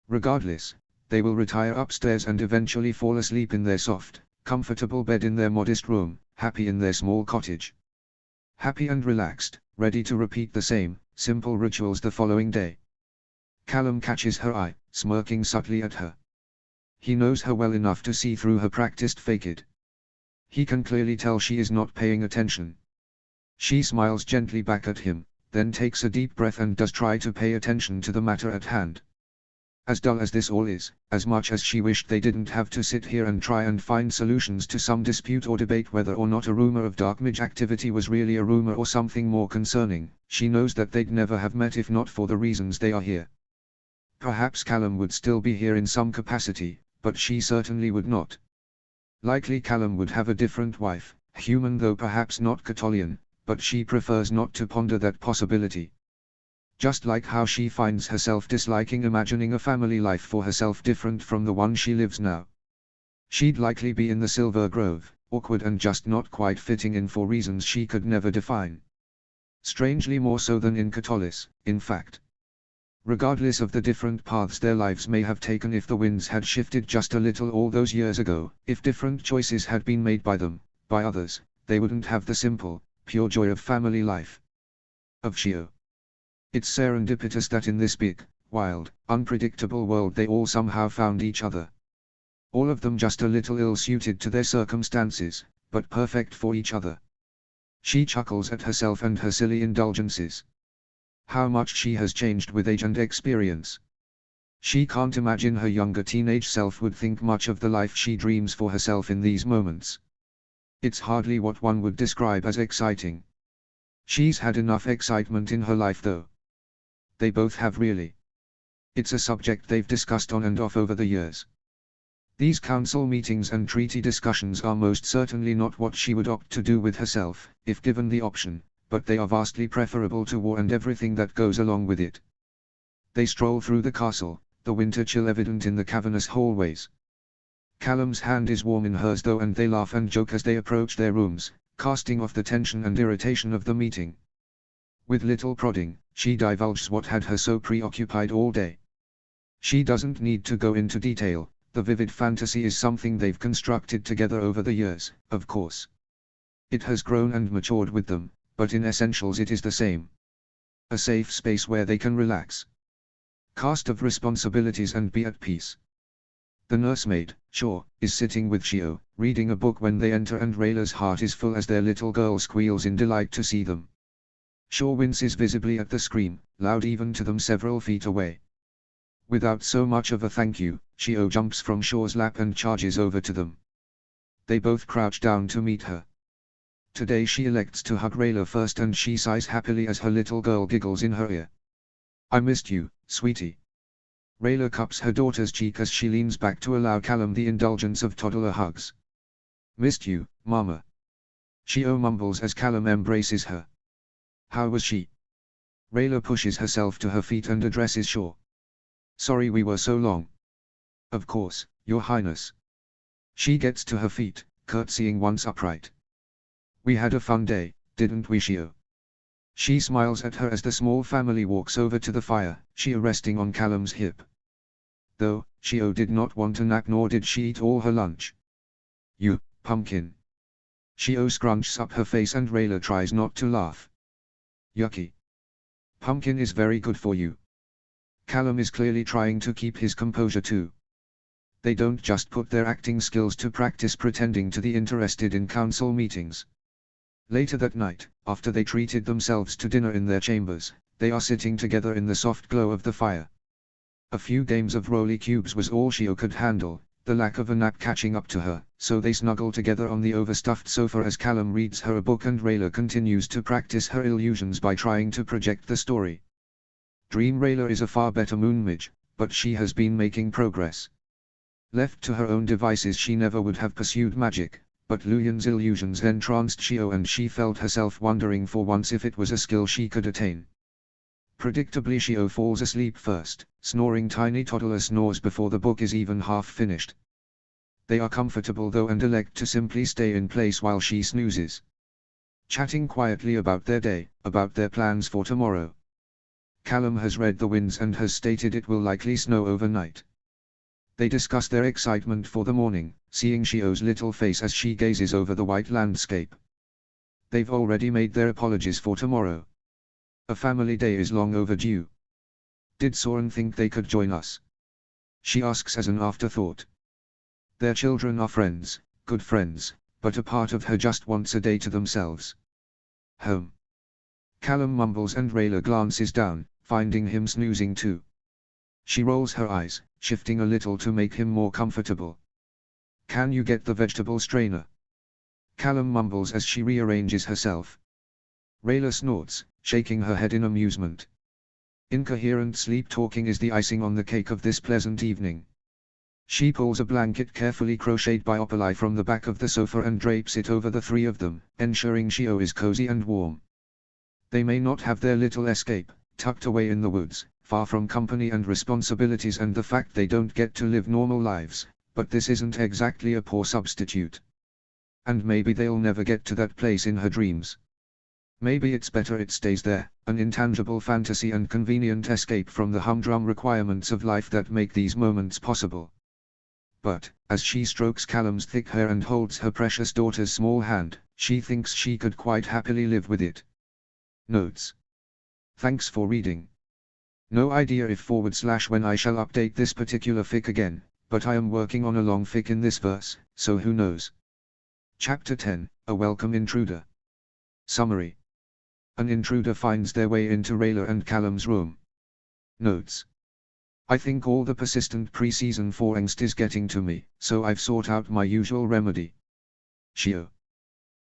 Regardless, they will retire upstairs and eventually fall asleep in their soft, comfortable bed in their modest room, happy in their small cottage. Happy and relaxed, ready to repeat the same, simple rituals the following day. Callum catches her eye, smirking subtly at her. He knows her well enough to see through her practiced facade. He can clearly tell she is not paying attention. She smiles gently back at him, then takes a deep breath and does try to pay attention to the matter at hand. As dull as this all is, as much as she wished they didn't have to sit here and try and find solutions to some dispute or debate whether or not a rumor of dark mage activity was really a rumor or something more concerning, she knows that they'd never have met if not for the reasons they are here. Perhaps Callum would still be here in some capacity, but she certainly would not. Likely Callum would have a different wife, human though perhaps not Catolian, but she prefers not to ponder that possibility. Just like how she finds herself disliking imagining a family life for herself different from the one she lives now. She'd likely be in the Silver Grove, awkward and just not quite fitting in for reasons she could never define. Strangely more so than in Catolis, in fact. Regardless of the different paths their lives may have taken, if the winds had shifted just a little all those years ago, if different choices had been made by them, by others, they wouldn't have the simple, pure joy of family life. Of Shio. It's serendipitous that in this big, wild, unpredictable world they all somehow found each other. All of them just a little ill-suited to their circumstances, but perfect for each other. She chuckles at herself and her silly indulgences. How much she has changed with age and experience. She can't imagine her younger teenage self would think much of the life she dreams for herself in these moments. It's hardly what one would describe as exciting. She's had enough excitement in her life though. They both have really. It's a subject they've discussed on and off over the years. These council meetings and treaty discussions are most certainly not what she would opt to do with herself, if given the option, but they are vastly preferable to war and everything that goes along with it. They stroll through the castle, the winter chill evident in the cavernous hallways. Callum's hand is warm in hers though, and they laugh and joke as they approach their rooms, casting off the tension and irritation of the meeting. With little prodding, she divulges what had her so preoccupied all day. She doesn't need to go into detail, the vivid fantasy is something they've constructed together over the years, of course. It has grown and matured with them, but in essentials it is the same. A safe space where they can relax, cast off responsibilities and be at peace. The nursemaid, Shaw, is sitting with Shio, reading a book when they enter, and Rayla's heart is full as their little girl squeals in delight to see them. Shaw winces visibly at the scream, loud even to them several feet away. Without so much of a thank you, Shio jumps from Shaw's lap and charges over to them. They both crouch down to meet her. Today she elects to hug Rayla first, and she sighs happily as her little girl giggles in her ear. I missed you, sweetie. Rayla cups her daughter's cheek as she leans back to allow Callum the indulgence of toddler hugs. Missed you, Mama. Shio mumbles as Callum embraces her. How was she? Rayla pushes herself to her feet and addresses Shaw. Sorry we were so long. Of course, Your Highness. She gets to her feet, curtsying once upright. We had a fun day, didn't we, Shio? She smiles at her as the small family walks over to the fire, Shio resting on Callum's hip. Though, Shio did not want a nap, nor did she eat all her lunch. You, pumpkin. Shio scrunches up her face and Rayla tries not to laugh. Yucky. Pumpkin is very good for you. Callum is clearly trying to keep his composure too. They don't just put their acting skills to practice pretending to be interested in council meetings. Later that night, after they treated themselves to dinner in their chambers, they are sitting together in the soft glow of the fire. A few games of roly cubes was all Shio could handle, the lack of a nap catching up to her, so they snuggle together on the overstuffed sofa as Callum reads her a book and Rayla continues to practice her illusions by trying to project the story. Dream Rayla is a far better moon mage, but she has been making progress. Left to her own devices she never would have pursued magic, but Luyan's illusions entranced Shio and she felt herself wondering for once if it was a skill she could attain. Predictably Shio falls asleep first, snoring tiny toddler snores before the book is even half finished. They are comfortable though and elect to simply stay in place while she snoozes. Chatting quietly about their day, about their plans for tomorrow. Callum has read the winds and has stated it will likely snow overnight. They discuss their excitement for the morning, seeing Shio's little face as she gazes over the white landscape. They've already made their apologies for tomorrow. A family day is long overdue. Did Soren think they could join us? She asks as an afterthought. Their children are friends, good friends, but a part of her just wants a day to themselves. Home. Callum mumbles and Rayla glances down, finding him snoozing too. She rolls her eyes, shifting a little to make him more comfortable. Can you get the vegetable strainer? Callum mumbles as she rearranges herself. Rayla snorts, shaking her head in amusement. Incoherent sleep talking is the icing on the cake of this pleasant evening. She pulls a blanket carefully crocheted by Opalai from the back of the sofa and drapes it over the three of them, ensuring Shio is cozy and warm. They may not have their little escape, tucked away in the woods, far from company and responsibilities and the fact they don't get to live normal lives, but this isn't exactly a poor substitute. And maybe they'll never get to that place in her dreams. Maybe it's better it stays there, an intangible fantasy and convenient escape from the humdrum requirements of life that make these moments possible. But, as she strokes Callum's thick hair and holds her precious daughter's small hand, she thinks she could quite happily live with it. Notes. Thanks for reading. No idea if / when I shall update this particular fic again, but I am working on a long fic in this verse, so who knows. Chapter 10, A Welcome Intruder. Summary. An intruder finds their way into Rayla and Callum's room. Notes. I think all the persistent pre-season 4 angst is getting to me, so I've sought out my usual remedy. Shio.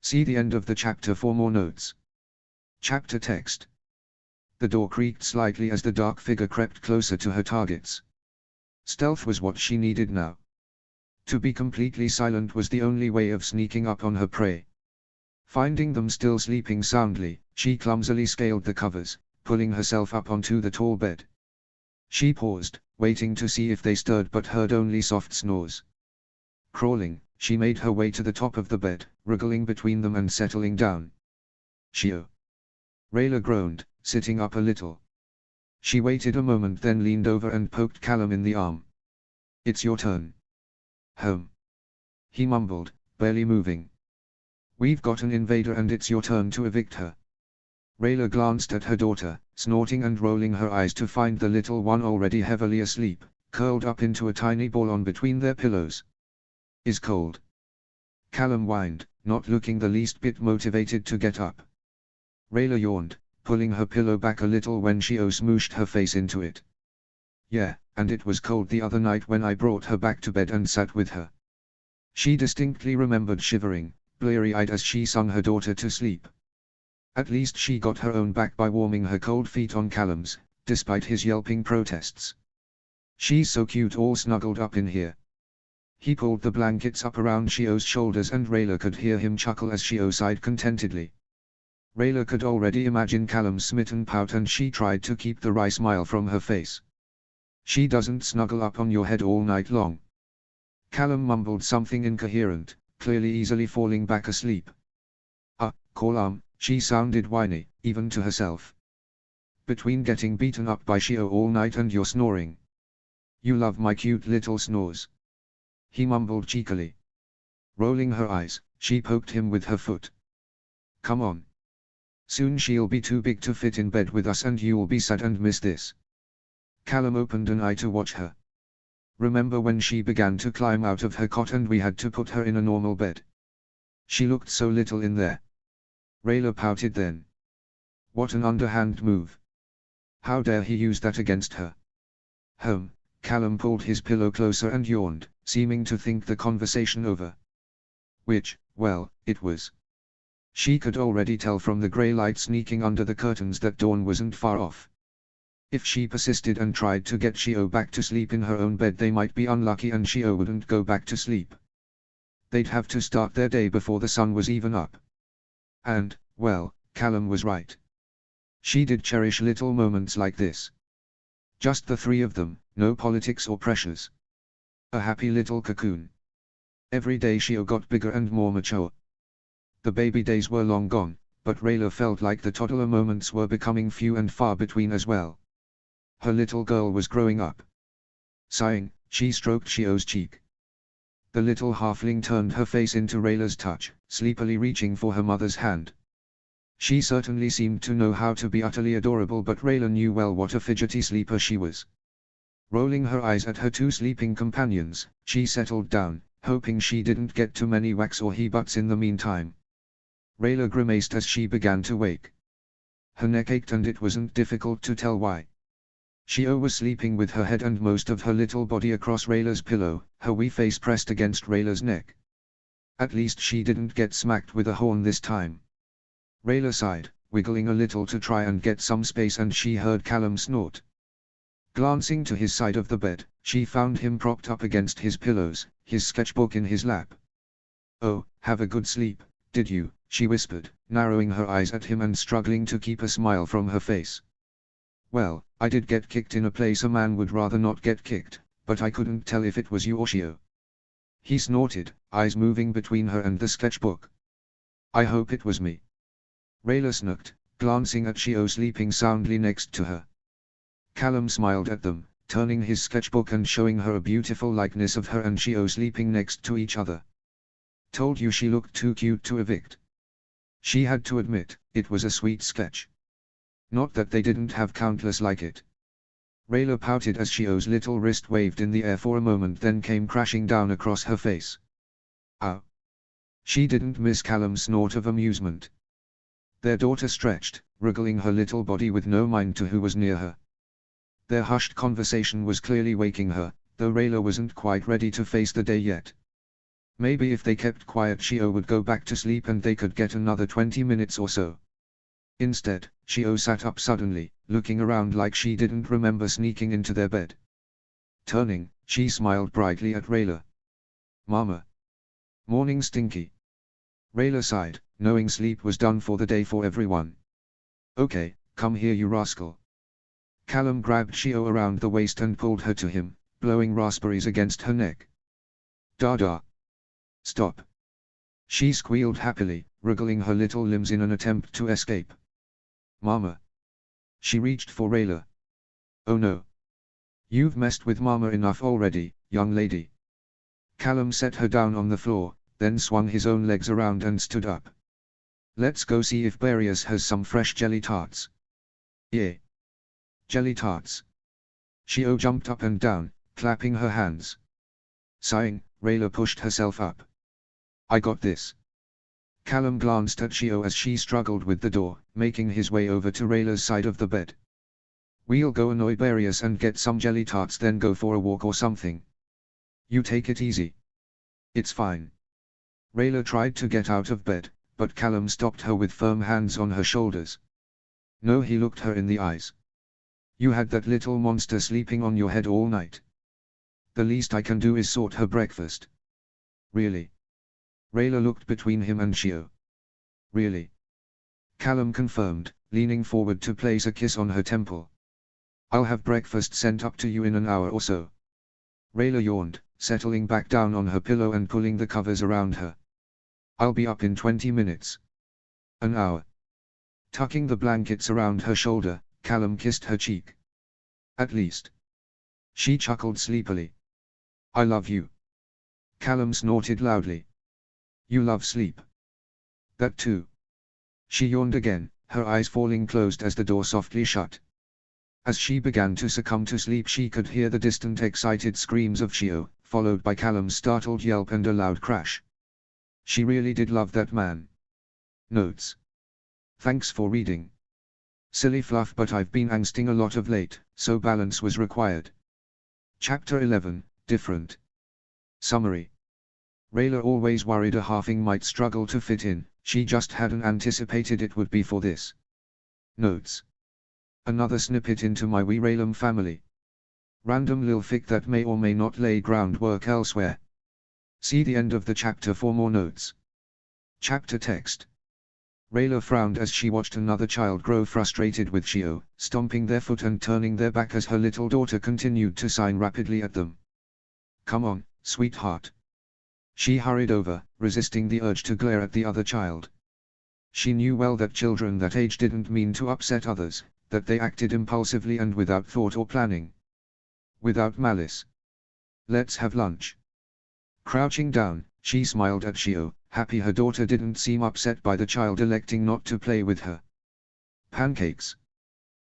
See the end of the chapter for more notes. Chapter text. The door creaked slightly as the dark figure crept closer to her targets. Stealth was what she needed now. To be completely silent was the only way of sneaking up on her prey. Finding them still sleeping soundly, she clumsily scaled the covers, pulling herself up onto the tall bed. She paused, waiting to see if they stirred but heard only soft snores. Crawling, she made her way to the top of the bed, wriggling between them and settling down. Shio. Rayla groaned, sitting up a little. She waited a moment then leaned over and poked Callum in the arm. It's your turn. Home. He mumbled, barely moving. We've got an invader and it's your turn to evict her. Rayla glanced at her daughter, snorting and rolling her eyes to find the little one already heavily asleep, curled up into a tiny ball on between their pillows. Is cold. Callum whined, not looking the least bit motivated to get up. Rayla yawned, pulling her pillow back a little when Shio smooshed her face into it. Yeah, and it was cold the other night when I brought her back to bed and sat with her. She distinctly remembered shivering, bleary-eyed as she sung her daughter to sleep. At least she got her own back by warming her cold feet on Callum's, despite his yelping protests. She's so cute all snuggled up in here. He pulled the blankets up around Shio's shoulders and Rayla could hear him chuckle as Shio sighed contentedly. Rayla could already imagine Callum's smitten pout and she tried to keep the wry smile from her face. She doesn't snuggle up on your head all night long. Callum mumbled something incoherent, clearly easily falling back asleep. Call she sounded whiny, even to herself. Between getting beaten up by Shio all night and your snoring. You love my cute little snores. He mumbled cheekily. Rolling her eyes, she poked him with her foot. Come on. Soon she'll be too big to fit in bed with us and you'll be sad and miss this. Callum opened an eye to watch her. Remember when she began to climb out of her cot and we had to put her in a normal bed? She looked so little in there. Rayla pouted then. What an underhand move. How dare he use that against her? Callum pulled his pillow closer and yawned, seeming to think the conversation over. Which, well, it was. She could already tell from the grey light sneaking under the curtains that dawn wasn't far off. If she persisted and tried to get Shio back to sleep in her own bed, they might be unlucky and Shio wouldn't go back to sleep. They'd have to start their day before the sun was even up. And, well, Callum was right. She did cherish little moments like this. Just the three of them, no politics or pressures. A happy little cocoon. Every day Shio got bigger and more mature. The baby days were long gone, but Rayla felt like the toddler moments were becoming few and far between as well. Her little girl was growing up. Sighing, she stroked Shio's cheek. The little halfling turned her face into Rayla's touch, sleepily reaching for her mother's hand. She certainly seemed to know how to be utterly adorable, but Rayla knew well what a fidgety sleeper she was. Rolling her eyes at her two sleeping companions, she settled down, hoping she didn't get too many whacks or he-butts in the meantime. Rayla grimaced as she began to wake. Her neck ached and it wasn't difficult to tell why. Shio was sleeping with her head and most of her little body across Rayla's pillow, her wee face pressed against Rayla's neck. At least she didn't get smacked with a horn this time. Rayla sighed, wiggling a little to try and get some space, and she heard Callum snort. Glancing to his side of the bed, she found him propped up against his pillows, his sketchbook in his lap. "Oh, have a good sleep, did you?" she whispered, narrowing her eyes at him and struggling to keep a smile from her face. "Well, I did get kicked in a place a man would rather not get kicked, but I couldn't tell if it was you or Shio." He snorted, eyes moving between her and the sketchbook. "I hope it was me." Rayla smirked, glancing at Shio sleeping soundly next to her. Callum smiled at them, turning his sketchbook and showing her a beautiful likeness of her and Shio sleeping next to each other. "Told you she looked too cute to evict." She had to admit, it was a sweet sketch. Not that they didn't have countless like it. Rayla pouted as Shio's little wrist waved in the air for a moment, then came crashing down across her face. Ow! She didn't miss Callum's snort of amusement. Their daughter stretched, wriggling her little body with no mind to who was near her. Their hushed conversation was clearly waking her, though Rayla wasn't quite ready to face the day yet. Maybe if they kept quiet Shio would go back to sleep and they could get another 20 minutes or so. Instead, Shio sat up suddenly, looking around like she didn't remember sneaking into their bed. Turning, she smiled brightly at Rayla. "Mama. Morning stinky." Rayla sighed, knowing sleep was done for the day for everyone. "Okay, come here you rascal." Callum grabbed Shio around the waist and pulled her to him, blowing raspberries against her neck. "Dada. Stop." She squealed happily, wriggling her little limbs in an attempt to escape. "Mama." She reached for Rayla. "Oh no. You've messed with Mama enough already, young lady." Callum set her down on the floor, then swung his own legs around and stood up. "Let's go see if Barius has some fresh jelly tarts." "Yeah. Jelly tarts." Shio jumped up and down, clapping her hands. Sighing, Rayla pushed herself up. "I got this." Callum glanced at Shio as she struggled with the door, making his way over to Rayla's side of the bed. "We'll go annoy Barius and get some jelly tarts, then go for a walk or something. You take it easy. It's fine." Rayla tried to get out of bed, but Callum stopped her with firm hands on her shoulders. "No," he looked her in the eyes. "You had that little monster sleeping on your head all night. The least I can do is sort her breakfast." "Really?" Rayla looked between him and Shio. "Really?" Callum confirmed, leaning forward to place a kiss on her temple. "I'll have breakfast sent up to you in an hour or so." Rayla yawned, settling back down on her pillow and pulling the covers around her. "I'll be up in 20 minutes. An hour." Tucking the blankets around her shoulder, Callum kissed her cheek. "At least." She chuckled sleepily. "I love you." Callum snorted loudly. "You love sleep." "That too." She yawned again, her eyes falling closed as the door softly shut. As she began to succumb to sleep, she could hear the distant excited screams of Shio, followed by Callum's startled yelp and a loud crash. She really did love that man. Notes. Thanks for reading. Silly fluff, but I've been angsting a lot of late, so balance was required. Chapter 11, Different. Summary. Rayla always worried a halfling might struggle to fit in, she just hadn't anticipated it would be for this. Notes. Another snippet into my wee Raylam family. Random lil fic that may or may not lay groundwork elsewhere. See the end of the chapter for more notes. Chapter text. Rayla frowned as she watched another child grow frustrated with Shio, stomping their foot and turning their back as her little daughter continued to sign rapidly at them. Come on, sweetheart. She hurried over, resisting the urge to glare at the other child. She knew well that children that age didn't mean to upset others, that they acted impulsively and without thought or planning. Without malice. Let's have lunch. Crouching down, she smiled at Shio, happy her daughter didn't seem upset by the child electing not to play with her. Pancakes.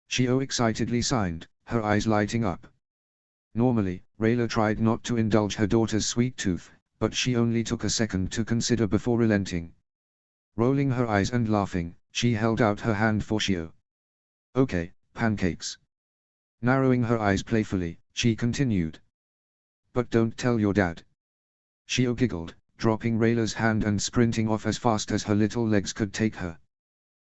Shio excitedly signed, her eyes lighting up. Normally, Rayla tried not to indulge her daughter's sweet tooth, but she only took a second to consider before relenting. Rolling her eyes and laughing, she held out her hand for Shio. Okay, pancakes. Narrowing her eyes playfully, she continued. But don't tell your dad. Shio giggled, dropping Rayla's hand and sprinting off as fast as her little legs could take her.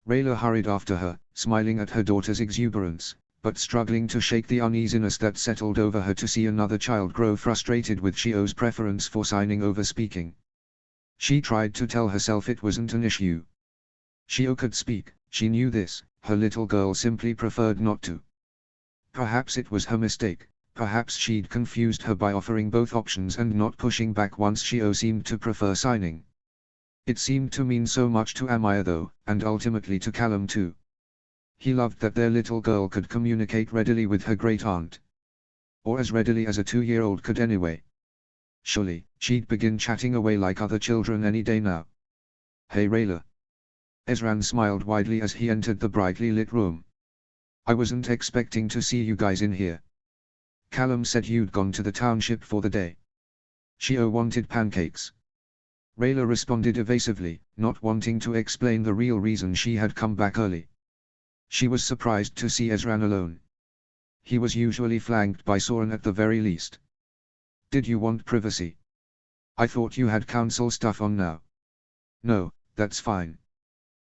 Rayla hurried after her, smiling at her daughter's exuberance, but struggling to shake the uneasiness that settled over her to see another child grow frustrated with Shio's preference for signing over speaking. She tried to tell herself it wasn't an issue. Shio could speak, she knew this, her little girl simply preferred not to. Perhaps it was her mistake, perhaps she'd confused her by offering both options and not pushing back once Shio seemed to prefer signing. It seemed to mean so much to Amaya though, and ultimately to Callum too. He loved that their little girl could communicate readily with her great-aunt. Or as readily as a 2-year-old could anyway. Surely, she'd begin chatting away like other children any day now. Hey Rayla. Ezran smiled widely as he entered the brightly lit room. I wasn't expecting to see you guys in here. Callum said you'd gone to the township for the day. Shio wanted pancakes. Rayla responded evasively, not wanting to explain the real reason she had come back early. She was surprised to see Ezran alone. He was usually flanked by Soren at the very least. Did you want privacy? I thought you had council stuff on now. No, that's fine.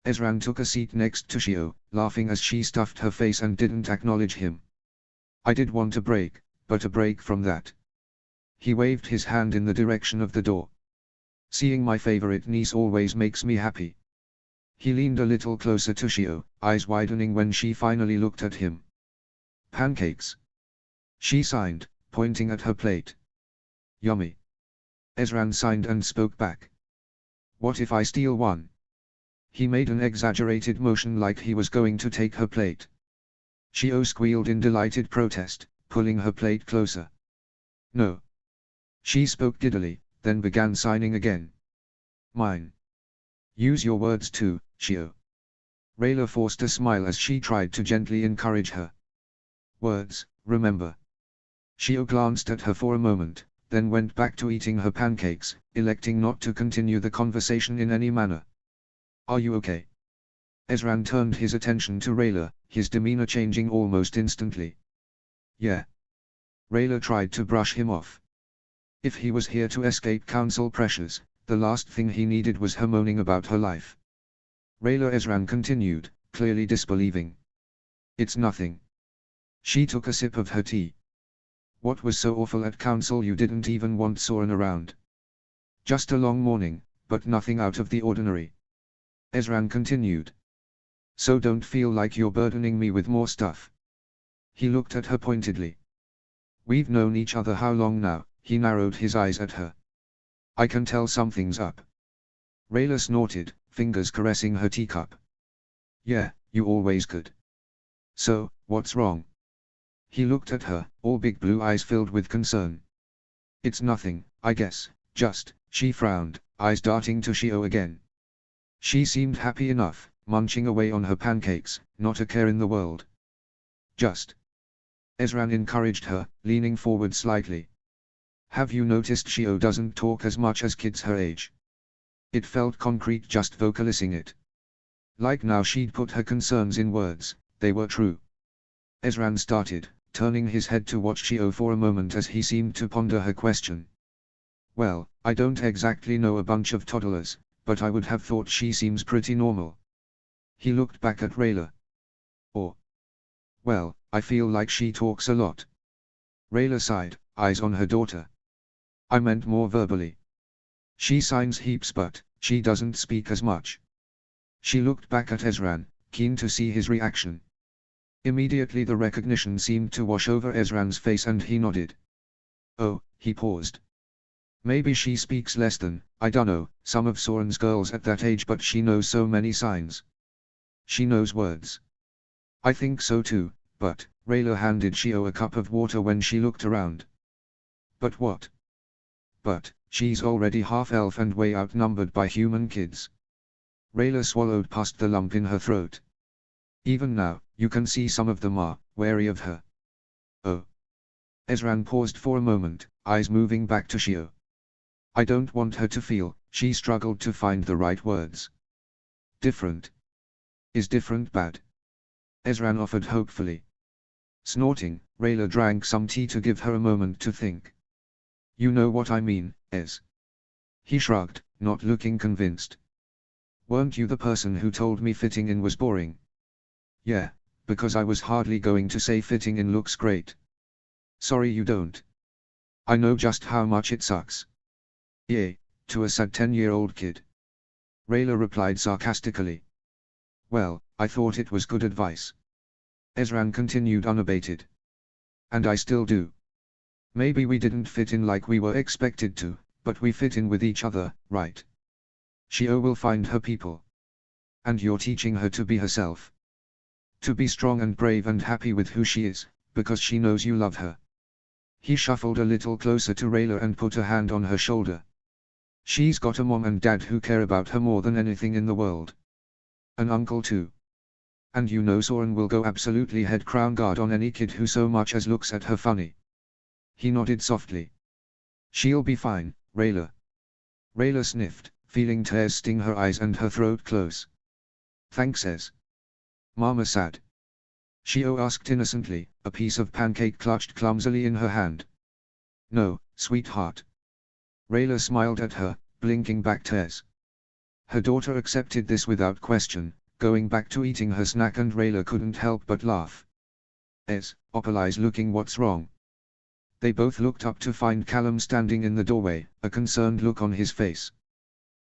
Ezran took a seat next to Shio, laughing as she stuffed her face and didn't acknowledge him. I did want a break, but a break from that. He waved his hand in the direction of the door. Seeing my favorite niece always makes me happy. He leaned a little closer to Shio, eyes widening when she finally looked at him. Pancakes. She signed, pointing at her plate. Yummy. Ezran signed and spoke back. What if I steal one? He made an exaggerated motion like he was going to take her plate. Shio squealed in delighted protest, pulling her plate closer. No. She spoke giddily, then began signing again. Mine. Use your words too, Shio. Rayla forced a smile as she tried to gently encourage her. Words, remember. Shio glanced at her for a moment, then went back to eating her pancakes, electing not to continue the conversation in any manner. Are you okay? Ezran turned his attention to Rayla, his demeanor changing almost instantly. Yeah. Rayla tried to brush him off. If he was here to escape council pressures, the last thing he needed was her moaning about her life. Rayla Ezran continued, clearly disbelieving. It's nothing. She took a sip of her tea. What was so awful at council you didn't even want Soren around? Just a long morning, but nothing out of the ordinary. Ezran continued. So don't feel like you're burdening me with more stuff. He looked at her pointedly. We've known each other how long now? He narrowed his eyes at her. I can tell something's up. Rayla snorted, fingers caressing her teacup. Yeah, you always could. So, what's wrong? He looked at her, all big blue eyes filled with concern. It's nothing, I guess, just, she frowned, eyes darting to Shio again. She seemed happy enough, munching away on her pancakes, not a care in the world. Just. Ezran encouraged her, leaning forward slightly. Have you noticed Shio doesn't talk as much as kids her age? It felt concrete just vocalizing it. Like now she'd put her concerns in words, they were true. Ezran started, turning his head to watch Shio for a moment as he seemed to ponder her question. Well, I don't exactly know a bunch of toddlers, but I would have thought she seems pretty normal. He looked back at Rayla. Or, well, I feel like she talks a lot. Rayla sighed, eyes on her daughter. I meant more verbally. She signs heaps but, she doesn't speak as much. She looked back at Ezran, keen to see his reaction. Immediately the recognition seemed to wash over Ezran's face and he nodded. Oh, he paused. Maybe she speaks less than, I dunno, some of Soren's girls at that age, but she knows so many signs. She knows words. I think so too, but, Rayla handed Shio a cup of water when she looked around. But what? But, she's already half-elf and way outnumbered by human kids. Rayla swallowed past the lump in her throat. Even now, you can see some of them are wary of her. Oh. Ezran paused for a moment, eyes moving back to Shio. I don't want her to feel, she struggled to find the right words. Different. Is different bad? Ezran offered hopefully. Snorting, Rayla drank some tea to give her a moment to think. You know what I mean, Ez. He shrugged, not looking convinced. Weren't you the person who told me fitting in was boring? Yeah, because I was hardly going to say fitting in looks great. Sorry you don't. I know just how much it sucks. Yay, to a sad 10-year-old kid. Rayla replied sarcastically. Well, I thought it was good advice. Ezran continued unabated. And I still do. Maybe we didn't fit in like we were expected to, but we fit in with each other, right? Shio will find her people. And you're teaching her to be herself. To be strong and brave and happy with who she is, because she knows you love her. He shuffled a little closer to Rayla and put a hand on her shoulder. She's got a mom and dad who care about her more than anything in the world. An uncle too. And you know Soren will go absolutely head crown guard on any kid who so much as looks at her funny. He nodded softly. She'll be fine, Rayla. Rayla sniffed, feeling tears sting her eyes and her throat close. Thanks, Ez. Mama sad. Shio asked innocently, a piece of pancake clutched clumsily in her hand. No, sweetheart. Rayla smiled at her, blinking back tears. Her daughter accepted this without question, going back to eating her snack, and Rayla couldn't help but laugh. Ez, Opalai's looking, what's wrong? They both looked up to find Callum standing in the doorway, a concerned look on his face.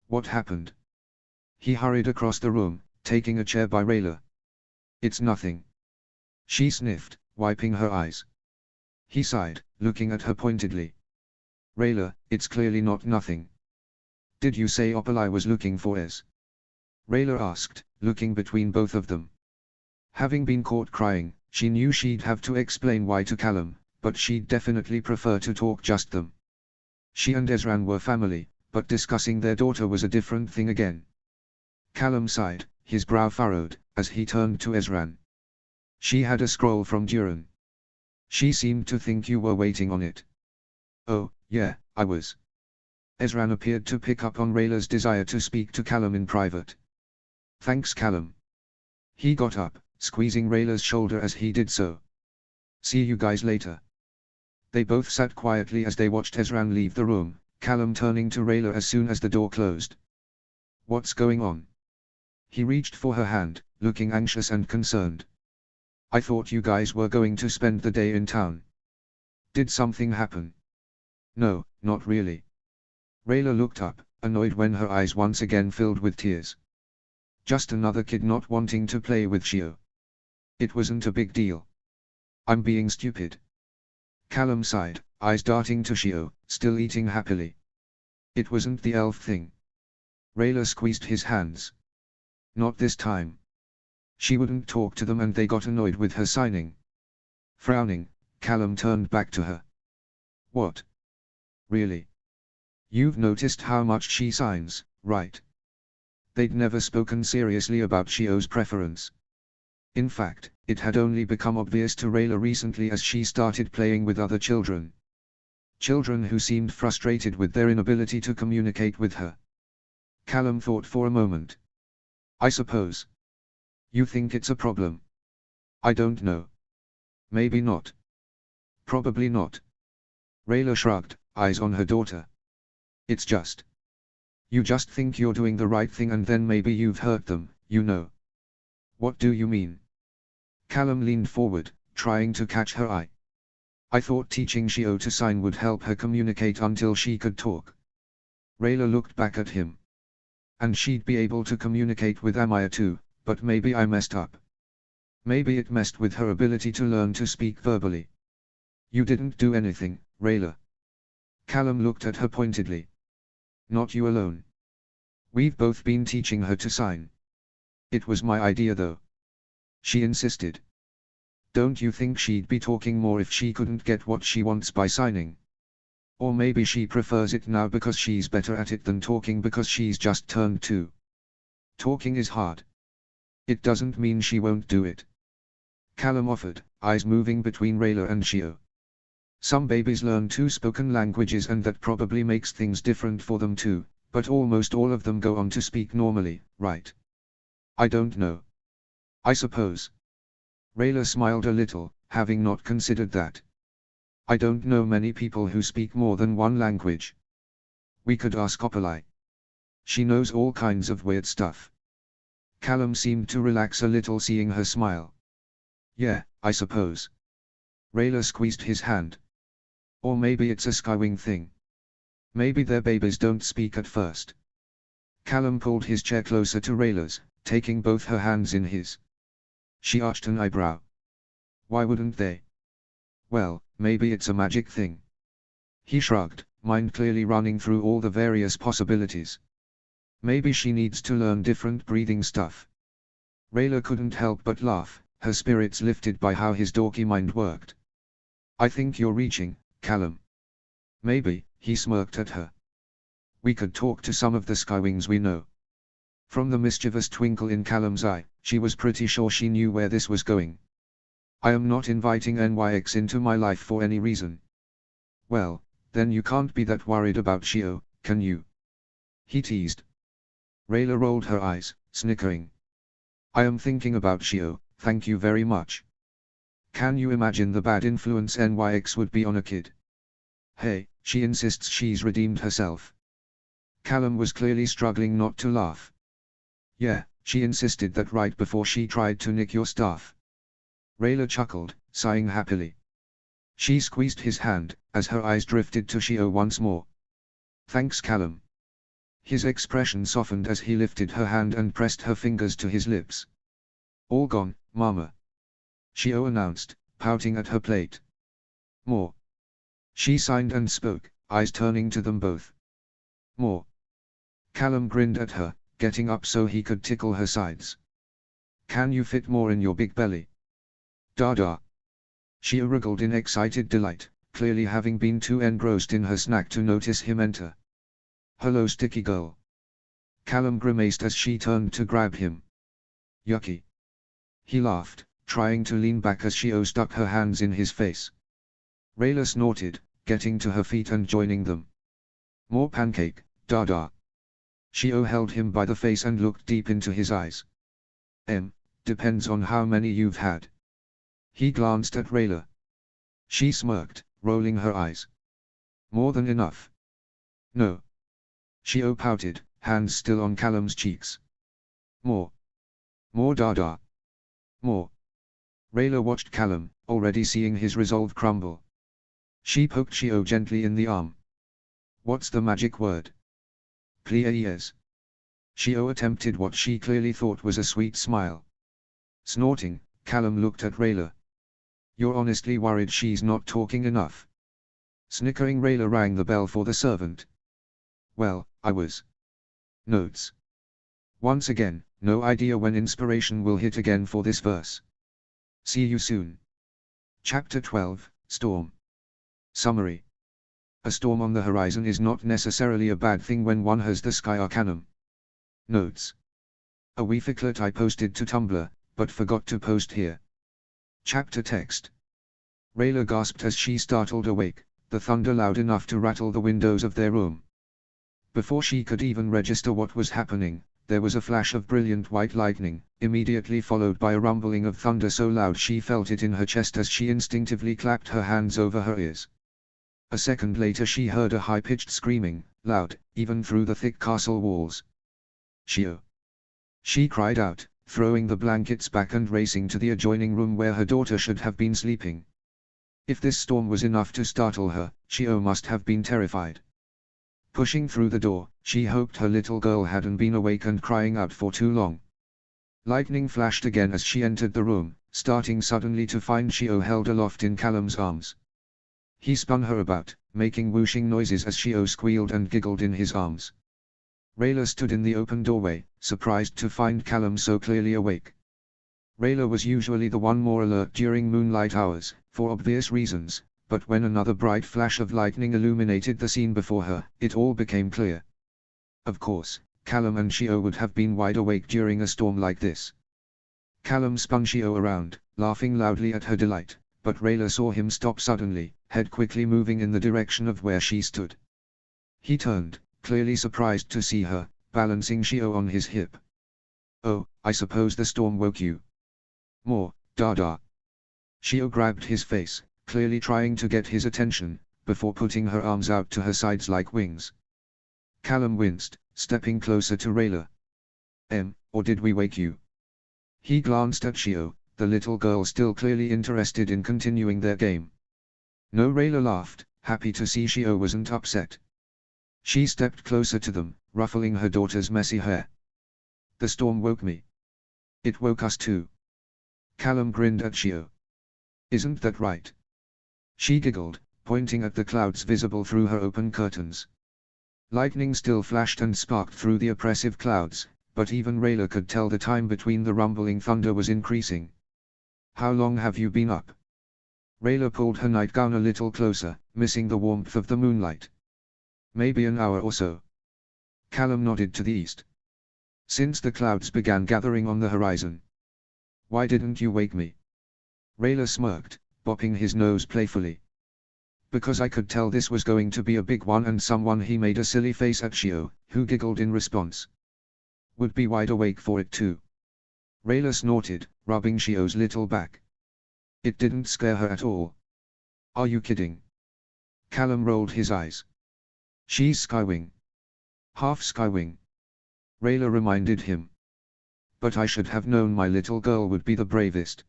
What happened? He hurried across the room, taking a chair by Rayla. It's nothing. She sniffed, wiping her eyes. He sighed, looking at her pointedly. Rayla, it's clearly not nothing. Did you say Opalai was looking for Ez? Rayla asked, looking between both of them. Having been caught crying, she knew she'd have to explain why to Callum, but she'd definitely prefer to talk just them. She and Ezran were family, but discussing their daughter was a different thing again. Callum sighed, his brow furrowed, as he turned to Ezran. She had a scroll from Duran. She seemed to think you were waiting on it. Oh, yeah, I was. Ezran appeared to pick up on Rayla's desire to speak to Callum in private. Thanks, Callum. He got up, squeezing Rayla's shoulder as he did so. See you guys later. They both sat quietly as they watched Ezran leave the room, Callum turning to Rayla as soon as the door closed. What's going on? He reached for her hand, looking anxious and concerned. I thought you guys were going to spend the day in town. Did something happen? No, not really. Rayla looked up, annoyed when her eyes once again filled with tears. Just another kid not wanting to play with Shio. It wasn't a big deal. I'm being stupid. Callum sighed, eyes darting to Shio, still eating happily. It wasn't the elf thing. Rayla squeezed his hands. Not this time. She wouldn't talk to them and they got annoyed with her signing. Frowning, Callum turned back to her. What? Really? You've noticed how much she signs, right? They'd never spoken seriously about Shio's preference. In fact, It had only become obvious to Rayla recently as she started playing with other children. Children who seemed frustrated with their inability to communicate with her. Callum thought for a moment. I suppose. You think it's a problem? I don't know. Maybe not. Probably not. Rayla shrugged, eyes on her daughter. It's just. You just think you're doing the right thing and then maybe you've hurt them, you know. What do you mean? Callum leaned forward, trying to catch her eye. I thought teaching Shio to sign would help her communicate until she could talk. Rayla looked back at him. And she'd be able to communicate with Amaya too, but maybe I messed up. Maybe it messed with her ability to learn to speak verbally. You didn't do anything, Rayla. Callum looked at her pointedly. Not you alone. We've both been teaching her to sign. It was my idea though. She insisted. Don't you think she'd be talking more if she couldn't get what she wants by signing? Or maybe she prefers it now because she's better at it than talking because she's just turned 2. Talking is hard. It doesn't mean she won't do it. Callum offered, eyes moving between Rayla and Shio. Some babies learn 2 spoken languages and that probably makes things different for them too, but almost all of them go on to speak normally, right? I don't know. I suppose. Rayla smiled a little, having not considered that. I don't know many people who speak more than 1 language. We could ask Opalai. She knows all kinds of weird stuff. Callum seemed to relax a little seeing her smile. Yeah, I suppose. Rayla squeezed his hand. Or maybe it's a Skywing thing. Maybe their babies don't speak at first. Callum pulled his chair closer to Rayla's, taking both her hands in his. She arched an eyebrow. Why wouldn't they? Well, maybe it's a magic thing. He shrugged, mind clearly running through all the various possibilities. Maybe she needs to learn different breathing stuff. Rayla couldn't help but laugh, her spirits lifted by how his dorky mind worked. I think you're reaching, Callum. Maybe, he smirked at her. We could talk to some of the Skywings we know. From the mischievous twinkle in Callum's eye, she was pretty sure she knew where this was going. I am not inviting NYX into my life for any reason. Well, then you can't be that worried about Shio, can you? He teased. Rayla rolled her eyes, snickering. I am thinking about Shio, thank you very much. Can you imagine the bad influence NYX would be on a kid? Hey, she insists she's redeemed herself. Callum was clearly struggling not to laugh. Yeah, she insisted that right before she tried to nick your stuff. Rayla chuckled, sighing happily. She squeezed his hand, as her eyes drifted to Shio once more. Thanks Callum. His expression softened as he lifted her hand and pressed her fingers to his lips. All gone, Mama. Shio announced, pouting at her plate. More. She signed and spoke, eyes turning to them both. More. Callum grinned at her, getting up so he could tickle her sides. Can you fit more in your big belly? Dada. Shio wriggled in excited delight, clearly having been too engrossed in her snack to notice him enter. Hello sticky girl. Callum grimaced as she turned to grab him. Yucky. He laughed, trying to lean back as Shio stuck her hands in his face. Rayla snorted, getting to her feet and joining them. More pancake, Dada. Shio held him by the face and looked deep into his eyes. Depends on how many you've had. He glanced at Rayla. She smirked, rolling her eyes. More than enough. No. Shio pouted, hands still on Callum's cheeks. More. More Dada. More. Rayla watched Callum, already seeing his resolve crumble. She poked Shio gently in the arm. What's the magic word? Please. Shio attempted what she clearly thought was a sweet smile. Snorting, Callum looked at Rayla. You're honestly worried she's not talking enough? Snickering, Rayla rang the bell for the servant. Well, I was. Notes. Once again, no idea when inspiration will hit again for this verse. See you soon. Chapter 12, Storm. Summary. A storm on the horizon is not necessarily a bad thing when one has the Sky Arcanum. Notes. A wee ficlet I posted to Tumblr, but forgot to post here. Chapter text. Rayla gasped as she startled awake, the thunder loud enough to rattle the windows of their room. Before she could even register what was happening, there was a flash of brilliant white lightning, immediately followed by a rumbling of thunder so loud she felt it in her chest as she instinctively clapped her hands over her ears. A second later she heard a high-pitched screaming, loud, even through the thick castle walls. "Shio!" she cried out, throwing the blankets back and racing to the adjoining room where her daughter should have been sleeping. If this storm was enough to startle her, Shio must have been terrified. Pushing through the door, she hoped her little girl hadn't been awake and crying out for too long. Lightning flashed again as she entered the room, starting suddenly to find Shio held aloft in Callum's arms. He spun her about, making whooshing noises as Shio squealed and giggled in his arms. Rayla stood in the open doorway, surprised to find Callum so clearly awake. Rayla was usually the one more alert during moonlight hours, for obvious reasons, but when another bright flash of lightning illuminated the scene before her, it all became clear. Of course, Callum and Shio would have been wide awake during a storm like this. Callum spun Shio around, laughing loudly at her delight, but Rayla saw him stop suddenly, head quickly moving in the direction of where she stood. He turned, clearly surprised to see her, balancing Shio on his hip. "Oh, I suppose the storm woke you. More, Dada." Shio grabbed his face, clearly trying to get his attention, before putting her arms out to her sides like wings. Callum winced, stepping closer to Rayla. Or did we wake you?" He glanced at Shio, the little girl still clearly interested in continuing their game. No, Rayla laughed, happy to see Shio wasn't upset. She stepped closer to them, ruffling her daughter's messy hair. "The storm woke me. It woke us too." Callum grinned at Shio. "Isn't that right?" She giggled, pointing at the clouds visible through her open curtains. Lightning still flashed and sparked through the oppressive clouds, but even Rayla could tell the time between the rumbling thunder was increasing. "How long have you been up?" Rayla pulled her nightgown a little closer, missing the warmth of the moonlight. "Maybe an hour or so." Callum nodded to the east. "Since the clouds began gathering on the horizon." "Why didn't you wake me?" Rayla smirked, bopping his nose playfully. "Because I could tell this was going to be a big one and someone." He made a silly face at Shio, who giggled in response. "Would be wide awake for it too." Rayla snorted, rubbing Shio's little back. It didn't scare her at all. "Are you kidding?" Callum rolled his eyes. "She's Skywing." "Half Skywing," Rayla reminded him. "But I should have known my little girl would be the bravest."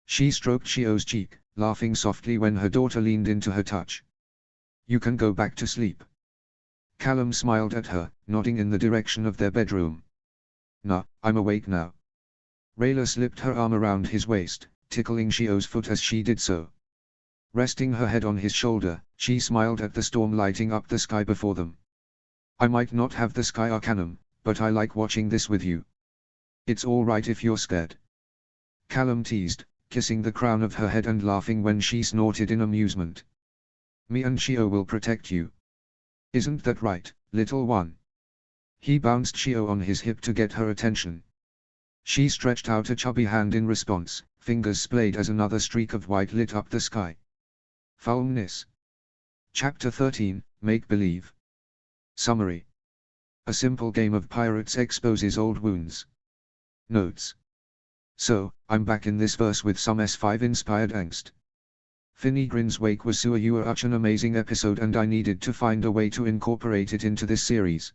She stroked Shio's cheek, laughing softly when her daughter leaned into her touch. "You can go back to sleep." Callum smiled at her, nodding in the direction of their bedroom. "Nah, I'm awake now." Rayla slipped her arm around his waist, tickling Shio's foot as she did so. Resting her head on his shoulder, she smiled at the storm lighting up the sky before them. "I might not have the sky arcanum, but I like watching this with you. It's all right if you're scared." Callum teased, kissing the crown of her head and laughing when she snorted in amusement. "Me and Shio will protect you. Isn't that right, little one?" He bounced Shio on his hip to get her attention. She stretched out a chubby hand in response, fingers splayed as another streak of white lit up the sky. Foulness. Chapter 13, Make-Believe. Summary. A simple game of pirates exposes old wounds. Notes. So, I'm back in this verse with some S5-inspired angst. Finny Grin's Wake was such an amazing episode and I needed to find a way to incorporate it into this series.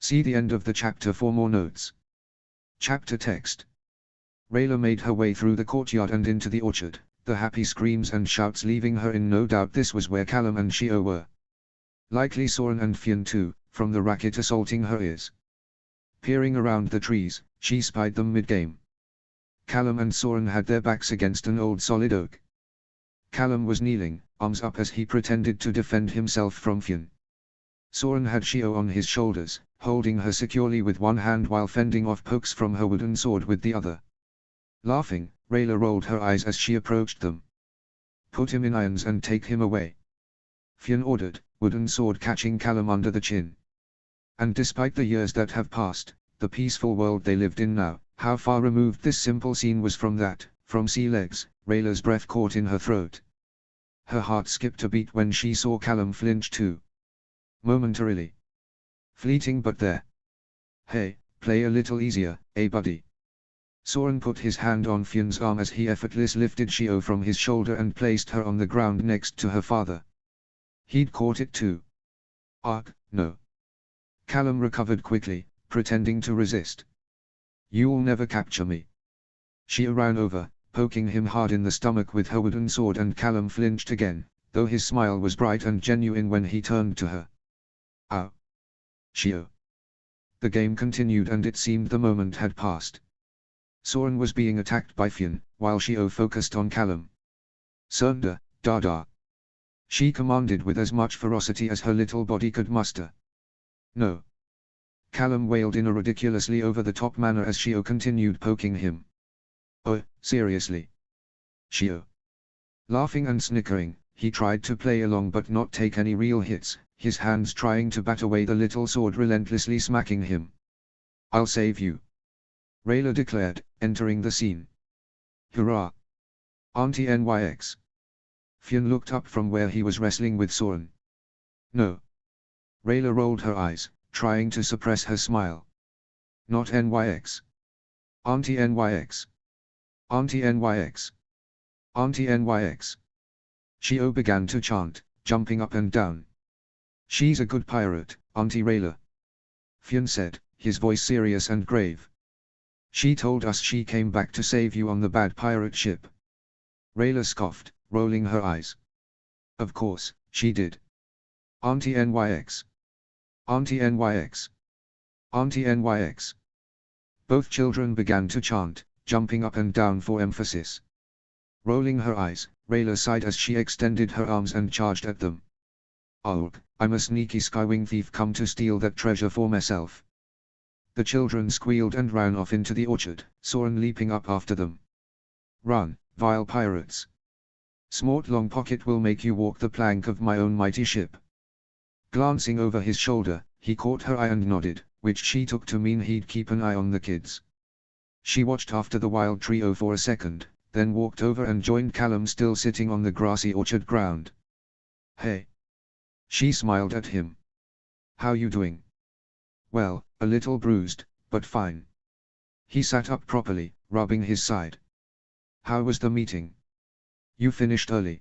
See the end of the chapter for more notes. Chapter text. Rayla made her way through the courtyard and into the orchard, the happy screams and shouts leaving her in no doubt this was where Callum and Shio were. Likely Soren and Fionn too, from the racket assaulting her ears. Peering around the trees, she spied them mid-game. Callum and Soren had their backs against an old solid oak. Callum was kneeling, arms up as he pretended to defend himself from Fionn. Soren had Shio on his shoulders, holding her securely with one hand while fending off pokes from her wooden sword with the other. Laughing, Rayla rolled her eyes as she approached them. "Put him in irons and take him away," Fionn ordered, wooden sword catching Callum under the chin. And despite the years that have passed, the peaceful world they lived in now, how far removed this simple scene was from that, from sea legs, Rayla's breath caught in her throat. Her heart skipped a beat when she saw Callum flinch too. Momentarily. Fleeting but there. Hey, play a little easier, eh buddy? Soren put his hand on Fion's arm as he effortlessly lifted Shio from his shoulder and placed her on the ground next to her father. He'd caught it too. Ark, no. Callum recovered quickly, pretending to resist. You'll never capture me. Shio ran over, poking him hard in the stomach with her wooden sword, and Callum flinched again, though his smile was bright and genuine when he turned to her. Ow. Shio. The game continued and it seemed the moment had passed. Soren was being attacked by Fion, while Shio focused on Callum. Surrender, Dada. She commanded with as much ferocity as her little body could muster. No. Callum wailed in a ridiculously over-the-top manner as Shio continued poking him. Oh, seriously? Shio. Laughing and snickering, he tried to play along but not take any real hits, his hands trying to bat away the little sword relentlessly smacking him. I'll save you. Rayla declared, entering the scene. Hurrah! Auntie NYX. Fion looked up from where he was wrestling with Soren. No. Rayla rolled her eyes, trying to suppress her smile. Not NYX. Auntie NYX. Auntie NYX. Auntie NYX. Shio began to chant, jumping up and down. She's a good pirate, Auntie Rayla. Fion said, his voice serious and grave. She told us she came back to save you on the bad pirate ship. Rayla scoffed, rolling her eyes. Of course, she did. Auntie NYX. Auntie NYX. Auntie NYX. Both children began to chant, jumping up and down for emphasis. Rolling her eyes, Rayla sighed as she extended her arms and charged at them. Ugh, I'm a sneaky skywing thief come to steal that treasure for myself. The children squealed and ran off into the orchard, Soren leaping up after them. Run, vile pirates. Smart Longpocket will make you walk the plank of my own mighty ship. Glancing over his shoulder, he caught her eye and nodded, which she took to mean he'd keep an eye on the kids. She watched after the wild trio for a second, then walked over and joined Callum still sitting on the grassy orchard ground. Hey. She smiled at him. How you doing? Well, a little bruised, but fine. He sat up properly, rubbing his side. How was the meeting? You finished early.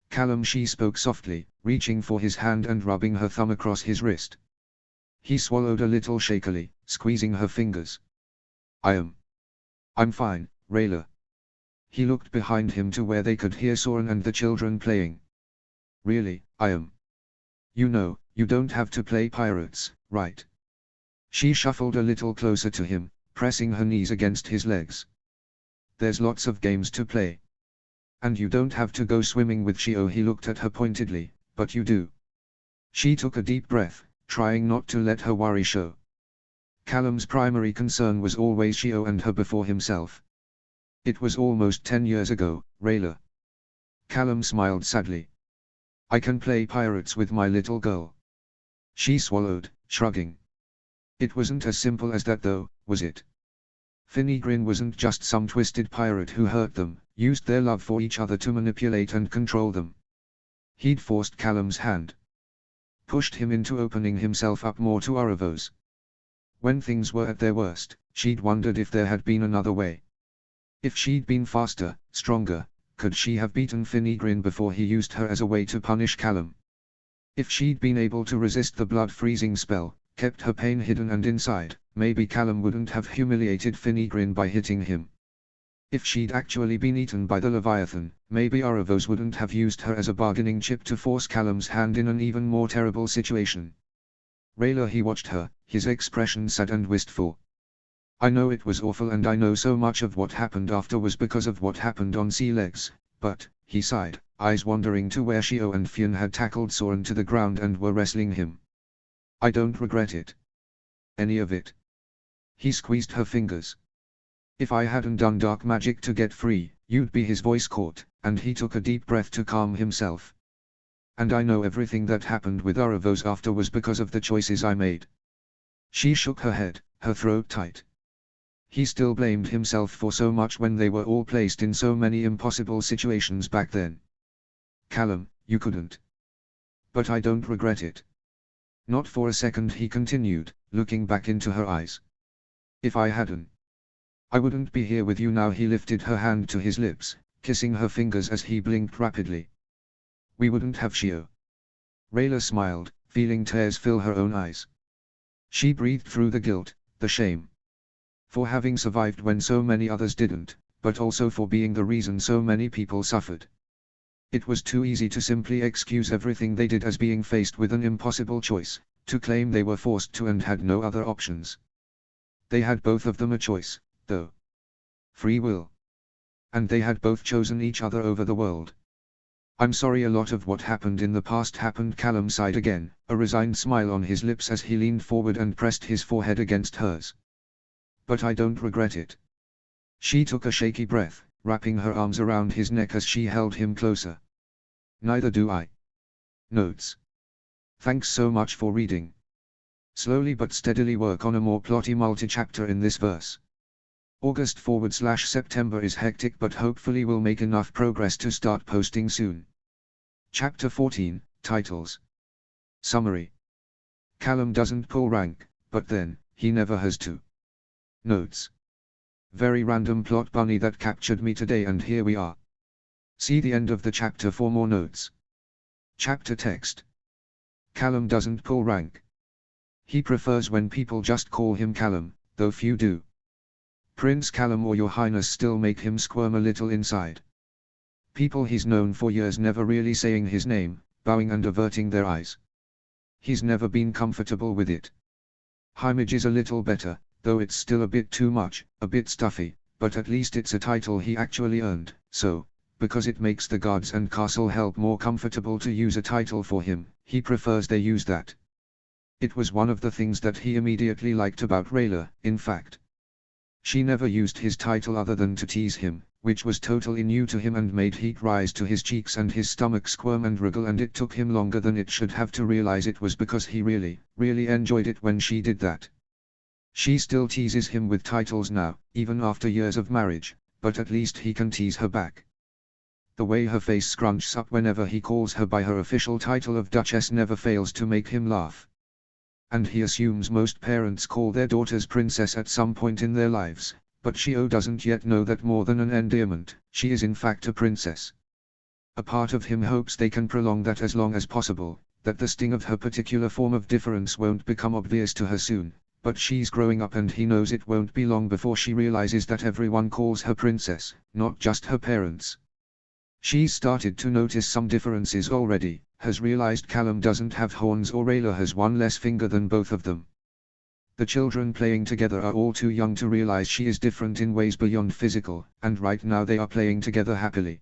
Callum, she spoke softly, reaching for his hand and rubbing her thumb across his wrist. He swallowed a little shakily, squeezing her fingers. I'm fine, Rayla. He looked behind him to where they could hear Soren and the children playing. Really, I am. You know, you don't have to play pirates, right? She shuffled a little closer to him, pressing her knees against his legs. There's lots of games to play. And you don't have to go swimming with Shio. He looked at her pointedly, but you do. She took a deep breath, trying not to let her worry show. Callum's primary concern was always Shio and her before himself. It was almost 10 years ago, Rayla. Callum smiled sadly. I can play pirates with my little girl. She swallowed, shrugging. It wasn't as simple as that though, was it? Finnegan wasn't just some twisted pirate who hurt them, used their love for each other to manipulate and control them. He'd forced Callum's hand. Pushed him into opening himself up more to Orovos. When things were at their worst, she'd wondered if there had been another way. If she'd been faster, stronger, could she have beaten Finnegan before he used her as a way to punish Callum? If she'd been able to resist the blood-freezing spell, kept her pain hidden and inside, maybe Callum wouldn't have humiliated Finnegan by hitting him. If she'd actually been eaten by the Leviathan, maybe Orovos wouldn't have used her as a bargaining chip to force Callum's hand in an even more terrible situation. Rayla, he watched her, his expression sad and wistful. I know it was awful and I know so much of what happened after was because of what happened on Sea Legs, but, he sighed, eyes wandering to where Shio and Fion had tackled Soren to the ground and were wrestling him. I don't regret it. Any of it. He squeezed her fingers. If I hadn't done dark magic to get free, you'd be. His voice caught, and he took a deep breath to calm himself. And I know everything that happened with Orovos after was because of the choices I made. She shook her head, her throat tight. He still blamed himself for so much when they were all placed in so many impossible situations back then. Callum, you couldn't. But I don't regret it. Not for a second, he continued, looking back into her eyes. If I hadn't, I wouldn't be here with you now. He lifted her hand to his lips, kissing her fingers as he blinked rapidly. We wouldn't have Shio. Rayla smiled, feeling tears fill her own eyes. She breathed through the guilt, the shame. For having survived when so many others didn't, but also for being the reason so many people suffered. It was too easy to simply excuse everything they did as being faced with an impossible choice, to claim they were forced to and had no other options. They had both of them a choice, though. Free will. And they had both chosen each other over the world. I'm sorry a lot of what happened in the past happened. Callum sighed again, a resigned smile on his lips as he leaned forward and pressed his forehead against hers. But I don't regret it. She took a shaky breath, wrapping her arms around his neck as she held him closer. Neither do I. Notes. Thanks so much for reading. Slowly but steadily work on a more plotty multi-chapter in this verse. August/September is hectic, but hopefully we'll make enough progress to start posting soon. Chapter 14, Titles. Summary. Callum doesn't pull rank, but then, he never has to. Notes. Very random plot bunny that captured me today, and here we are. See the end of the chapter for more notes. Chapter text. Callum doesn't pull rank. He prefers when people just call him Callum, though few do. Prince Callum or Your Highness still make him squirm a little inside. People he's known for years never really saying his name, bowing and averting their eyes. He's never been comfortable with it. Hymage is a little better, though it's still a bit too much, a bit stuffy, but at least it's a title he actually earned, so, because it makes the guards and castle help more comfortable to use a title for him, he prefers they use that. It was one of the things that he immediately liked about Rayla, in fact. She never used his title other than to tease him, which was totally new to him and made heat rise to his cheeks and his stomach squirm and wriggle, and it took him longer than it should have to realize it was because he really enjoyed it when she did that. She still teases him with titles now, even after years of marriage, but at least he can tease her back. The way her face scrunches up whenever he calls her by her official title of Duchess never fails to make him laugh. And he assumes most parents call their daughters princess at some point in their lives, but Shio doesn't yet know that more than an endearment, she is in fact a princess. A part of him hopes they can prolong that as long as possible, that the sting of her particular form of difference won't become obvious to her soon, but she's growing up and he knows it won't be long before she realizes that everyone calls her princess, not just her parents. She's started to notice some differences already, has realized Callum doesn't have horns or Rayla has one less finger than both of them. The children playing together are all too young to realize she is different in ways beyond physical, and right now they are playing together happily.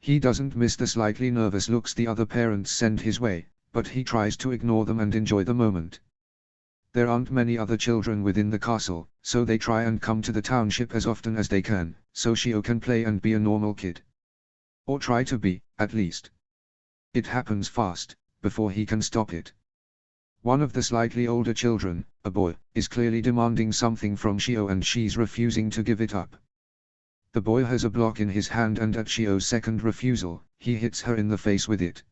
He doesn't miss the slightly nervous looks the other parents send his way, but he tries to ignore them and enjoy the moment. There aren't many other children within the castle, so they try and come to the township as often as they can, so Shio can play and be a normal kid. Or try to be, at least. It happens fast, before he can stop it. One of the slightly older children, a boy, is clearly demanding something from Shio and she's refusing to give it up. The boy has a block in his hand and at Shio's second refusal, he hits her in the face with it.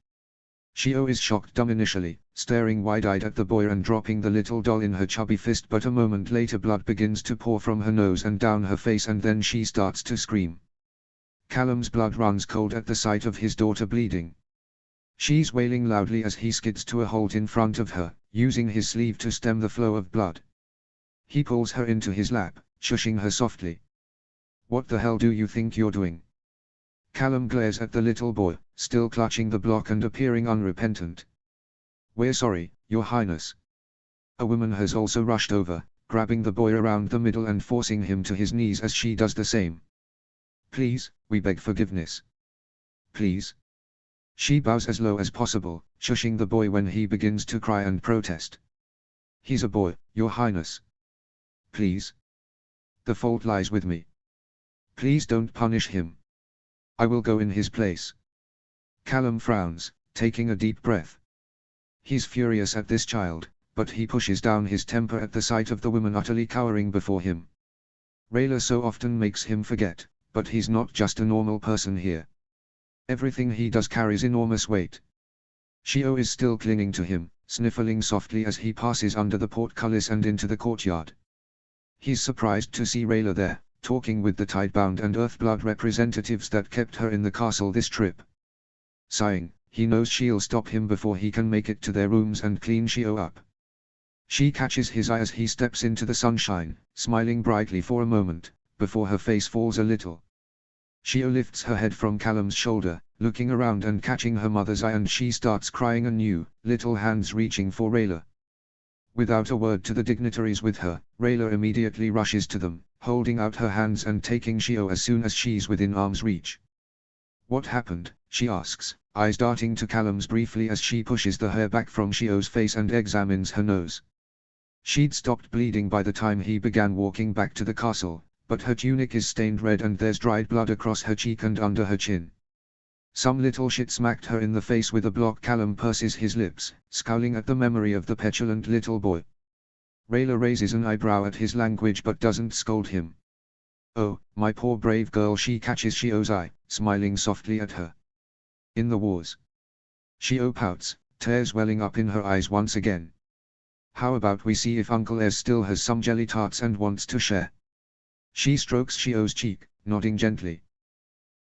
Shio is shocked dumb initially, staring wide-eyed at the boy and dropping the little doll in her chubby fist, but a moment later blood begins to pour from her nose and down her face and then she starts to scream. Callum's blood runs cold at the sight of his daughter bleeding. She's wailing loudly as he skids to a halt in front of her, using his sleeve to stem the flow of blood. He pulls her into his lap, shushing her softly. What the hell do you think you're doing? Callum glares at the little boy, still clutching the block and appearing unrepentant. We're sorry, Your Highness. A woman has also rushed over, grabbing the boy around the middle and forcing him to his knees as she does the same. Please, we beg forgiveness. Please. She bows as low as possible, shushing the boy when he begins to cry and protest. He's a boy, Your Highness. Please. The fault lies with me. Please don't punish him. I will go in his place. Callum frowns, taking a deep breath. He's furious at this child, but he pushes down his temper at the sight of the woman utterly cowering before him. Rayla so often makes him forget, but he's not just a normal person here. Everything he does carries enormous weight. Shio is still clinging to him, sniffling softly as he passes under the portcullis and into the courtyard. He's surprised to see Rayla there, talking with the Tidebound and Earthblood representatives that kept her in the castle this trip. Sighing, he knows she'll stop him before he can make it to their rooms and clean Shio up. She catches his eye as he steps into the sunshine, smiling brightly for a moment, before her face falls a little. Shio lifts her head from Callum's shoulder, looking around and catching her mother's eye, and she starts crying anew, little hands reaching for Rayla. Without a word to the dignitaries with her, Rayla immediately rushes to them, holding out her hands and taking Shio as soon as she's within arm's reach. "What happened?" she asks, eyes darting to Callum's briefly as she pushes the hair back from Shio's face and examines her nose. She'd stopped bleeding by the time he began walking back to the castle, but her tunic is stained red and there's dried blood across her cheek and under her chin. Some little shit smacked her in the face with a block. Callum purses his lips, scowling at the memory of the petulant little boy. Rayla raises an eyebrow at his language but doesn't scold him. "Oh, my poor brave girl." She catches Shio's eye, smiling softly at her. "In the wars." Shio pouts, tears welling up in her eyes once again. "How about we see if Uncle Ez still has some jelly tarts and wants to share?" She strokes Shio's cheek, nodding gently.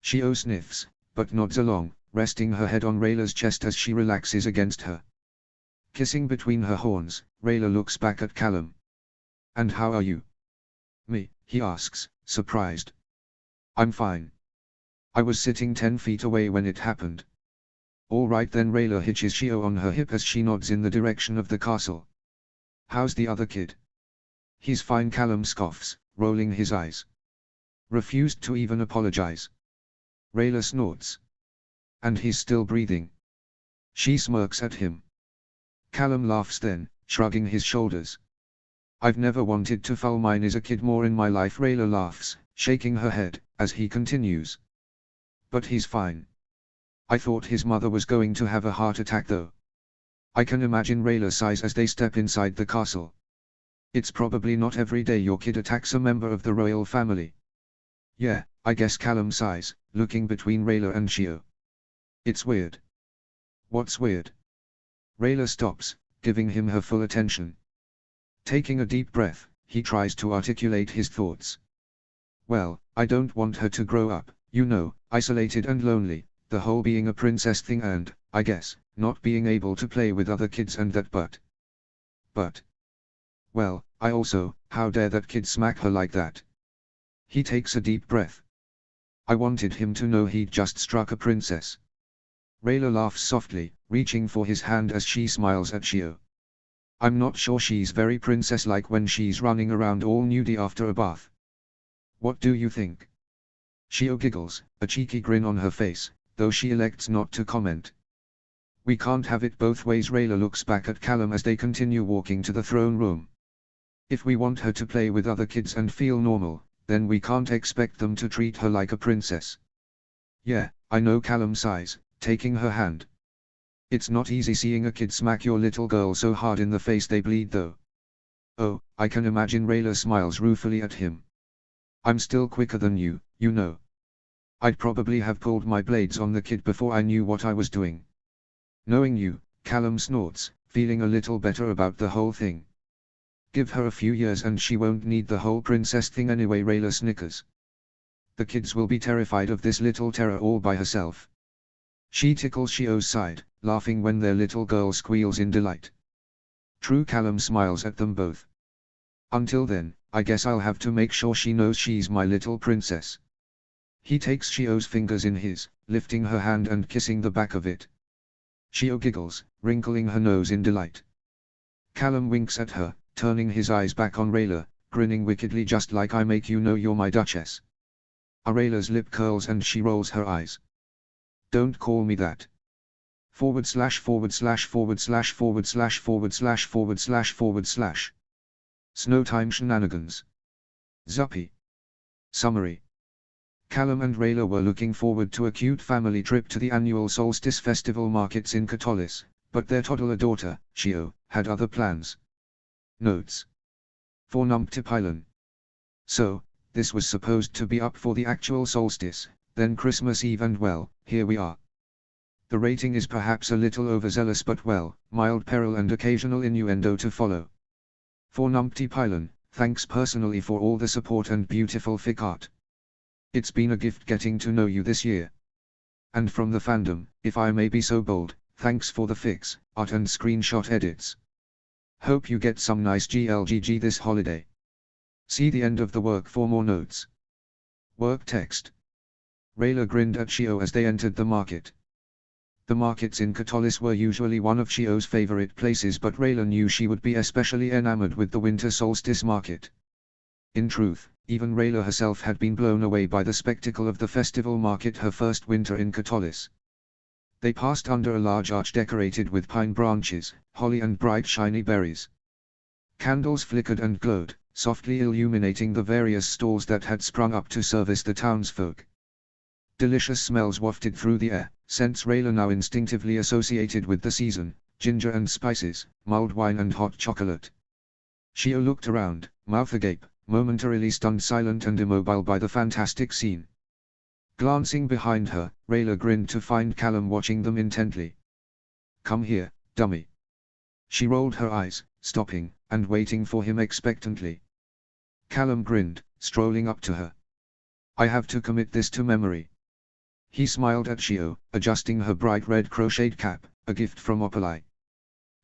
Shio sniffs, but nods along, resting her head on Rayla's chest as she relaxes against her. Kissing between her horns, Rayla looks back at Callum. "And how are you?" "Me?" he asks, surprised. "I'm fine. I was sitting 10 feet away when it happened." "All right then." Rayla hitches Shio on her hip as she nods in the direction of the castle. "How's the other kid?" "He's fine." Callum scoffs, rolling his eyes. "Refused to even apologize." Rayla snorts. "And he's still breathing." She smirks at him. Callum laughs then, shrugging his shoulders. "I've never wanted to foul mine is a kid more in my life." Rayla laughs, shaking her head, as he continues. "But he's fine. I thought his mother was going to have a heart attack though." I can imagine. Rayla sighs as they step inside the castle. "It's probably not every day your kid attacks a member of the royal family." "Yeah, I guess." Callum sighs, looking between Rayla and Shio. "It's weird." "What's weird?" Rayla stops, giving him her full attention. Taking a deep breath, he tries to articulate his thoughts. "Well, I don't want her to grow up, isolated and lonely, the whole being a princess thing and, I guess, not being able to play with other kids and that but, well, I also, how dare that kid smack her like that?" He takes a deep breath. "I wanted him to know he'd just struck a princess." Rayla laughs softly, reaching for his hand as she smiles at Shio. "I'm not sure she's very princess-like when she's running around all nudie after a bath. What do you think?" Shio giggles, a cheeky grin on her face, though she elects not to comment. "We can't have it both ways." Rayla looks back at Callum as they continue walking to the throne room. "If we want her to play with other kids and feel normal, then we can't expect them to treat her like a princess." "Yeah, I know." Callum sighs, taking her hand. "It's not easy seeing a kid smack your little girl so hard in the face they bleed though." "Oh, I can imagine." Rayla smiles ruefully at him. "I'm still quicker than you, I'd probably have pulled my blades on the kid before I knew what I was doing." "Knowing you," Callum snorts, feeling a little better about the whole thing. "Give her a few years and she won't need the whole princess thing anyway." Rayla snickers. "The kids will be terrified of this little terror all by herself." She tickles Shio's side, laughing when their little girl squeals in delight. "True." Callum smiles at them both. "Until then, I guess I'll have to make sure she knows she's my little princess." He takes Shio's fingers in his, lifting her hand and kissing the back of it. Shio giggles, wrinkling her nose in delight. Callum winks at her, turning his eyes back on Rayla, grinning wickedly. "Just like I make you know you're my duchess." Rayla's lip curls and she rolls her eyes. "Don't call me that." / Snowtime shenanigans. Zuppy. Summary. Callum and Rayla were looking forward to a cute family trip to the annual Solstice Festival markets in Katolis, but their toddler daughter, Shio, had other plans. Notes. For Numptipilon. So, this was supposed to be up for the actual solstice, then Christmas Eve, and well, here we are. The rating is perhaps a little overzealous, but well, mild peril and occasional innuendo to follow. For Numpty Pylon, thanks personally for all the support and beautiful fic art. It's been a gift getting to know you this year. And from the fandom, if I may be so bold, thanks for the fics, art and screenshot edits. Hope you get some nice GLGG this holiday. See the end of the work for more notes. Work text. Rayla grinned at Shio as they entered the market. The markets in Katolis were usually one of Shio's favorite places, but Rayla knew she would be especially enamored with the winter solstice market. In truth, even Rayla herself had been blown away by the spectacle of the festival market her first winter in Katolis. They passed under a large arch decorated with pine branches, holly and bright shiny berries. Candles flickered and glowed, softly illuminating the various stalls that had sprung up to service the townsfolk. Delicious smells wafted through the air, scents Rayla now instinctively associated with the season: ginger and spices, mulled wine and hot chocolate. Shio looked around, mouth agape, momentarily stunned, silent and immobile by the fantastic scene. Glancing behind her, Rayla grinned to find Callum watching them intently. "Come here, dummy." She rolled her eyes, stopping, and waiting for him expectantly. Callum grinned, strolling up to her. "I have to commit this to memory." He smiled at Shio, adjusting her bright red crocheted cap, a gift from Opalai.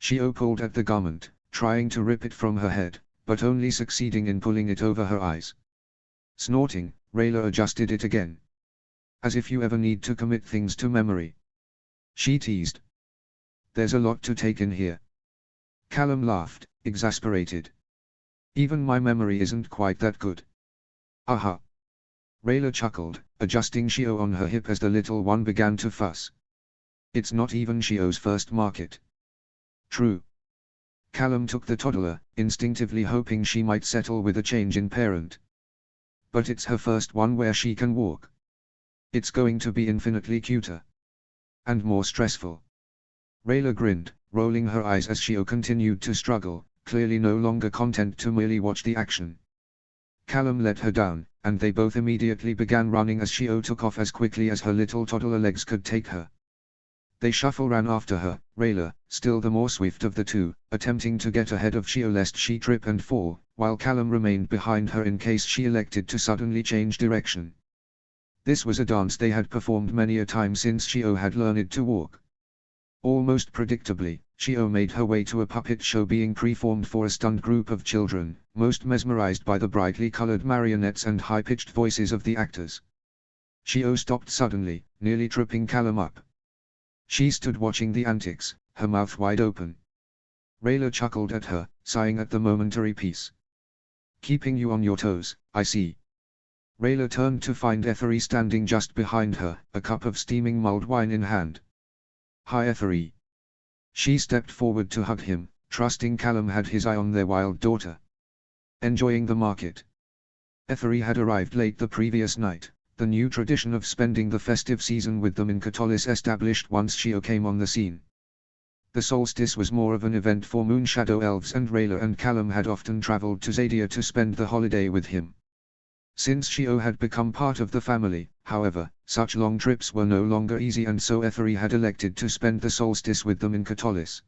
Shio pulled at the garment, trying to rip it from her head, but only succeeding in pulling it over her eyes. Snorting, Rayla adjusted it again. "As if you ever need to commit things to memory," she teased. "There's a lot to take in here." Callum laughed, exasperated. "Even my memory isn't quite that good." "Aha." Rayla chuckled, adjusting Shio on her hip as the little one began to fuss. "It's not even Shio's first market." "True." Callum took the toddler, instinctively hoping she might settle with a change in parent. "But it's her first one where she can walk. It's going to be infinitely cuter. And more stressful." Rayla grinned, rolling her eyes as Shio continued to struggle, clearly no longer content to merely watch the action. Callum let her down, and they both immediately began running as Shio took off as quickly as her little toddler legs could take her. They shuffle ran after her, Rayla, still the more swift of the two, attempting to get ahead of Shio lest she trip and fall, while Callum remained behind her in case she elected to suddenly change direction. This was a dance they had performed many a time since Shio had learned to walk. Almost predictably, Shio made her way to a puppet show being preformed for a stunned group of children, most mesmerized by the brightly colored marionettes and high-pitched voices of the actors. Shio stopped suddenly, nearly tripping Callum up. She stood watching the antics, her mouth wide open. Rayla chuckled at her, sighing at the momentary peace. "Keeping you on your toes, I see." Rayla turned to find Ethery standing just behind her, a cup of steaming mulled wine in hand. "Hi Ethery." She stepped forward to hug him, trusting Callum had his eye on their wild daughter. "Enjoying the market?" Ethery had arrived late the previous night, the new tradition of spending the festive season with them in Katolis established once Shio came on the scene. The solstice was more of an event for Moonshadow elves, and Rayla and Callum had often traveled to Zadia to spend the holiday with him. Since Shio had become part of the family, however, such long trips were no longer easy, and so Ethery had elected to spend the solstice with them in Katolis.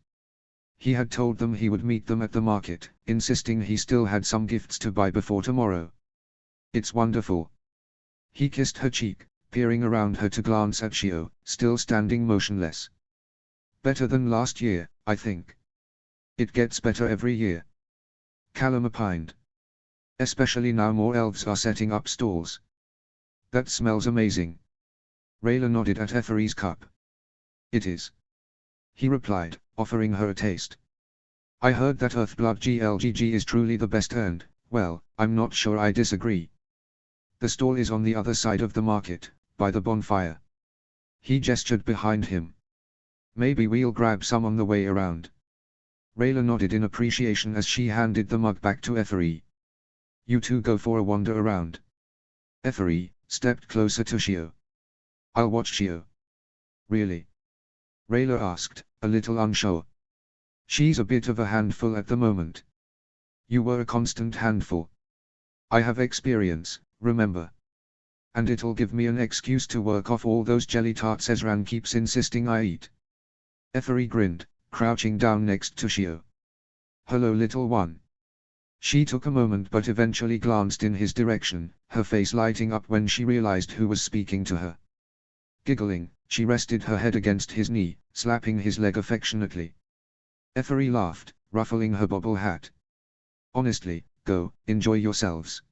He had told them he would meet them at the market, insisting he still had some gifts to buy before tomorrow. "It's wonderful." He kissed her cheek, peering around her to glance at Shio, still standing motionless. "Better than last year, I think." "It gets better every year," Callum opined. "Especially now more elves are setting up stalls." "That smells amazing." Rayla nodded at Ethery's cup. "It is," he replied, offering her a taste. "I heard that Earthblood GLGG is truly the best, and, well, I'm not sure I disagree. The stall is on the other side of the market, by the bonfire." He gestured behind him. "Maybe we'll grab some on the way around." Rayla nodded in appreciation as she handed the mug back to Ethery. "You two go for a wander around." Ethery stepped closer to Shio. "I'll watch Shio." "Really?" Rayla asked, a little unsure. "She's a bit of a handful at the moment." "You were a constant handful." "I have experience, remember. And it'll give me an excuse to work off all those jelly tarts Ezran keeps insisting I eat. Etheri grinned, crouching down next to Shio. Hello little one. She took a moment but eventually glanced in his direction, her face lighting up when she realized who was speaking to her. Giggling, she rested her head against his knee, slapping his leg affectionately. Etheri laughed, ruffling her bobble hat. Honestly, go, enjoy yourselves.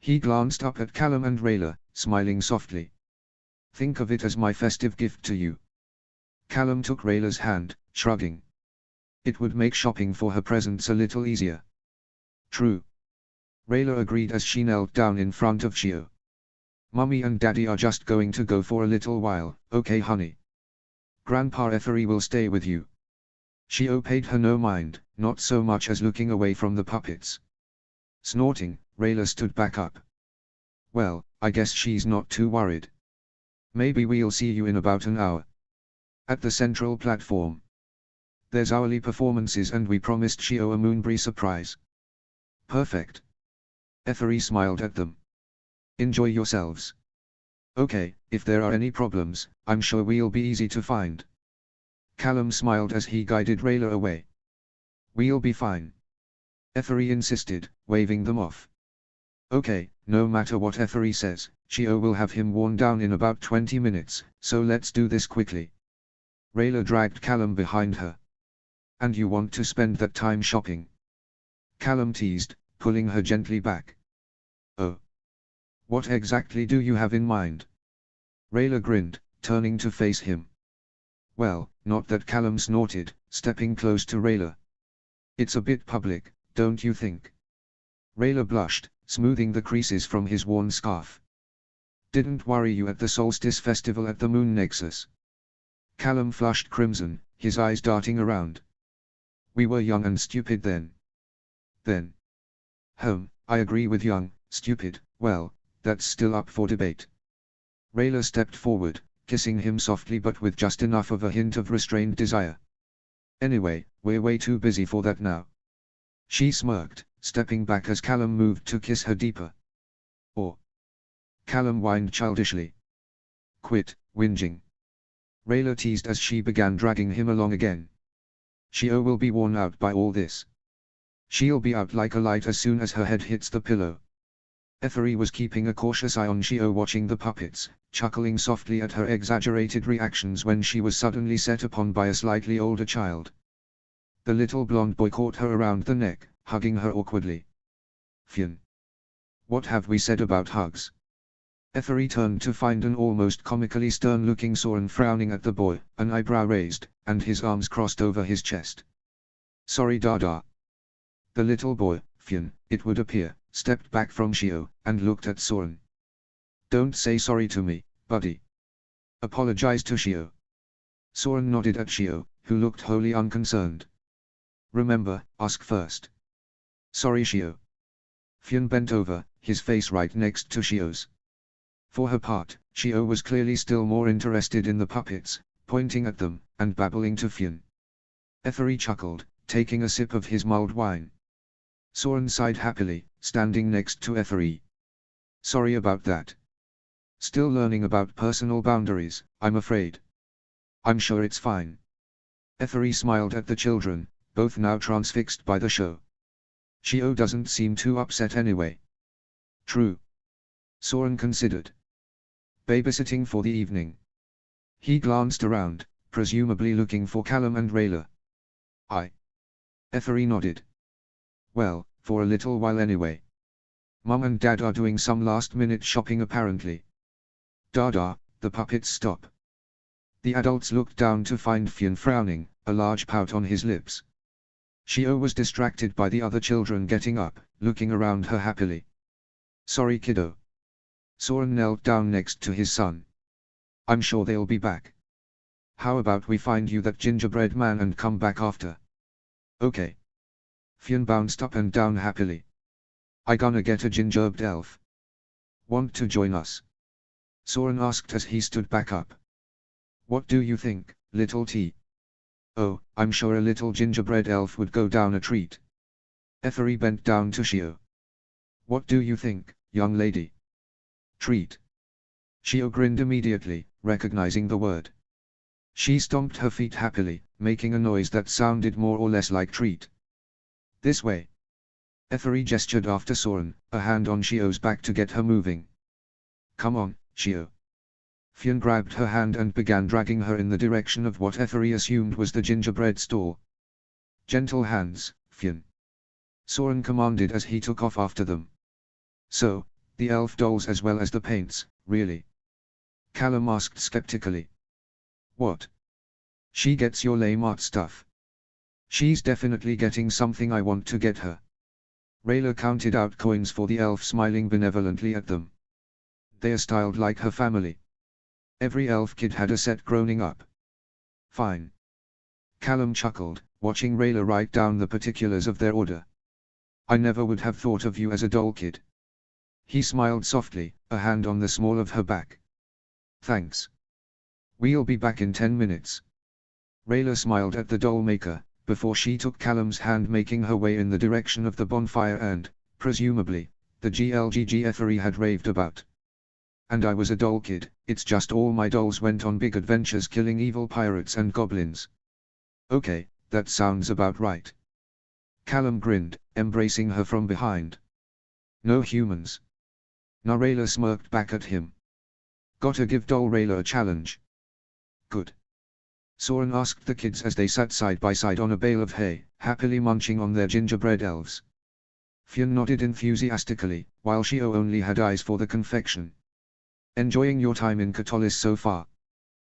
He glanced up at Callum and Rayla, smiling softly. Think of it as my festive gift to you. Callum took Rayla's hand, shrugging. It would make shopping for her presents a little easier. True. Rayla agreed as she knelt down in front of Shio. Mummy and Daddy are just going to go for a little while, okay honey? Grandpa Etheri will stay with you. Shio paid her no mind, not so much as looking away from the puppets. Snorting, Rayla stood back up. Well, I guess she's not too worried. Maybe we'll see you in about an hour. At the central platform. There's hourly performances and we promised Shio a Moonbury surprise. Perfect. Etheri smiled at them. Enjoy yourselves. Okay, if there are any problems, I'm sure we'll be easy to find. Callum smiled as he guided Rayla away. We'll be fine. Etheri insisted, waving them off. Okay, no matter what Etheri says, Shio will have him worn down in about 20 minutes, so let's do this quickly. Rayla dragged Callum behind her. And you want to spend that time shopping? Callum teased, pulling her gently back. Oh. What exactly do you have in mind? Rayla grinned, turning to face him. Well, not that, Callum snorted, stepping close to Rayla. It's a bit public, don't you think? Rayla blushed, smoothing the creases from his worn scarf. Didn't worry you at the Solstice Festival at the Moon Nexus? Callum flushed crimson, his eyes darting around. We were young and stupid then. I agree with young, stupid, well, that's still up for debate. Rayla stepped forward, kissing him softly but with just enough of a hint of restrained desire. Anyway, we're way too busy for that now. She smirked, stepping back as Callum moved to kiss her deeper. Or. Callum whined childishly. Quit, whinging. Rayla teased as she began dragging him along again. Shio will be worn out by all this. She'll be out like a light as soon as her head hits the pillow. Etheri was keeping a cautious eye on Shio, watching the puppets, chuckling softly at her exaggerated reactions when she was suddenly set upon by a slightly older child. The little blonde boy caught her around the neck, hugging her awkwardly. Fionn. What have we said about hugs? Etheri turned to find an almost comically stern-looking Soren frowning at the boy, an eyebrow raised, and his arms crossed over his chest. Sorry Dada. The little boy, Fionn, it would appear, stepped back from Shio, and looked at Soren. Don't say sorry to me, buddy. Apologize to Shio. Soren nodded at Shio, who looked wholly unconcerned. Remember, ask first. Sorry Shio. Fionn bent over, his face right next to Shio's. For her part, Shio was clearly still more interested in the puppets, pointing at them, and babbling to Fionn. Etheri chuckled, taking a sip of his mulled wine. Soren sighed happily, standing next to Etheri. Sorry about that. Still learning about personal boundaries, I'm afraid. I'm sure it's fine. Etheri smiled at the children, both now transfixed by the show. Shio doesn't seem too upset anyway. True. Soren considered. Babysitting for the evening. He glanced around, presumably looking for Callum and Rayla. Etheri nodded. Well, for a little while anyway. Mum and Dad are doing some last-minute shopping apparently. Dada, the puppets stop. The adults looked down to find Fionn frowning, a large pout on his lips. Shio was distracted by the other children getting up, looking around her happily. Sorry kiddo. Soren knelt down next to his son. I'm sure they'll be back. How about we find you that gingerbread man and come back after? Okay. Fionn bounced up and down happily. I gonna get a gingerbread elf. Want to join us? Soren asked as he stood back up. What do you think, little T? Oh, I'm sure a little gingerbread elf would go down a treat. Etheri bent down to Shio. What do you think, young lady? Treat. Shio grinned immediately, recognizing the word. She stomped her feet happily, making a noise that sounded more or less like treat. This way. Eferi gestured after Soren, a hand on Shio's back to get her moving. Come on, Shio. Fionn grabbed her hand and began dragging her in the direction of what Eferi assumed was the gingerbread store. Gentle hands, Fionn. Soren commanded as he took off after them. So, the elf dolls as well as the paints, really? Callum asked skeptically. What? She gets your lame art stuff. She's definitely getting something I want to get her. Rayla counted out coins for the elf, smiling benevolently at them. They're styled like her family. Every elf kid had a set growing up. Fine. Callum chuckled, watching Rayla write down the particulars of their order. I never would have thought of you as a doll kid. He smiled softly, a hand on the small of her back. Thanks. We'll be back in 10 minutes. Rayla smiled at the doll maker, before she took Callum's hand, making her way in the direction of the bonfire and, presumably, the GLGG Eferi had raved about. And I was a doll kid, it's just all my dolls went on big adventures killing evil pirates and goblins. Okay, that sounds about right. Callum grinned, embracing her from behind. No humans. Rayla smirked back at him. Gotta give doll Rayla a challenge. Good. Soren asked the kids as they sat side by side on a bale of hay, happily munching on their gingerbread elves. Fionn nodded enthusiastically, while Shio only had eyes for the confection. Enjoying your time in Katolis so far?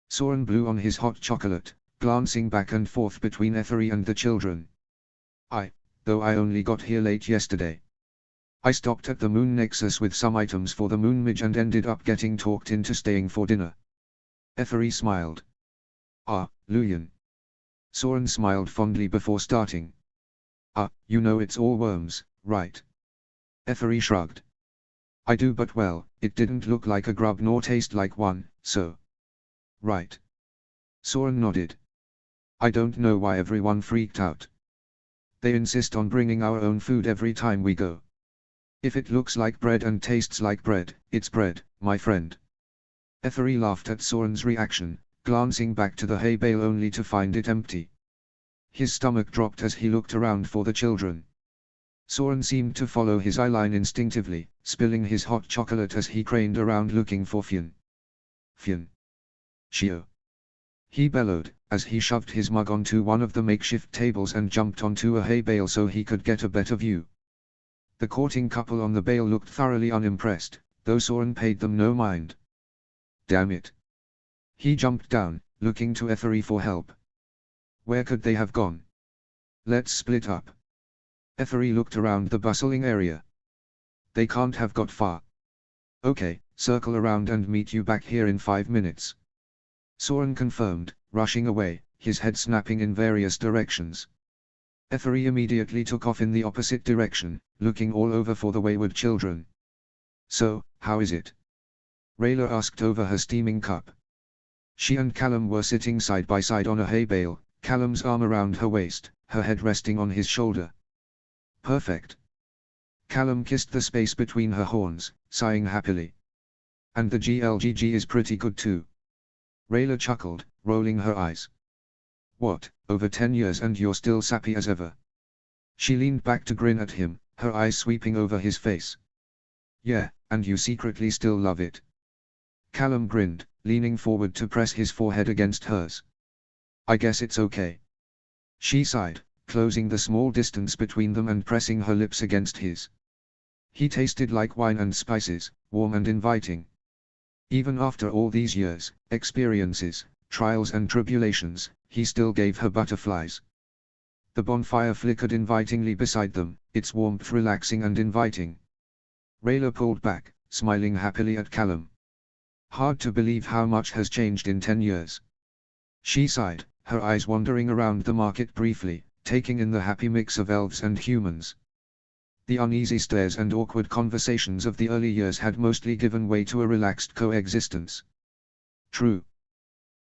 Soren blew on his hot chocolate, glancing back and forth between Eferi and the children. Though I only got here late yesterday. I stopped at the Moon Nexus with some items for the Moon Midge and ended up getting talked into staying for dinner. Eferi smiled. Ah, Luyan. Soren smiled fondly before starting. You know it's all worms, right? Eferi shrugged. I do, but well, it didn't look like a grub nor taste like one, so. Right. Soren nodded. I don't know why everyone freaked out. They insist on bringing our own food every time we go. If it looks like bread and tastes like bread, it's bread, my friend. Eferi laughed at Soren's reaction, glancing back to the hay bale only to find it empty. His stomach dropped as he looked around for the children. Soren seemed to follow his eyeline instinctively, spilling his hot chocolate as he craned around looking for Fionn. Fionn. Shio. He bellowed, as he shoved his mug onto one of the makeshift tables and jumped onto a hay bale so he could get a better view. The courting couple on the bale looked thoroughly unimpressed, though Soren paid them no mind. Damn it. He jumped down, looking to Eferi for help. Where could they have gone? Let's split up. Eferi looked around the bustling area. They can't have got far. Okay, circle around and meet you back here in 5 minutes. Soren confirmed, rushing away, his head snapping in various directions. Eferi immediately took off in the opposite direction, looking all over for the wayward children. So, how is it? Rayla asked over her steaming cup. She and Callum were sitting side by side on a hay bale, Callum's arm around her waist, her head resting on his shoulder. Perfect. Callum kissed the space between her horns, sighing happily. And the GLGG is pretty good too. Rayla chuckled, rolling her eyes. What, over 10 years and you're still sappy as ever? She leaned back to grin at him, her eyes sweeping over his face. Yeah, and you secretly still love it. Callum grinned, leaning forward to press his forehead against hers. I guess it's okay. She sighed, closing the small distance between them and pressing her lips against his. He tasted like wine and spices, warm and inviting. Even after all these years, experiences, trials and tribulations, he still gave her butterflies. The bonfire flickered invitingly beside them, its warmth relaxing and inviting. Rayla pulled back, smiling happily at Callum. Hard to believe how much has changed in 10 years. She sighed, her eyes wandering around the market briefly, taking in the happy mix of elves and humans. The uneasy stares and awkward conversations of the early years had mostly given way to a relaxed coexistence. True.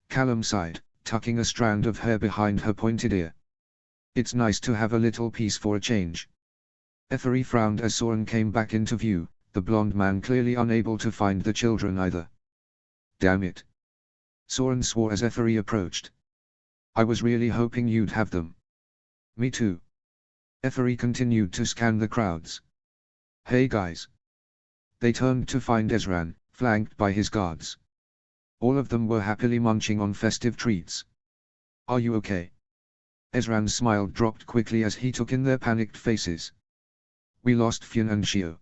Callum sighed, tucking a strand of hair behind her pointed ear. It's nice to have a little peace for a change. Eferi frowned as Soren came back into view, the blond man clearly unable to find the children either. Damn it. Soren swore as Effery approached. I was really hoping you'd have them. Me too. Effery continued to scan the crowds. Hey guys. They turned to find Ezran, flanked by his guards. All of them were happily munching on festive treats. Are you okay? Ezran's smile dropped quickly as he took in their panicked faces. We lost Fionn and Shio.